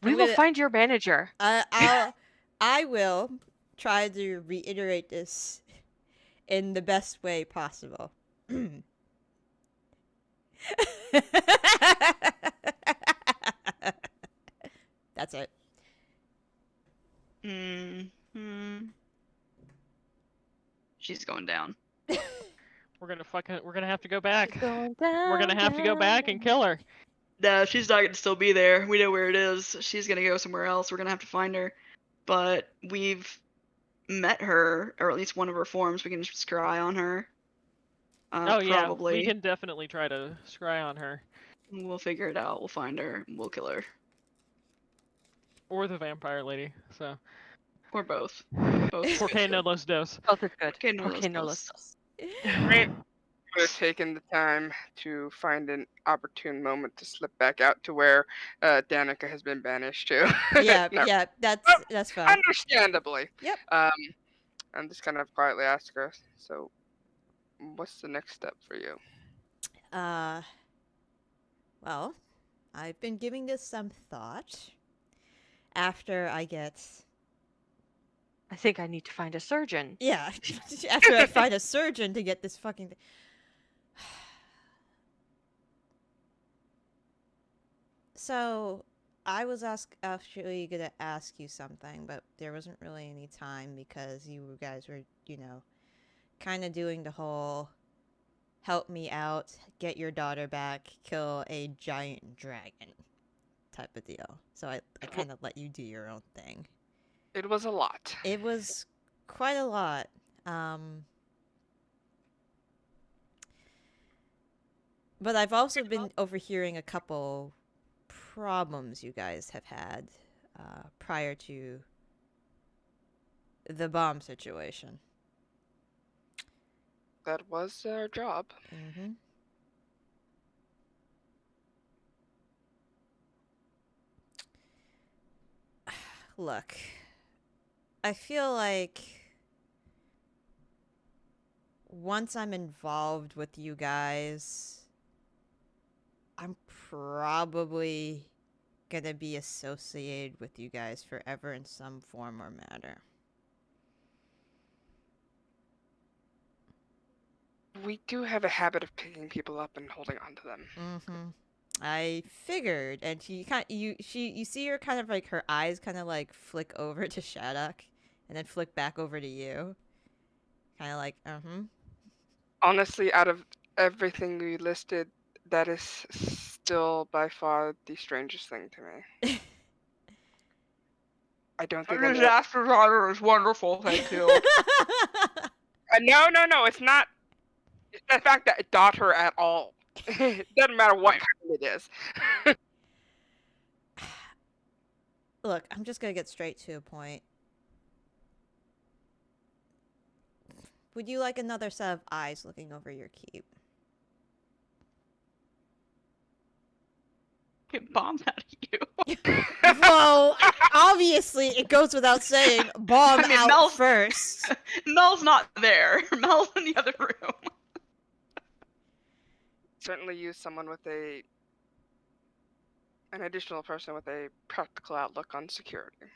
will gonna- find your manager. I will try to reiterate this in the best way possible. That's it. She's going down. We're gonna have to go back. Going down, We're gonna have to go back and kill her. No, she's not gonna still be there. We know where it is. She's gonna go somewhere else. We're gonna have to find her. But we've met her, or at least one of her forms. We can just scry on her. Oh yeah, Probably. we can definitely try to scry on her. We'll figure it out. We'll find her. We'll kill her. Or the vampire lady. So. Or both. Both. is Por good qué too. no los dos? Both is good. Por qué no Por los qué no dos? los Right. Would have taken the time to find an opportune moment to slip back out to where Danica has been banished to. Yeah, No, yeah, Oh, that's fine. understandably. Yep. I'm just kind of quietly ask her. So, what's the next step for you? Well, I've been giving this some thought. After I get, I think I need to find a surgeon. yeah, after I find a surgeon to get this fucking thing. So, I was actually gonna ask you something, but there wasn't really any time because you guys were, kind of doing the whole help me out, get your daughter back, kill a giant dragon type of deal. So I kind of let you do your own thing. It was a lot. It was quite a lot. But I've also been overhearing a couple problems you guys have had prior to the bomb situation. That was our job. Mm-hmm. Look, I feel like once I'm involved with you guys, I'm probably gonna be associated with you guys forever in some form or matter. We do have a habit of picking people up and holding on to them. Mm-hmm. I figured, and you see her kind of like her eyes kind of like flick over to Shaddoc, and then flick back over to you, kind of like, Honestly, out of everything we listed, that is still by far the strangest thing to me. I don't think. Disaster daughter is wonderful. Thank you. No, it's not. It's the fact that it dot her at all. It doesn't matter what kind it is. Look, I'm just gonna get straight to a point. Would you like another set of eyes looking over your keep? Get bombs out of you. Well, obviously, it goes without saying, bomb I mean, out Mel's- first. Mel's not there. Mel's in the other room. Certainly use someone with an additional person with a practical outlook on security.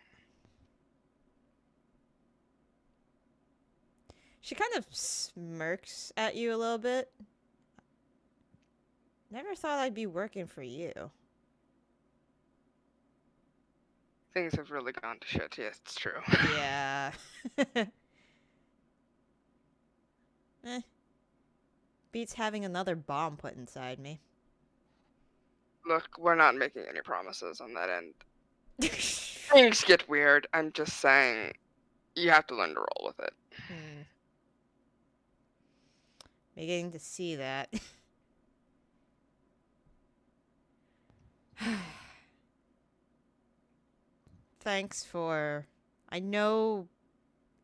She kind of smirks at you a little bit. Never thought I'd be working for you. Things have really gone to shit. Yes, it's true. Yeah. Beats having another bomb put inside me. Look, we're not making any promises on that end. Things get weird. I'm just saying, you have to learn to roll with it. Beginning to see that. Thanks for... I know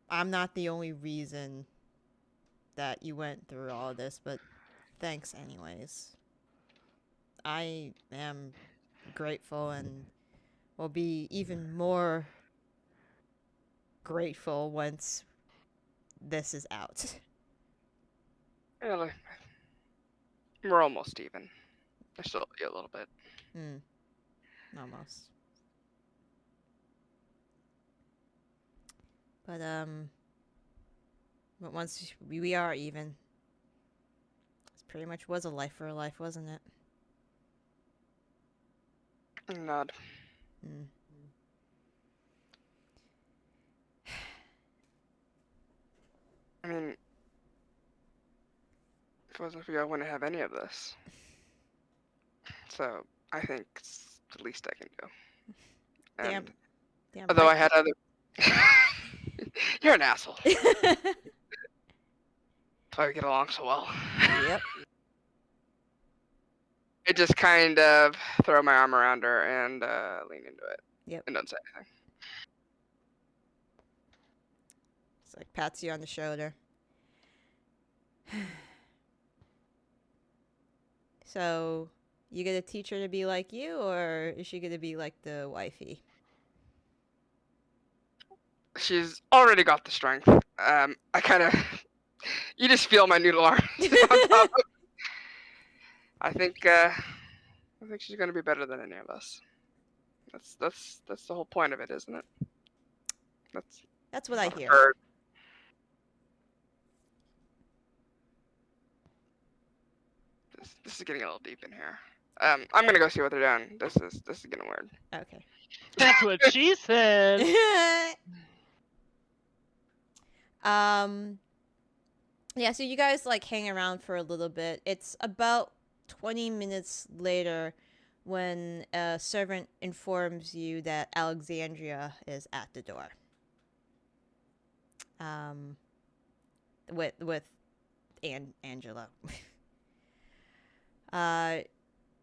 I'm not the only reason that you went through all this, but thanks anyways. I am grateful and will be even more grateful once this is out. Really, we're almost even. I still owe you a little bit. Almost. But once we are even, this pretty much was a life for a life, wasn't it? Nod. I mean, if it wasn't for you, I wouldn't have any of this. So, I think it's the least I can do. And Damn. although I had other... You're an asshole. That's why we get along so well. Yep. I just kind of throw my arm around her and lean into it. Yep. And don't say anything. It's like pats you on the shoulder. So, you gonna teach her to be like you, or is she gonna be like the wifey? She's already got the strength. I kind of, you just feel my noodle arm. I think she's gonna be better than any of us. That's the whole point of it, isn't it? That's what I hear. Or, this is getting a little deep in here. I'm gonna go see what they're doing. This is getting weird. Okay. That's what she said. Yeah, so you guys like hang around for a little bit. It's about 20 minutes later when a servant informs you that Alexandria is at the door. With Angela.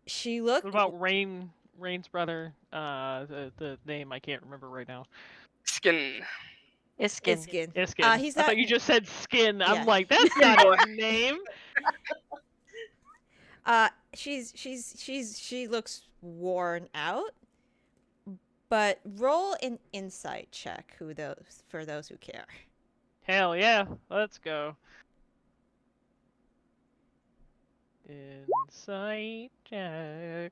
She looked. What about Raine's brother? The name I can't remember right now. Skin. Iskin. Iskin. He's I not. thought you just said skin. Yeah. I'm like, that's not his name. She looks worn out. But roll an insight check. For those who care. Hell yeah, let's go. Insight check.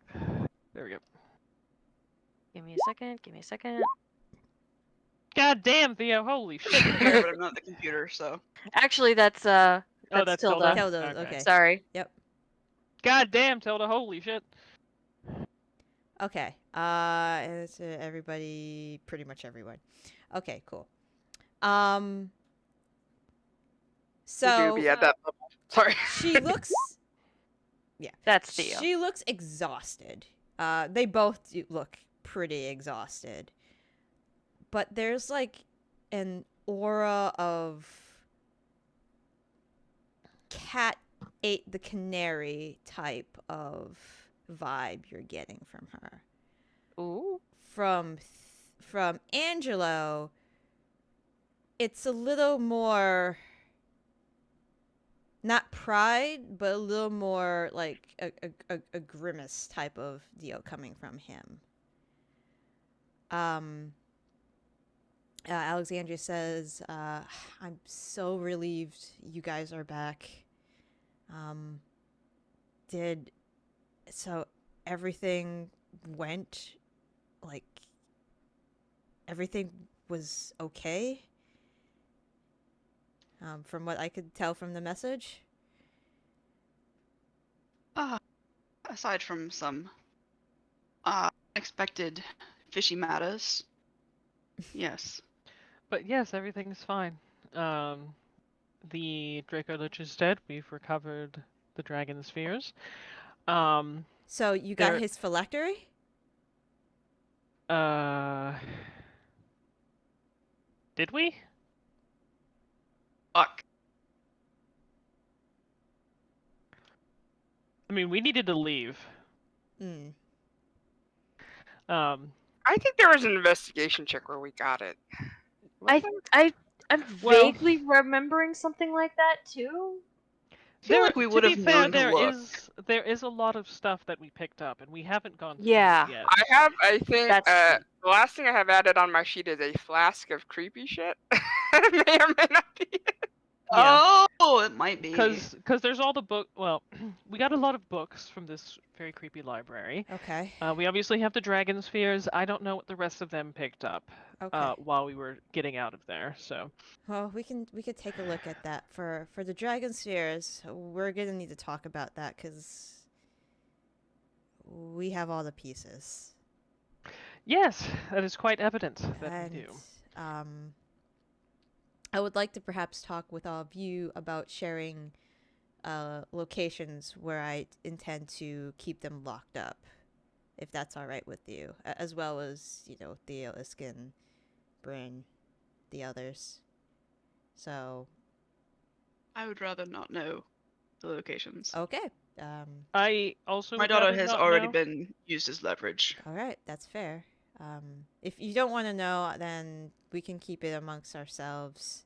There we go. Give me a second. God damn, Theo, holy shit. But I'm not the computer, so. Actually, that's that's Tilda. Tilda, okay. Sorry. Yep. God damn, Tilda, holy shit. Okay. It's everybody, pretty much everyone. Okay, cool. So Be at that level. Sorry. she looks. Yeah. That's Theo. She looks exhausted. They both look pretty exhausted. But there's like an aura of cat ate the canary type of vibe you're getting from her. Ooh. From Angelo, it's a little more not pride, but a little more like a grimace type of deal coming from him. Alexandria says, I'm so relieved you guys are back. So everything went, like, everything was okay? From what I could tell from the message? Aside from some unexpected fishy matters, yes. But yes, everything's fine. The dracolich is dead. We've recovered the dragon spheres. So you got his phylactery? Did we? Fuck. I mean, we needed to leave. I think there was an investigation check where we got it. I'm vaguely remembering something like that too. I feel like we would have known to look. There is a lot of stuff that we picked up, and we haven't gone through Yeah. it yet. I think the last thing I have added on my sheet is a flask of creepy shit. It may or may not be it. Yeah. Oh, it might be. Because there's all the book. Well, we got a lot of books from this very creepy library. Okay. We obviously have the dragon spheres. I don't know what the rest of them picked up Okay. while we were getting out of there. So. Well, we could take a look at that for the dragon spheres. We're gonna need to talk about that because we have all the pieces. Yes, that is quite evident that we do. I would like to perhaps talk with all of you about sharing locations where I intend to keep them locked up, if that's all right with you, as well as, Theo, Iskin, Bryn, the others. So... I would rather not know the locations. Okay. I also My would daughter rather has not already know. been used as leverage. All right, that's fair. If you don't want to know, then we can keep it amongst ourselves.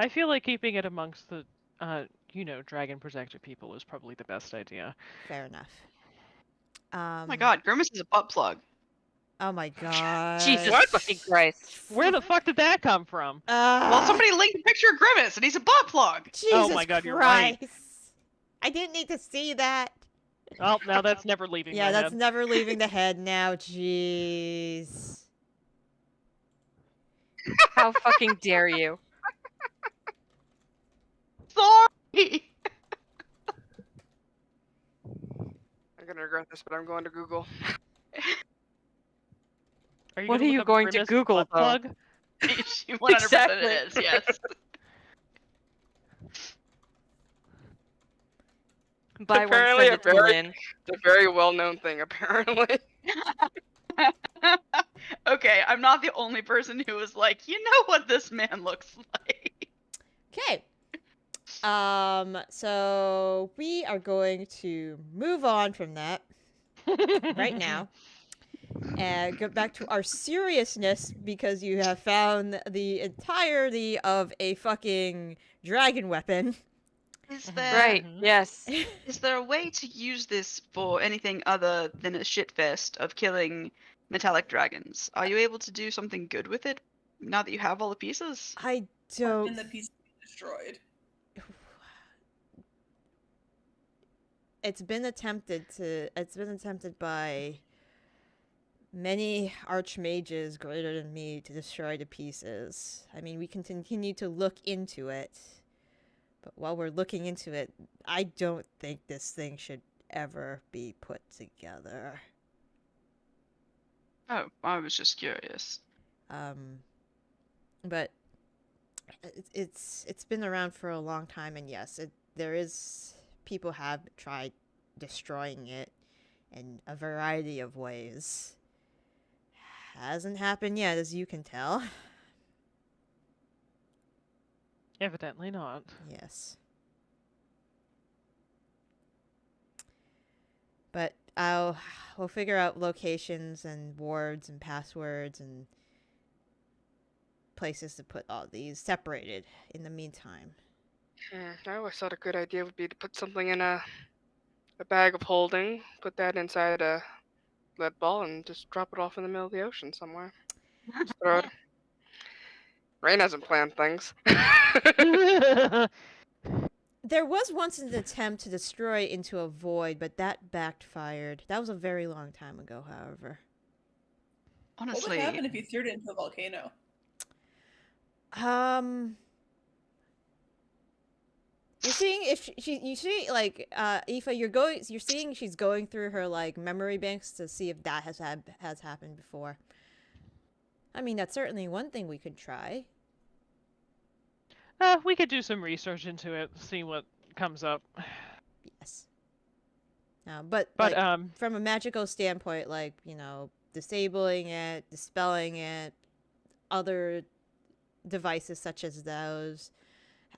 I feel like keeping it amongst the, dragon protected people is probably the best idea. Fair enough. Oh my god, Grimace is a butt plug. Oh my god. Jesus What? fucking Christ. Where the fuck did that come from? Well, somebody linked a picture of Grimace, and he's a butt plug. Jesus Oh my God, you're right. Christ. I didn't need to see that. Oh, now that's never leaving Yeah, my that's head. never leaving the head now. Jeez. How fucking dare you? Sorry. I'm gonna regret this, but I'm going to Google. Are you What gonna are you look up going to Grimace Google, butt though? plug? 100% Exactly. it is, yes. Buy Apparently one, send it to Lynn. It's a very well-known thing, apparently. Okay, I'm not the only person who was like, you know what this man looks like. Okay. So we are going to move on from that right now and go back to our seriousness because you have found the entirety of a fucking dragon weapon. Is there Right, yes. is there a way to use this for anything other than a shitfest of killing metallic dragons? Are you able to do something good with it now that you have all the pieces? I And don't. the piece destroyed. It's been attempted by many archmages greater than me to destroy the pieces. I mean, we can continue to look into it, but while we're looking into it, I don't think this thing should ever be put together. Oh, I was just curious. But it's been around for a long time, and yes, people have tried destroying it in a variety of ways. Hasn't happened yet, as you can tell. Evidently not. Yes. But we'll figure out locations and wards and passwords and places to put all these separated in the meantime. I always thought a good idea would be to put something in a bag of holding, put that inside a lead ball, and just drop it off in the middle of the ocean somewhere. Just throw it. Raine hasn't planned things. There was once an attempt to destroy into a void, but that backfired. That was a very long time ago, however. What would Honestly, happen if you threw it into a volcano? You're seeing if you see like Aoife, you're seeing she's going through her like memory banks to see if that has happened before. I mean, that's certainly one thing we could try. We could do some research into it, see what comes up. Yes. But like, from a magical standpoint, like, disabling it, dispelling it, other devices such as those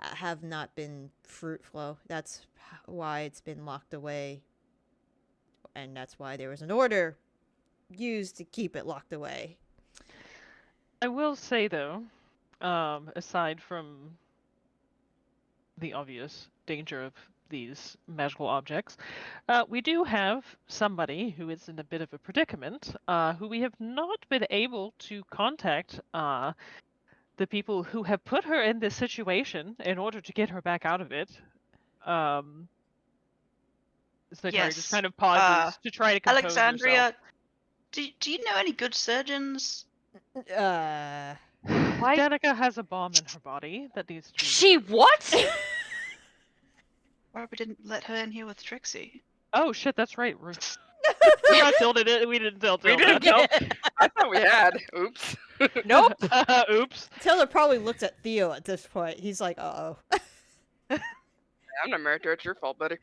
have not been fruitful. That's why it's been locked away. And that's why there was an order used to keep it locked away. I will say, though, aside from the obvious danger of these magical objects, we do have somebody who is in a bit of a predicament, who we have not been able to contact the people who have put her in this situation in order to get her back out of it. Zaitari Yes, just kind of pauses to try to compose Alexandria, herself. do you know any good surgeons? Why? Danica has a bomb in her body that needs to be... She what? Why we didn't let her in here with Trixie? Oh shit, that's right. We didn't tell We Tilda. didn't tell. I thought we had. Oops. Nope. Oops. Tilda probably looked at Theo at this point. He's like, uh-oh. I'm not married to her. It's your fault, buddy.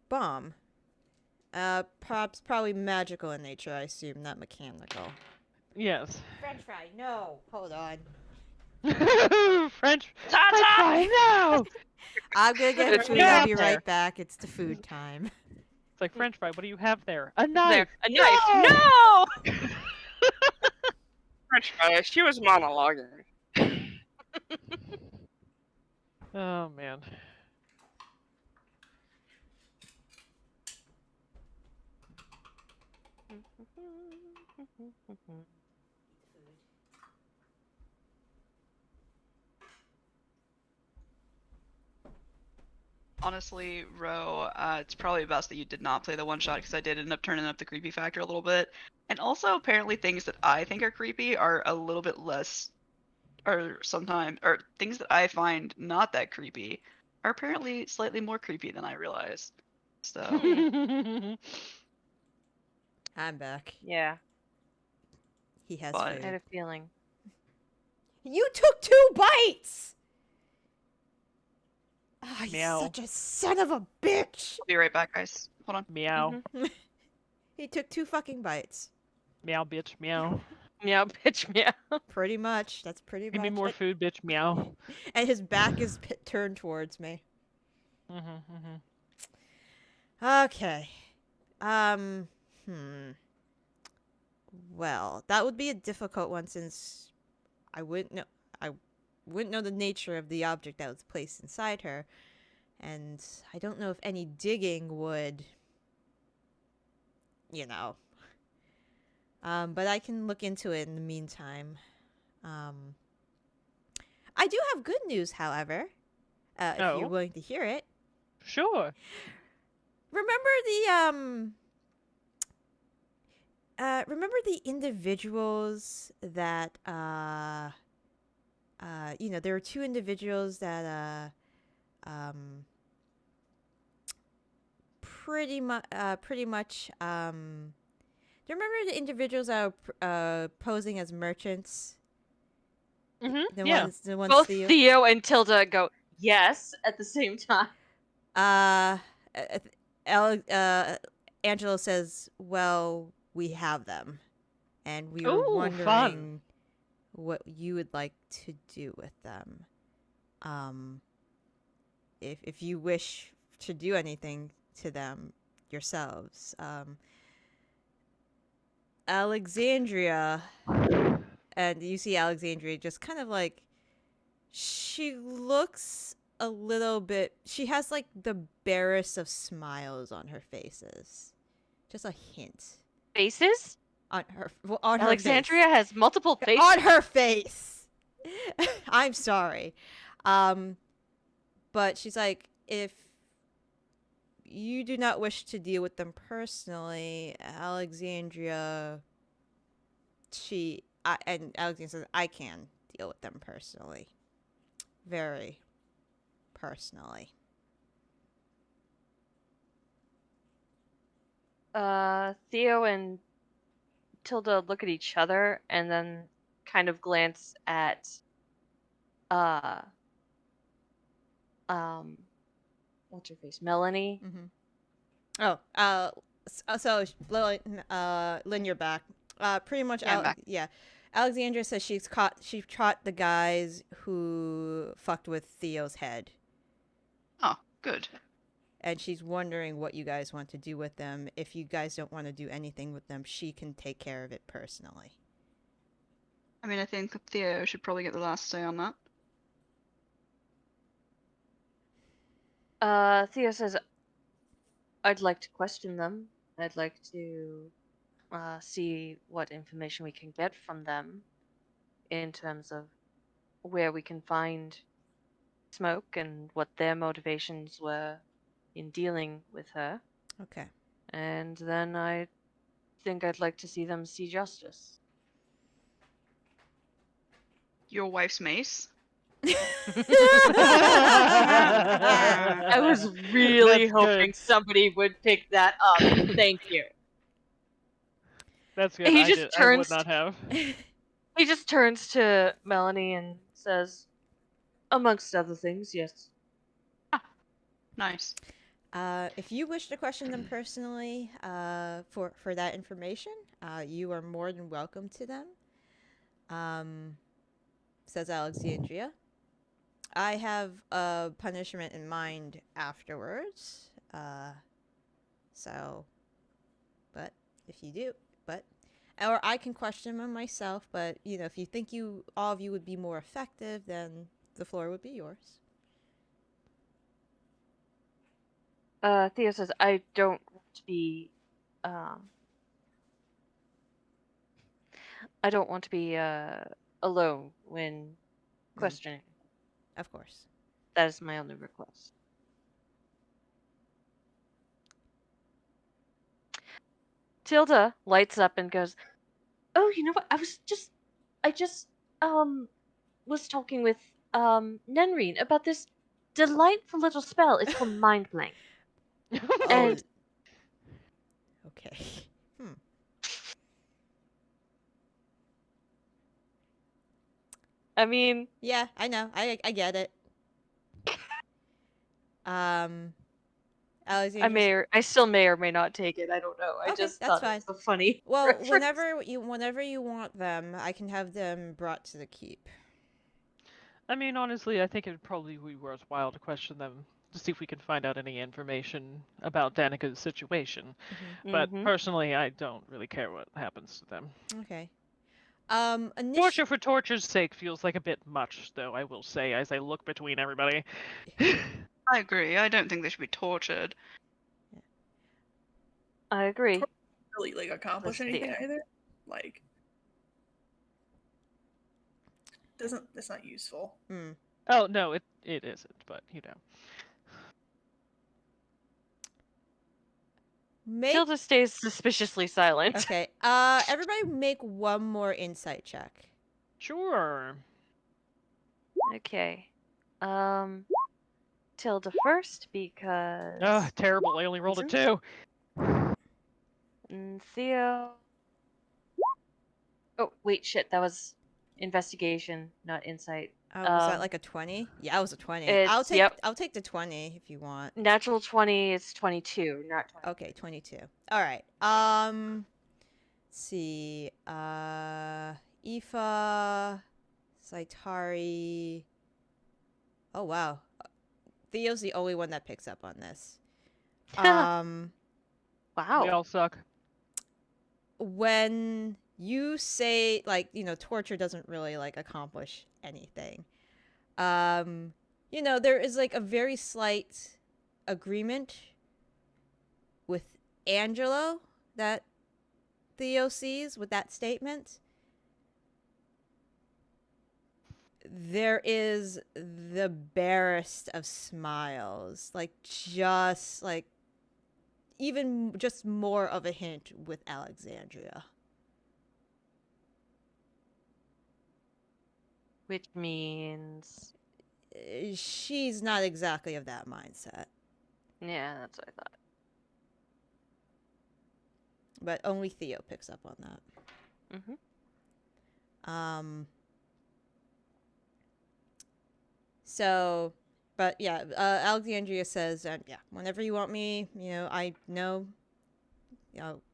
Bomb. Probably magical in nature, I assume, not mechanical. Yes. French fry, no. Hold on. French Ta-ta! fry now. I'm gonna get It's food. me. I'll be There. right back. It's the food time. It's like French fry. What do you have there? A There, knife. a knife. No! French fry. She was monologuing. Oh man. Honestly, Ro, it's probably best that you did not play the one shot because I did end up turning up the creepy factor a little bit. And also, apparently, things that I think are creepy are a little bit less, or sometimes, or things that I find not that creepy are apparently slightly more creepy than I realized. So, I'm back. Yeah, He has But- I had food. a feeling. You took 2 bites! Oh, he's Meow. such a son of a bitch! I'll be right back, guys. Hold on. Meow. He took 2 fucking bites. Meow, bitch. Meow. Meow, bitch, meow. Pretty much. That's pretty Give much me more it. food, bitch. Meow. And his back is turned towards me. Okay. Well, that would be a difficult one since I wouldn't know the nature of the object that was placed inside her, and I don't know if any digging would, but I can look into it in the meantime. I do have good news, however, if Oh? you're willing to hear it. Sure. Remember the individuals that there were 2 individuals that pretty much do you remember the individuals that were posing as merchants? The Yeah. ones Both Theo? Theo and Tilda go yes at the same time. Angelo says, "Well, we have them, and we were Ooh, wondering fun. what you would like to do with them. If you wish to do anything to them yourselves. Alexandria, and you see Alexandria just kind of like, she looks a little bit, she has like the barest of smiles on her faces. Just a hint. Faces? On her Alexandria face. has multiple faces. On her face. I'm sorry. But she's like, if you do not wish to deal with them personally, Alexandria, and Alexandria says, I can deal with them personally. Very personally. Theo and Tilda look at each other and then kind of glance at what's her face? Melanie. Mm-hmm. So Lynn, you're back. Pretty much. Yeah, I'm back. Yeah, Alexandria says she caught the guys who fucked with Theo's head, Oh, good. and she's wondering what you guys want to do with them. If you guys don't want to do anything with them, she can take care of it personally. I mean, I think Theo should probably get the last say on that. Theo says, I'd like to question them. I'd like to see what information we can get from them in terms of where we can find Smoke and what their motivations were in dealing with her. Okay. And then I think I'd like to see them see justice. Your wife's mace? I was really That's hoping good. somebody would pick that up. Thank you. That's good. He I just would turns- not have. He just turns to Melanie and says, amongst other things, yes. Nice. If you wish to question them personally, for that information, you are more than welcome to them. says Alexandria. I have a punishment in mind afterwards. So, but if you do, or I can question them myself. But if you think all of you would be more effective, then the floor would be yours. Theo says, I don't want to be, I don't want to be, alone when questioning. Of course. That is my only request. Tilda lights up and goes, oh, you know what? I just, was talking with, Nenreen about this delightful little spell. It's called Mind Blank. And Okay. I mean, Yeah, I know. I get it. Alexandria. I still may or may not take it. I don't know. I Okay, just that's thought fine. it was a funny. Well, reference. whenever you want them, I can have them brought to the keep. I mean, honestly, I think it would probably be worthwhile to question them to see if we can find out any information about Danica's situation. But personally, I don't really care what happens to them. Okay. Torture for torture's sake feels like a bit much, though, I will say, as I look between everybody. I agree. I don't think they should be tortured. I agree. Really, like, accomplish anything either. Like, that's not useful. Oh no, it isn't, but Tilda stays suspiciously silent. Okay. Everybody make one more insight check. Sure. Okay. Tilda first because. Oh, terrible! I only rolled a 2. And Theo. Oh wait, shit! That was investigation, not insight. Oh, was that like a 20? Yeah, it was a 20. I'll take the 20 if you want. Natural 20 is 22, not 20. Okay, 22. All right. Let's see. Aoife, Zaitari. Oh wow. Theo's the only one that picks up on this. Wow. We all suck. When you say torture doesn't really accomplish anything. There is a very slight agreement with Angelo that Theo sees with that statement. There is the barest of smiles, even just more of a hint with Alexandria. Which means she's not exactly of that mindset. Yeah, that's what I thought. But only Theo picks up on that. So, but yeah, Alexandria says, whenever you want me, I know,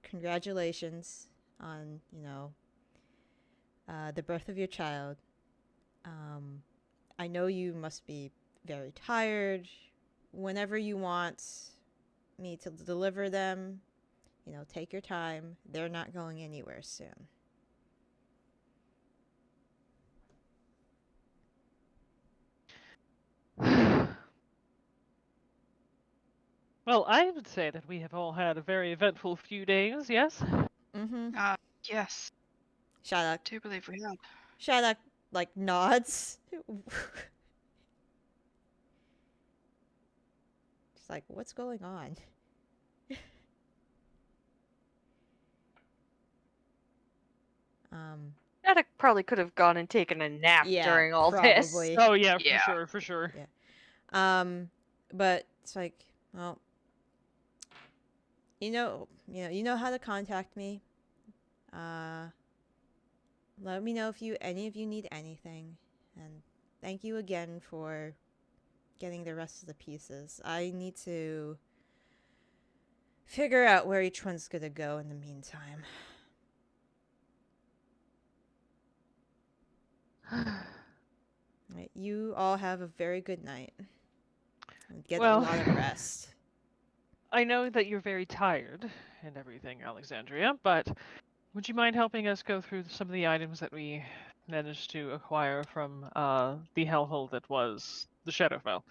congratulations on, the birth of your child. I know you must be very tired. Whenever you want me to deliver them, take your time. They're not going anywhere soon. Well, I would say that we have all had a very eventful few days, yes? Yes. Shaddoc. I do believe we have. Shaddoc, nods. Just what's going on? Shaddoc probably could have gone and taken a nap during all this. Oh yeah, for sure. Yeah. But it's well, you know how to contact me. Let me know if any of you need anything, and thank you again for getting the rest of the pieces. I need to figure out where each one's gonna go in the meantime. Right, you all have a very good night. And get Well- a lot of rest. I know that you're very tired and everything, Alexandria, but would you mind helping us go through some of the items that we managed to acquire from the hellhole that was the Shadowfell?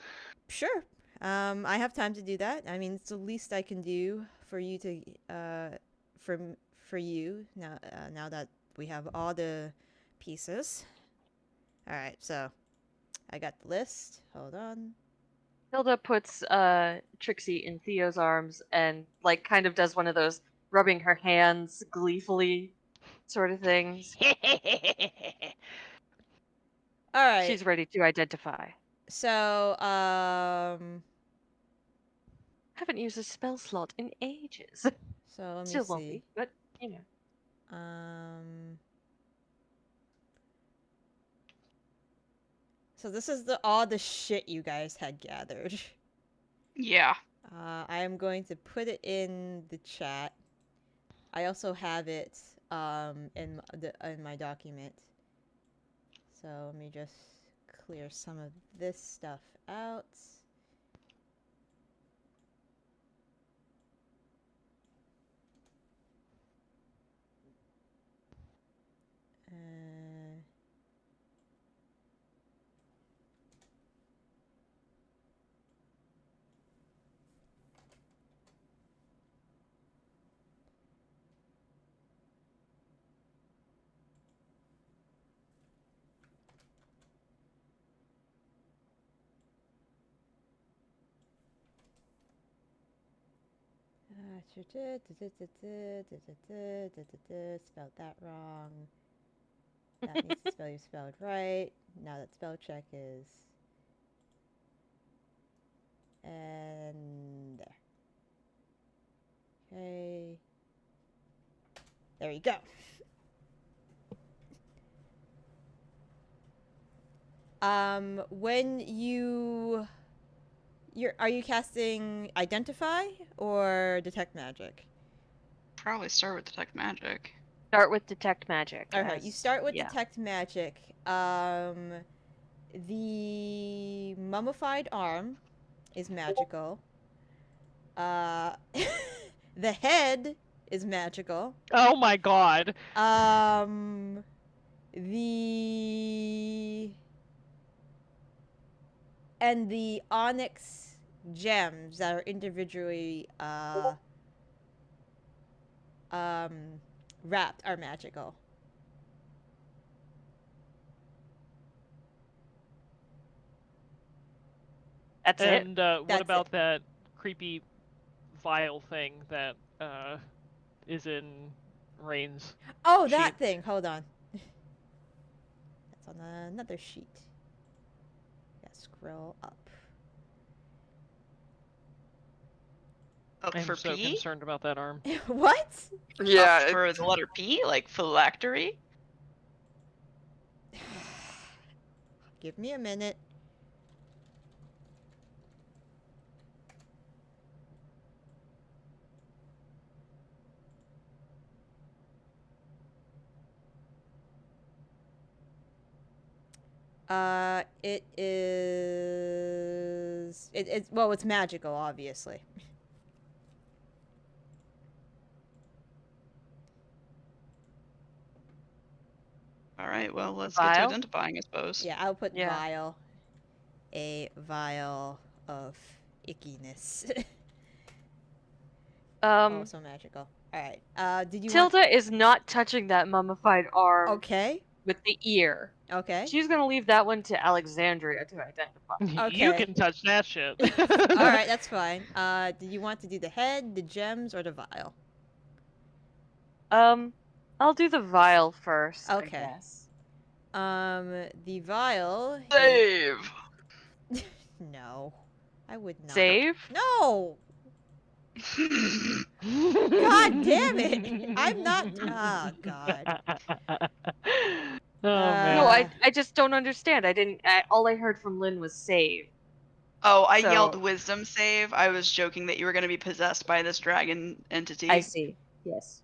Sure. I have time to do that. I mean, it's the least I can do for you to, for you now that we have all the pieces. All right, so I got the list. Hold on. Hilda puts Trixie in Theo's arms and like kind of does one of those rubbing her hands gleefully sort of things. All right. She's ready to identify. So, Haven't used a spell slot in ages. so let me Still won't see. be, but you know. So this is all the shit you guys had gathered. Yeah. I am going to put it in the chat. I also have it in my document. So let me just clear some of this stuff out. Spelled that wrong. That needs to spell you spelled right. Now that spell check is. And there. Okay. There you go. When are you casting Identify or Detect Magic? Probably start with Detect Magic. Start with Detect Magic. Okay, you start with yeah. Detect Magic. The mummified arm is magical. The head is magical. Oh my god. The onyx gems that are individually wrapped are magical. That's it. And That's what it. about that creepy vial thing that is in Raine's? Oh, that sheet? thing. Hold on. That's on another sheet. Yeah, scroll up. Oh, I'm for so P? concerned about that arm. What? Yeah, Up for the letter P, like phylactery? Give me a minute. It is. Well, it's magical, obviously. All right, well, let's get to Vial? identifying, I suppose. Yeah, I'll put Yeah. vial. A vial of ickiness. Also magical. All right. Did you Tilda is not touching that mummified arm Okay. with the ear. Okay. She's gonna leave that one to Alexandria to identify. You Okay. can touch that shit. All right, that's fine. Do you want to do the head, the gems, or the vial? I'll do the vial first, Okay. I guess. The vial. Save! No, I would not. Save? No. God damn it! I'm not. Oh God. Oh man. No, I just don't understand. All I heard from Lynn was save. Oh, I So- yelled wisdom save. I was joking that you were going to be possessed by this dragon entity. I see. Yes.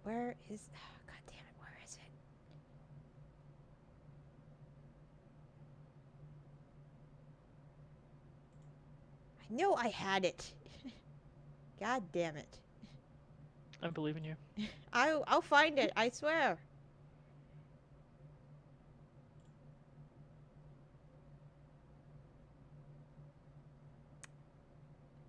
Where is? God damn it! Where is it? I know I had it. God damn it! I believe in you. I'll find it. I swear.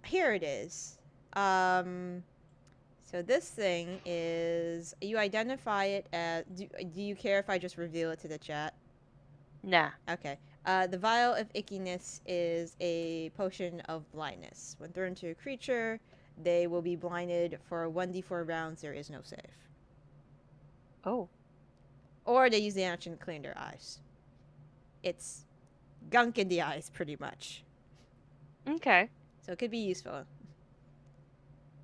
Here it is. So this thing is, you identify it as, do you care if I just reveal it to the chat? Nah. Okay. The vial of ickiness is a potion of blindness. When thrown to a creature, they will be blinded for 1d4 rounds. There is no save. Oh. Or they use the action to clean their eyes. It's gunk in the eyes, pretty much. Okay. So it could be useful.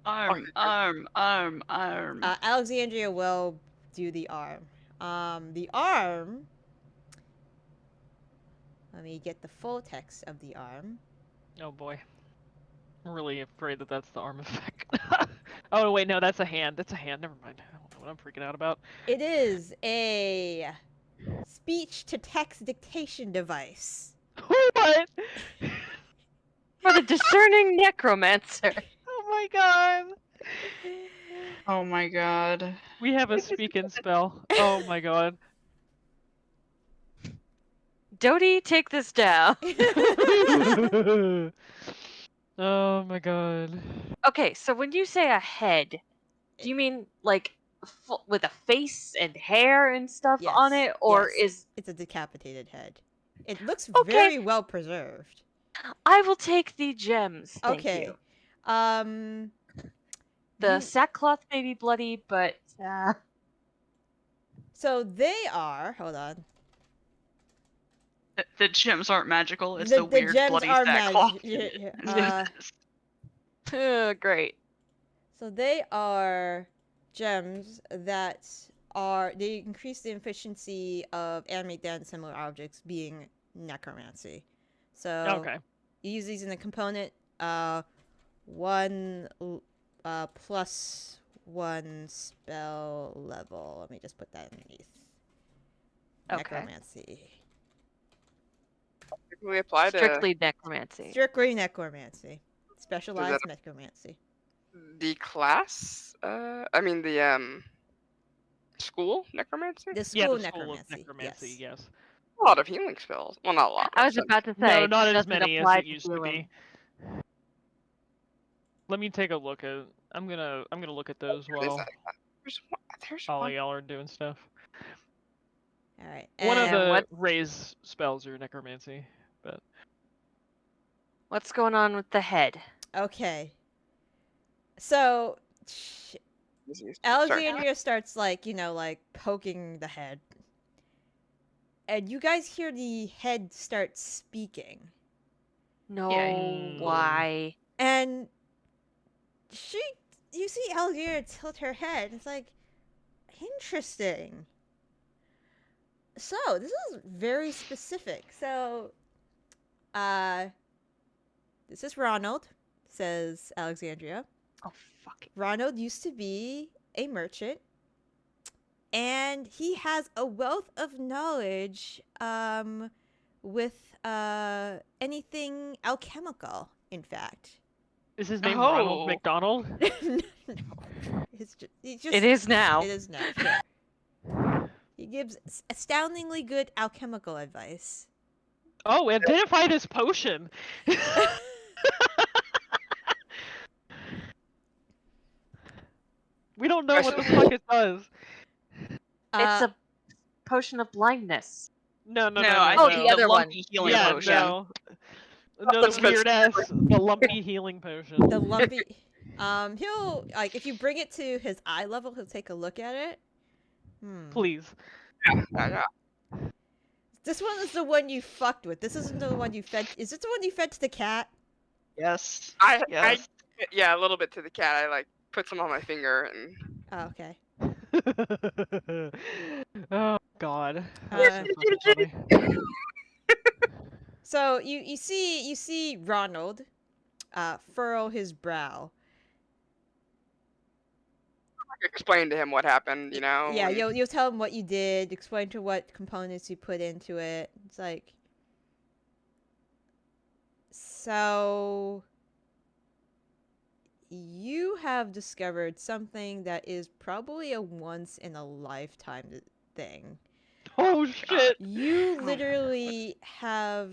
Arm. Alexandria will do the arm. The arm. Let me get the full text of the arm. Oh boy. I'm really afraid that that's the arm effect. Oh wait, no, that's a hand. That's a hand. Never mind. I don't know what I'm freaking out about. It is a speech-to-text dictation device. What? For the discerning necromancer. Oh my god. Oh my god. We have a speaking spell. Oh my god. Dodie, take this down. Oh my god. Okay, so when you say a head, do you mean like with a face and hair and stuff on Yes, it, or yes. is It's a decapitated head. It looks Okay. very well preserved. I will take the gems? Thank Okay. you. The you- sackcloth may be bloody, but So they are. Hold on. The gems aren't magical. It's the weird gems bloody are sackcloth. great. So they are gems that they increase the efficiency of animate dead and similar objects, being necromancy. So Okay. you use these in the component 1 plus 1 spell level. Let me just put that underneath. Okay. Necromancy. We apply to Strictly necromancy. Strictly necromancy. Specialized necromancy. the class. I mean the school necromancy. The Yeah, school the school of necromancy. necromancy, yes. A lot of healing spells. Well, not a lot. I was but about to No, say not as doesn't many as apply it used to healing. be. Let me take a look at. I'm gonna look at those What is while that? There's all one. y'all are doing stuff. All right. One of And the what- raise spells are necromancy, but What's going on with the head? Okay. So Sorry. Alexandria starts like poking the head. And you guys hear the head start speaking. No, Yeah. why? And you see Alexandria tilt her head. It's like, interesting. So, this is very specific. So, this is Ronald, says Alexandria. Oh fuck. Ronald used to be a merchant, and he has a wealth of knowledge with anything alchemical, in fact. is his name Ronald McDonald? No. He's just, It is now. It is now, sure. He gives astoundingly good alchemical advice. Oh, identify this potion. We don't know what the fuck it does. It's a potion of blindness. No. I Oh, think the other one. lumpy healing Yeah, potion. no. No, That's the weird ass, the lumpy healing potion. the lumpy. He'll if you bring it to his eye level, he'll take a look at it. Please. Yeah. This one is the one you fucked with. This isn't the one you fed. Is this the one you fed to the cat? Yes. I yeah, a little bit to the cat. I put some on my finger and Oh, okay. Oh god. Uh, That's so fucking funny. So you see Ronald furrow his brow. explain to him what happened, you know? Yeah, and- you'll tell him what you did, explain to what components you put into it. It's like, so you have discovered something that is probably a once in a lifetime thing. Oh shit! You literally have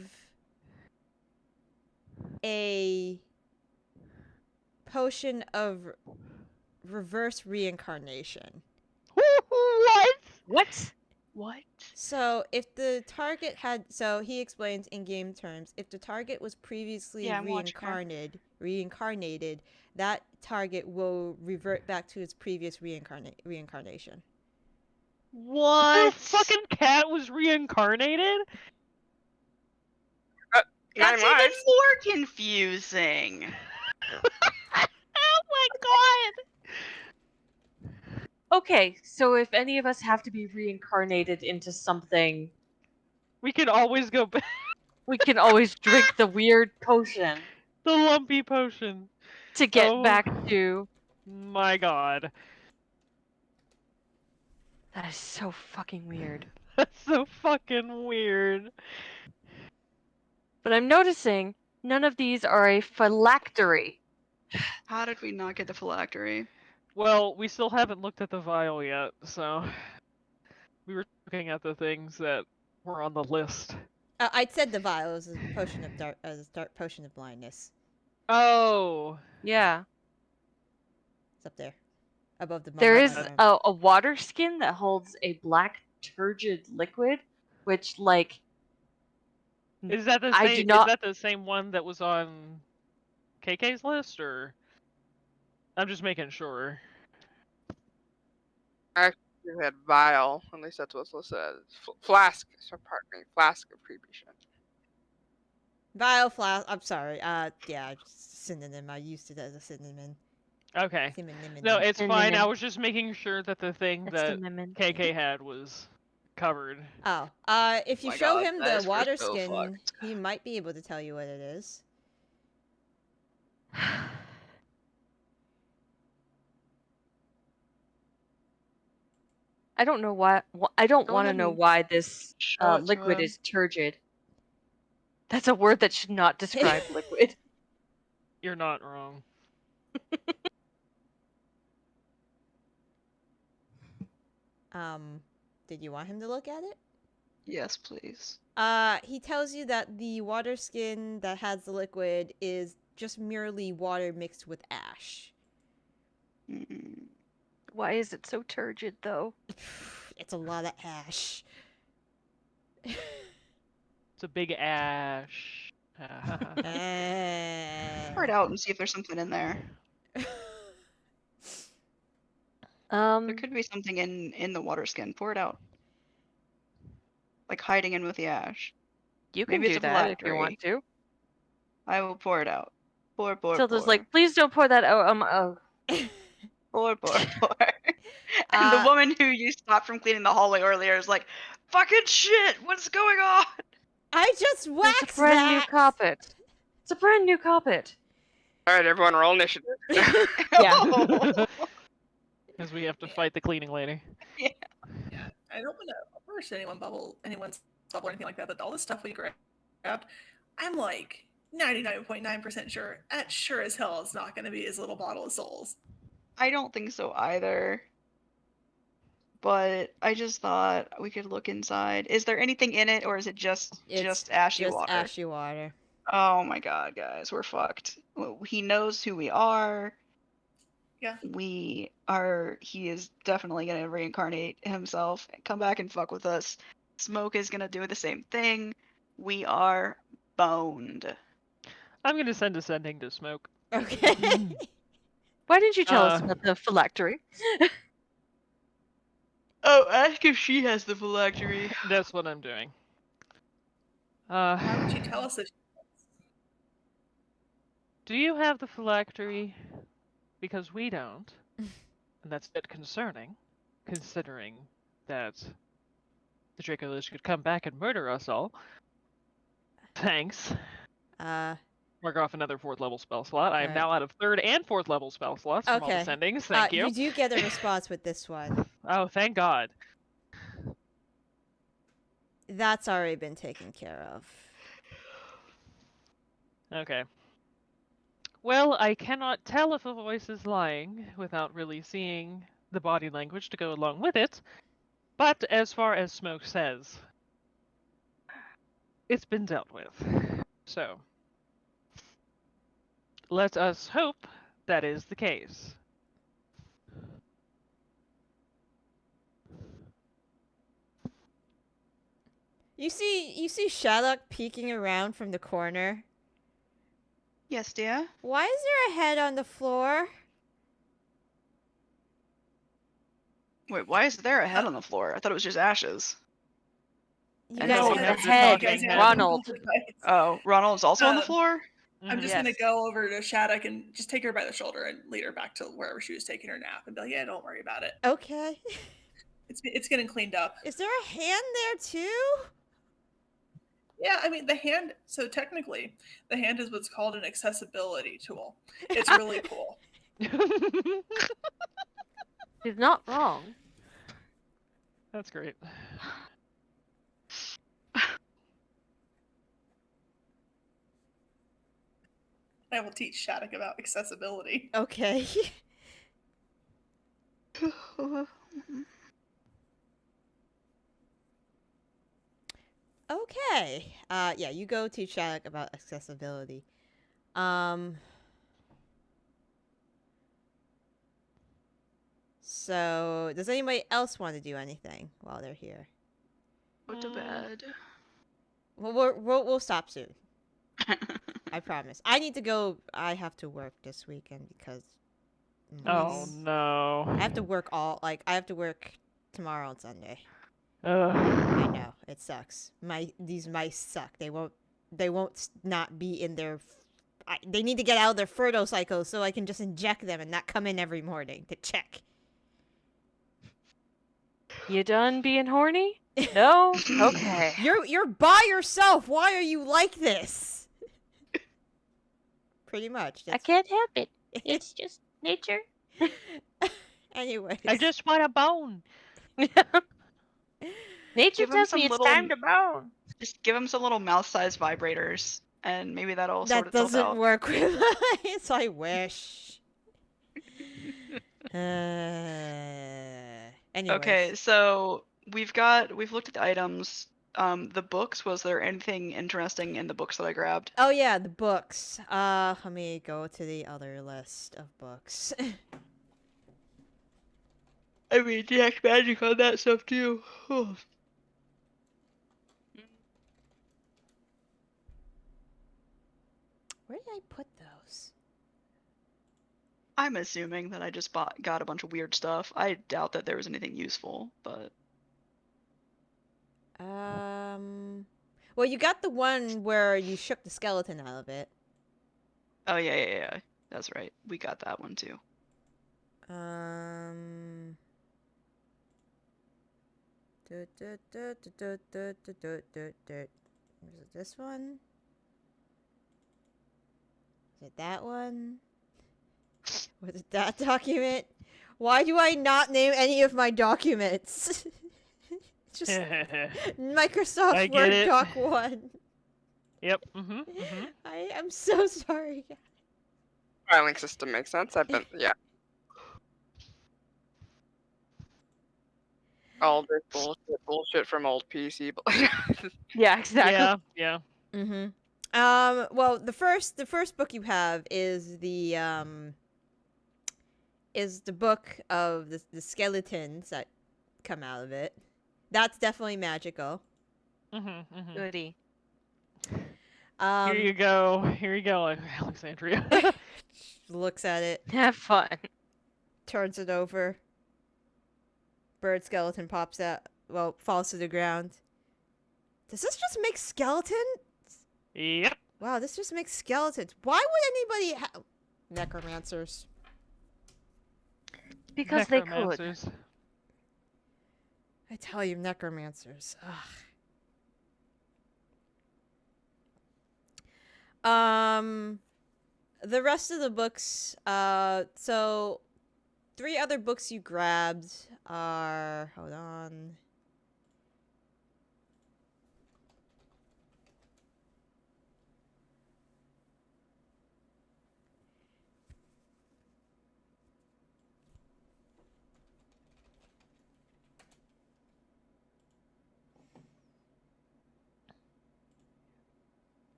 a potion of reverse reincarnation. What? What? What? So if the target had, so he explains in game terms, if the target was previously Yeah, I'm watching her. reincarnated, that target will revert back to its previous reincarnation. Your What? fucking cat was reincarnated? That's Nine even lives. more confusing. Oh my god! Okay, so if any of us have to be reincarnated into something, We can always go back. we can always drink the weird potion The lumpy potion. to get Oh. back to. My god. That is so fucking weird. That's so fucking weird. But I'm noticing none of these are a phylactery. How did we not get the phylactery? Well, we still haven't looked at the vial yet, so we were looking at the things that were on the list. I said the vial is a potion of dark potion of blindness. Oh, Yeah. It's up there, above the. There is microphone. a water skin that holds a black turgid liquid, which, like, is that the I same? do not- Is that the same one that was on KK's list, or? I'm just making sure. You had vial, at least that's what's listed as. Flask, so pardon me, flask of creepy shit. Vial flask. I'm sorry. Yeah, synonym. I used it as a synonym. Okay. Synonym. No, it's fine. I Synonym. was just making sure that the thing That's the that lemon. KK had was covered. Oh, if you My show God, him that the is water so skin, fucked. he might be able to tell you what it is. I don't know why. I don't Go want to ahead know and why this show it to liquid him. is turgid. That's a word that should not describe liquid. You're not wrong. Did you want him to look at it? Yes, please. He tells you that the water skin that has the liquid is just merely water mixed with ash. Mm. Why is it so turgid, though? It's a lot of ash. It's a big ash. Pour it out and see if there's something in there. There could be something in the water skin. Pour it out. Like hiding in with the ash. You can Maybe do it's a that if you want to. I will pour it out. Pour. Tilda's like, please don't pour that out. Pour. And the woman who you stopped from cleaning the hallway earlier is like, fucking shit, what's going on? I just It's waxed a brand new that! carpet. It's a brand new carpet. Alright, everyone, roll initiative. Yeah. Because we have to fight the cleaning lady. Yeah, I don't want to burst anyone's bubble or anything like that, but all the stuff we grabbed, I'm like 99.9% sure that sure as hell is not going to be his little bottle of souls. I don't think so either. But I just thought we could look inside. Is there anything in it, or is it just ashy water? Ashy water. Oh my god, guys, we're fucked. He knows who we are. Yeah. He is definitely gonna reincarnate himself and come back and fuck with us. Smoke is gonna do the same thing. We are boned. I'm gonna send a sending to Smoke. Okay. Why didn't you tell us about the phylactery? Oh, ask if she has the phylactery. That's what I'm doing. Why would you tell us that? Do you have the phylactery? Because we don't. And that's a bit concerning, considering that the dracolich could come back and murder us all. Thanks. mark off another 4th level spell slot. I am Alright. now out of 3rd and 4th level spell slots from all the Okay. sendings. Thank you. You do get a response with this one. Oh, thank God. That's already been taken care of. Okay. Well, I cannot tell if a voice is lying without really seeing the body language to go along with it. But as far as Smoke says, it's been dealt with. So, let us hope that is the case. You see Shaddoc peeking around from the corner. Yes, dear. Why is there a head on the floor? Wait, why is there a head on the floor? I thought it was just ashes. You And guys no, have that's a the head. talking head. Ronald. Oh, Ronald's also on the floor? I'm just Yes. gonna go over to Shaddoc and just take her by the shoulder and lead her back to wherever she was taking her nap and be like, yeah, don't worry about it. Okay. It's getting cleaned up. Is there a hand there too? Yeah, I mean the hand, so technically the hand is what's called an accessibility tool. It's really cool. She's not wrong. That's great. I will teach Shaddoc about accessibility. Okay. Okay. Yeah, you go teach Shaddoc about accessibility. So, does anybody else want to do anything while they're here? Go to bed. Well, we'll stop soon. I promise. I need to go. I have to work this weekend because. Oh no. I have to work I have to work tomorrow and Sunday. Ugh. I know it sucks. These mice suck. They won't not be in their. They need to get out of their fertile cycle so I can just inject them and not come in every morning to check. You done being horny? No? Okay. You're by yourself. Why are you like this? Pretty much. I can't help it. It's just nature. Anyways. I just want a bone. Nature Give him tells some me it's little- time to bone. Just give him some little mouse-sized vibrators, and maybe that'll sort That itself doesn't out. work with mice. I wish. Anyways. Okay, so we've looked at the items. The books, was there anything interesting in the books that I grabbed? Oh yeah, the books. Let me go to the other list of books. I mean, detect magic on that stuff too. Where did I put those? I'm assuming that I just got a bunch of weird stuff. I doubt that there was anything useful, but Well, you got the one where you shook the skeleton out of it. oh yeah, that's right. We got that one too. Is it this one? Is it that one? Was it that document? Why do I not name any of my documents? Just Microsoft I get Word it. Doc 1. Yep. Mm-hmm. I am so sorry. Filing system makes sense. I've been all this bullshit from old PC. Yeah, exactly. Yeah. Mm-hmm. Well, the first book you have is the book of the skeletons that come out of it. That's definitely magical. Mm-hmm. Goody. Here you go, Alexandria. Looks at it, Have fun. turns it over. Bird skeleton pops out. Well, falls to the ground. Does this just make skeletons? Yep. Wow, this just makes skeletons. Why would anybody have necromancers? Because they could. Necromancers. I tell you, necromancers. Ugh. The rest of the books, so 3 other books you grabbed are, hold on.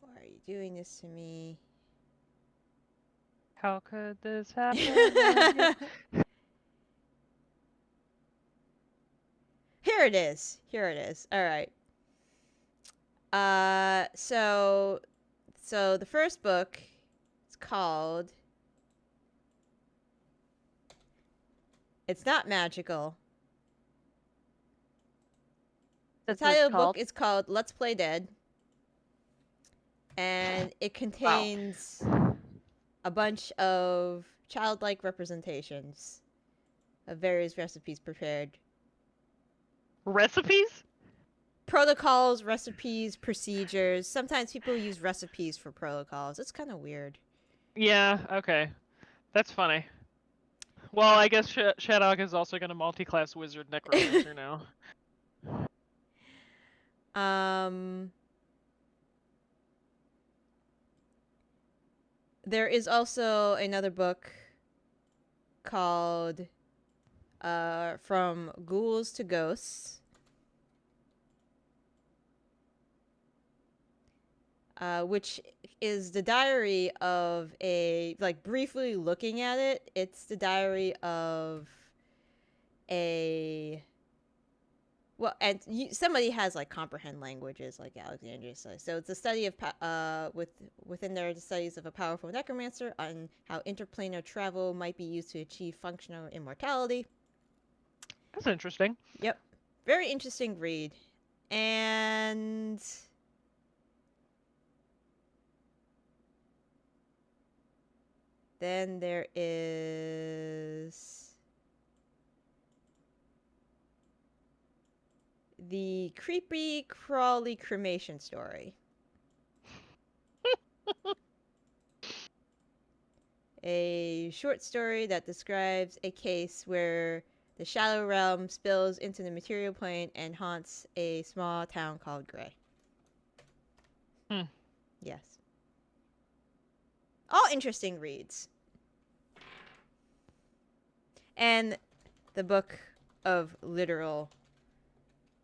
Why are you doing this to me? How could this happen? Here it is. Here it is. All right. So the first book is called. It's not magical. The That's what title it's of the book called. is called Let's Play Dead. And it contains a bunch of childlike representations of various recipes prepared. Recipes? Protocols, recipes, procedures. Sometimes people use recipes for protocols. It's kind of weird. Yeah, okay. That's funny. Well, I guess Shaddoc is also going to multi-class wizard necromancer now. There is also another book called From Ghouls to Ghosts. Which is the diary of a, like, briefly looking at it, it's the diary of a, well, and somebody has, like, comprehend languages, like Alexandria says. So it's a study of, within there, the studies of a powerful necromancer on how interplanar travel might be used to achieve functional immortality. That's interesting. Yep. Very interesting read. And then there is the creepy, crawly cremation story. A short story that describes a case where the shadow realm spills into the material plane and haunts a small town called Grey. Yes. All interesting reads. And the book of literal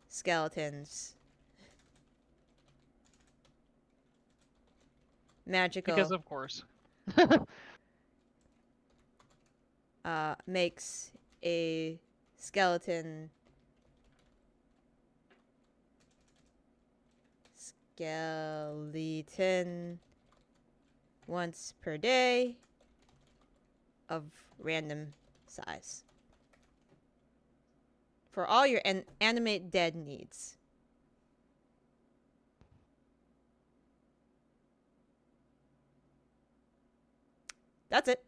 skeletons. Magical. Because of course. Makes a skeleton once per day of random size for all your animate dead needs. That's it.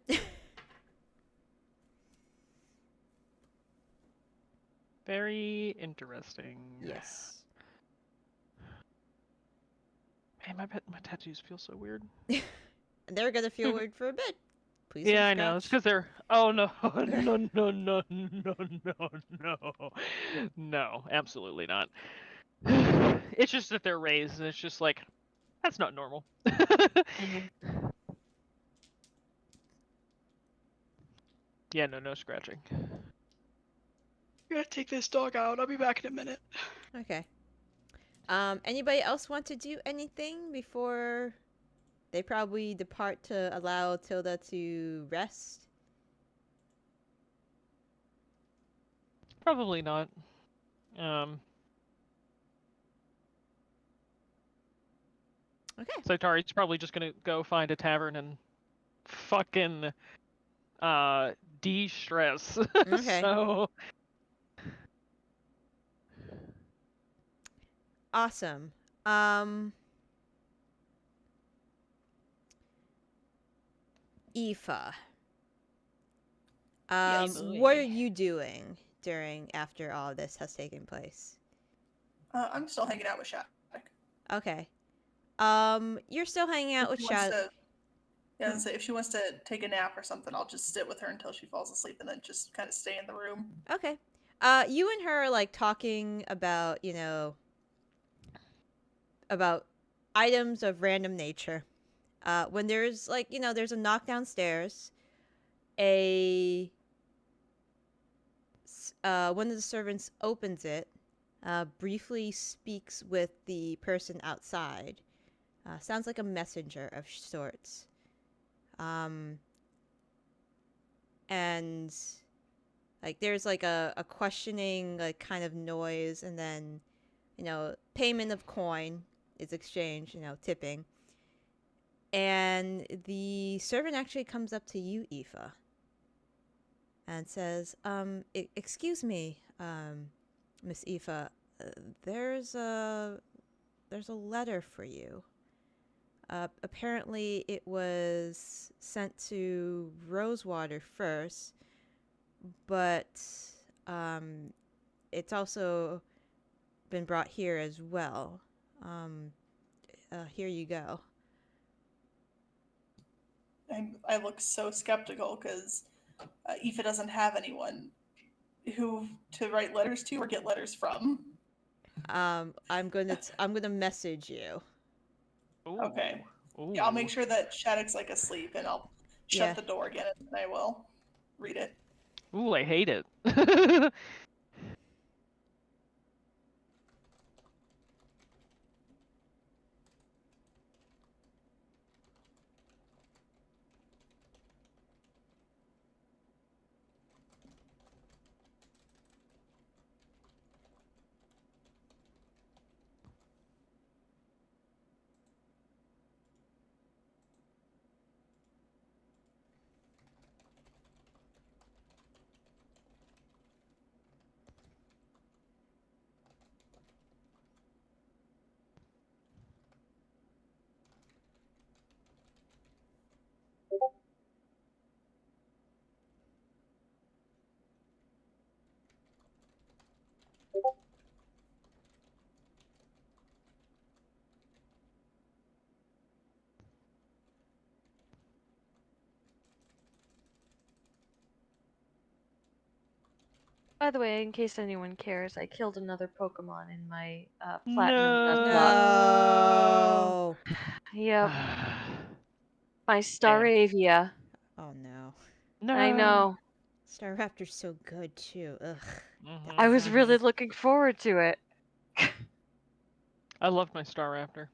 Very interesting. Yes. Man, my tattoos feel so weird. They're gonna feel weird for a bit. Please. Yeah, I know. It's because they're. Oh no, no, no, no, no, no, no, no! Absolutely not. It's just that they're raised, and it's just like that's not normal. Yeah, no scratching. I'm gonna take this dog out. I'll be back in a minute. Okay. Anybody else want to do anything before they probably depart to allow Tilda to rest? Probably not. Okay. Zaitari's probably just gonna go find a tavern and fucking de-stress. Okay. So Awesome. Aoife. Yes. What are you doing after all this has taken place? I'm still hanging out with Shaddoc. Okay. You're still hanging out If with she wants Shad. to, yeah, and say if she wants to take a nap or something, I'll just sit with her until she falls asleep, and then just kind of stay in the room. Okay. You and her are like talking about, you know, about items of random nature. When there's like, you know, there's a knock downstairs. One of the servants opens it, briefly speaks with the person outside. Sounds like a messenger of sorts. And like there's like a questioning like kind of noise, and then, you know, payment of coin is exchanged, you know, tipping. And the servant actually comes up to you, Aoife, and says, excuse me, Miss Aoife, there's a letter for you. Apparently it was sent to Rosewater first, but it's also been brought here as well. Here you go. I look so skeptical because Aoife doesn't have anyone who to write letters to or get letters from. I'm gonna message you. Ooh. Okay. Ooh. Yeah, I'll make sure that Shaddoc's like asleep, and I'll shut the door again, and I will read it. Ooh, I hate it. By the way, in case anyone cares, I killed another Pokemon in my platinum No. Nuzlocke. No. Yep. My Staravia. Oh no. No. I know. Staraptor's so good too. Ugh. Mhm. I was really looking forward to it. I loved my Staraptor.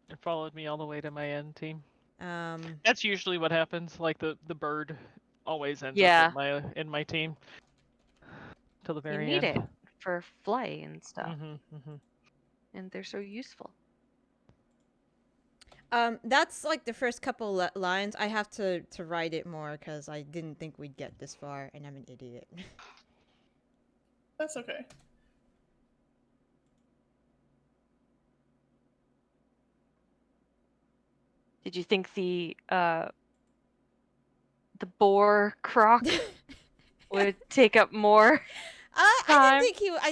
It followed me all the way to my end team. That's usually what happens. Like the bird always ends up in my team till the very You need end. it for fly and stuff, Mm-hmm. and they're so useful. That's like the first couple lines. I have to write it more because I didn't think we'd get this far, and I'm an idiot. That's okay. Did you think the boar croc would take up more time? I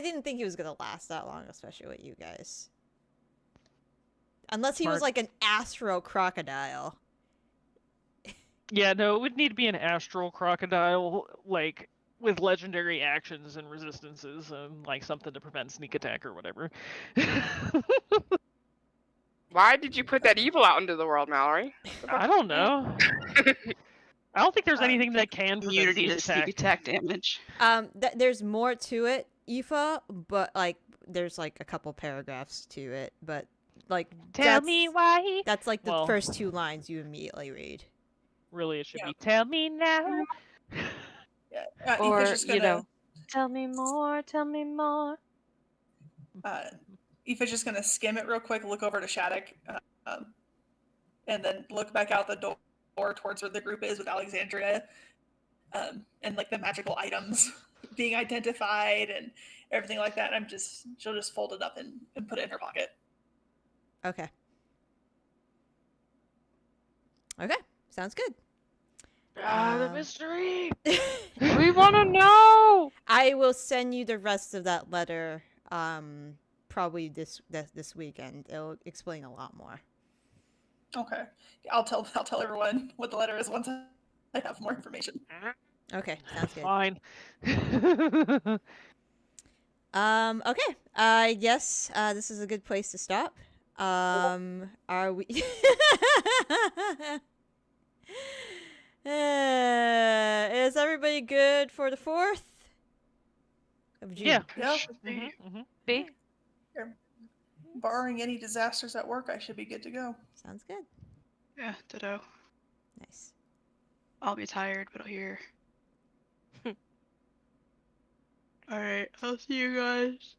didn't think he was gonna last that long, especially with you guys. Unless he was Smart. like an astro crocodile. Yeah, no, it would need to be an astral crocodile, like with legendary actions and resistances, and like something to prevent sneak attack or whatever. Why did you put that evil out into the world, Mallory? I don't know. I don't think there's anything that can prevent Immunity to sneak sneak attack damage. There's more to it, Aoife, but like there's like a couple paragraphs to it, but like Tell me why. That's like the first two lines you immediately read. Really, it should be tell me now. Yeah. Or Aoife's just gonna, tell me more, tell me more. Aoife's just gonna skim it real quick, look over to Shaddoc, and then look back out the door towards where the group is with Alexandria, and like the magical items being identified and everything like that. She'll just fold it up and put it in her pocket. Okay. Okay. Sounds good. The mystery. We want to know. I will send you the rest of that letter probably this weekend. It'll explain a lot more. Okay. I'll tell everyone what the letter is once I have more information. Okay, sounds good. Fine. Okay. I guess this is a good place to stop. Are we? Is everybody good for the 4th of June? Yeah. Yeah. B? Barring any disasters at work, I should be good to go. Sounds good. Yeah, ditto. Nice. I'll be tired, but I'll hear. Alright, I'll see you guys.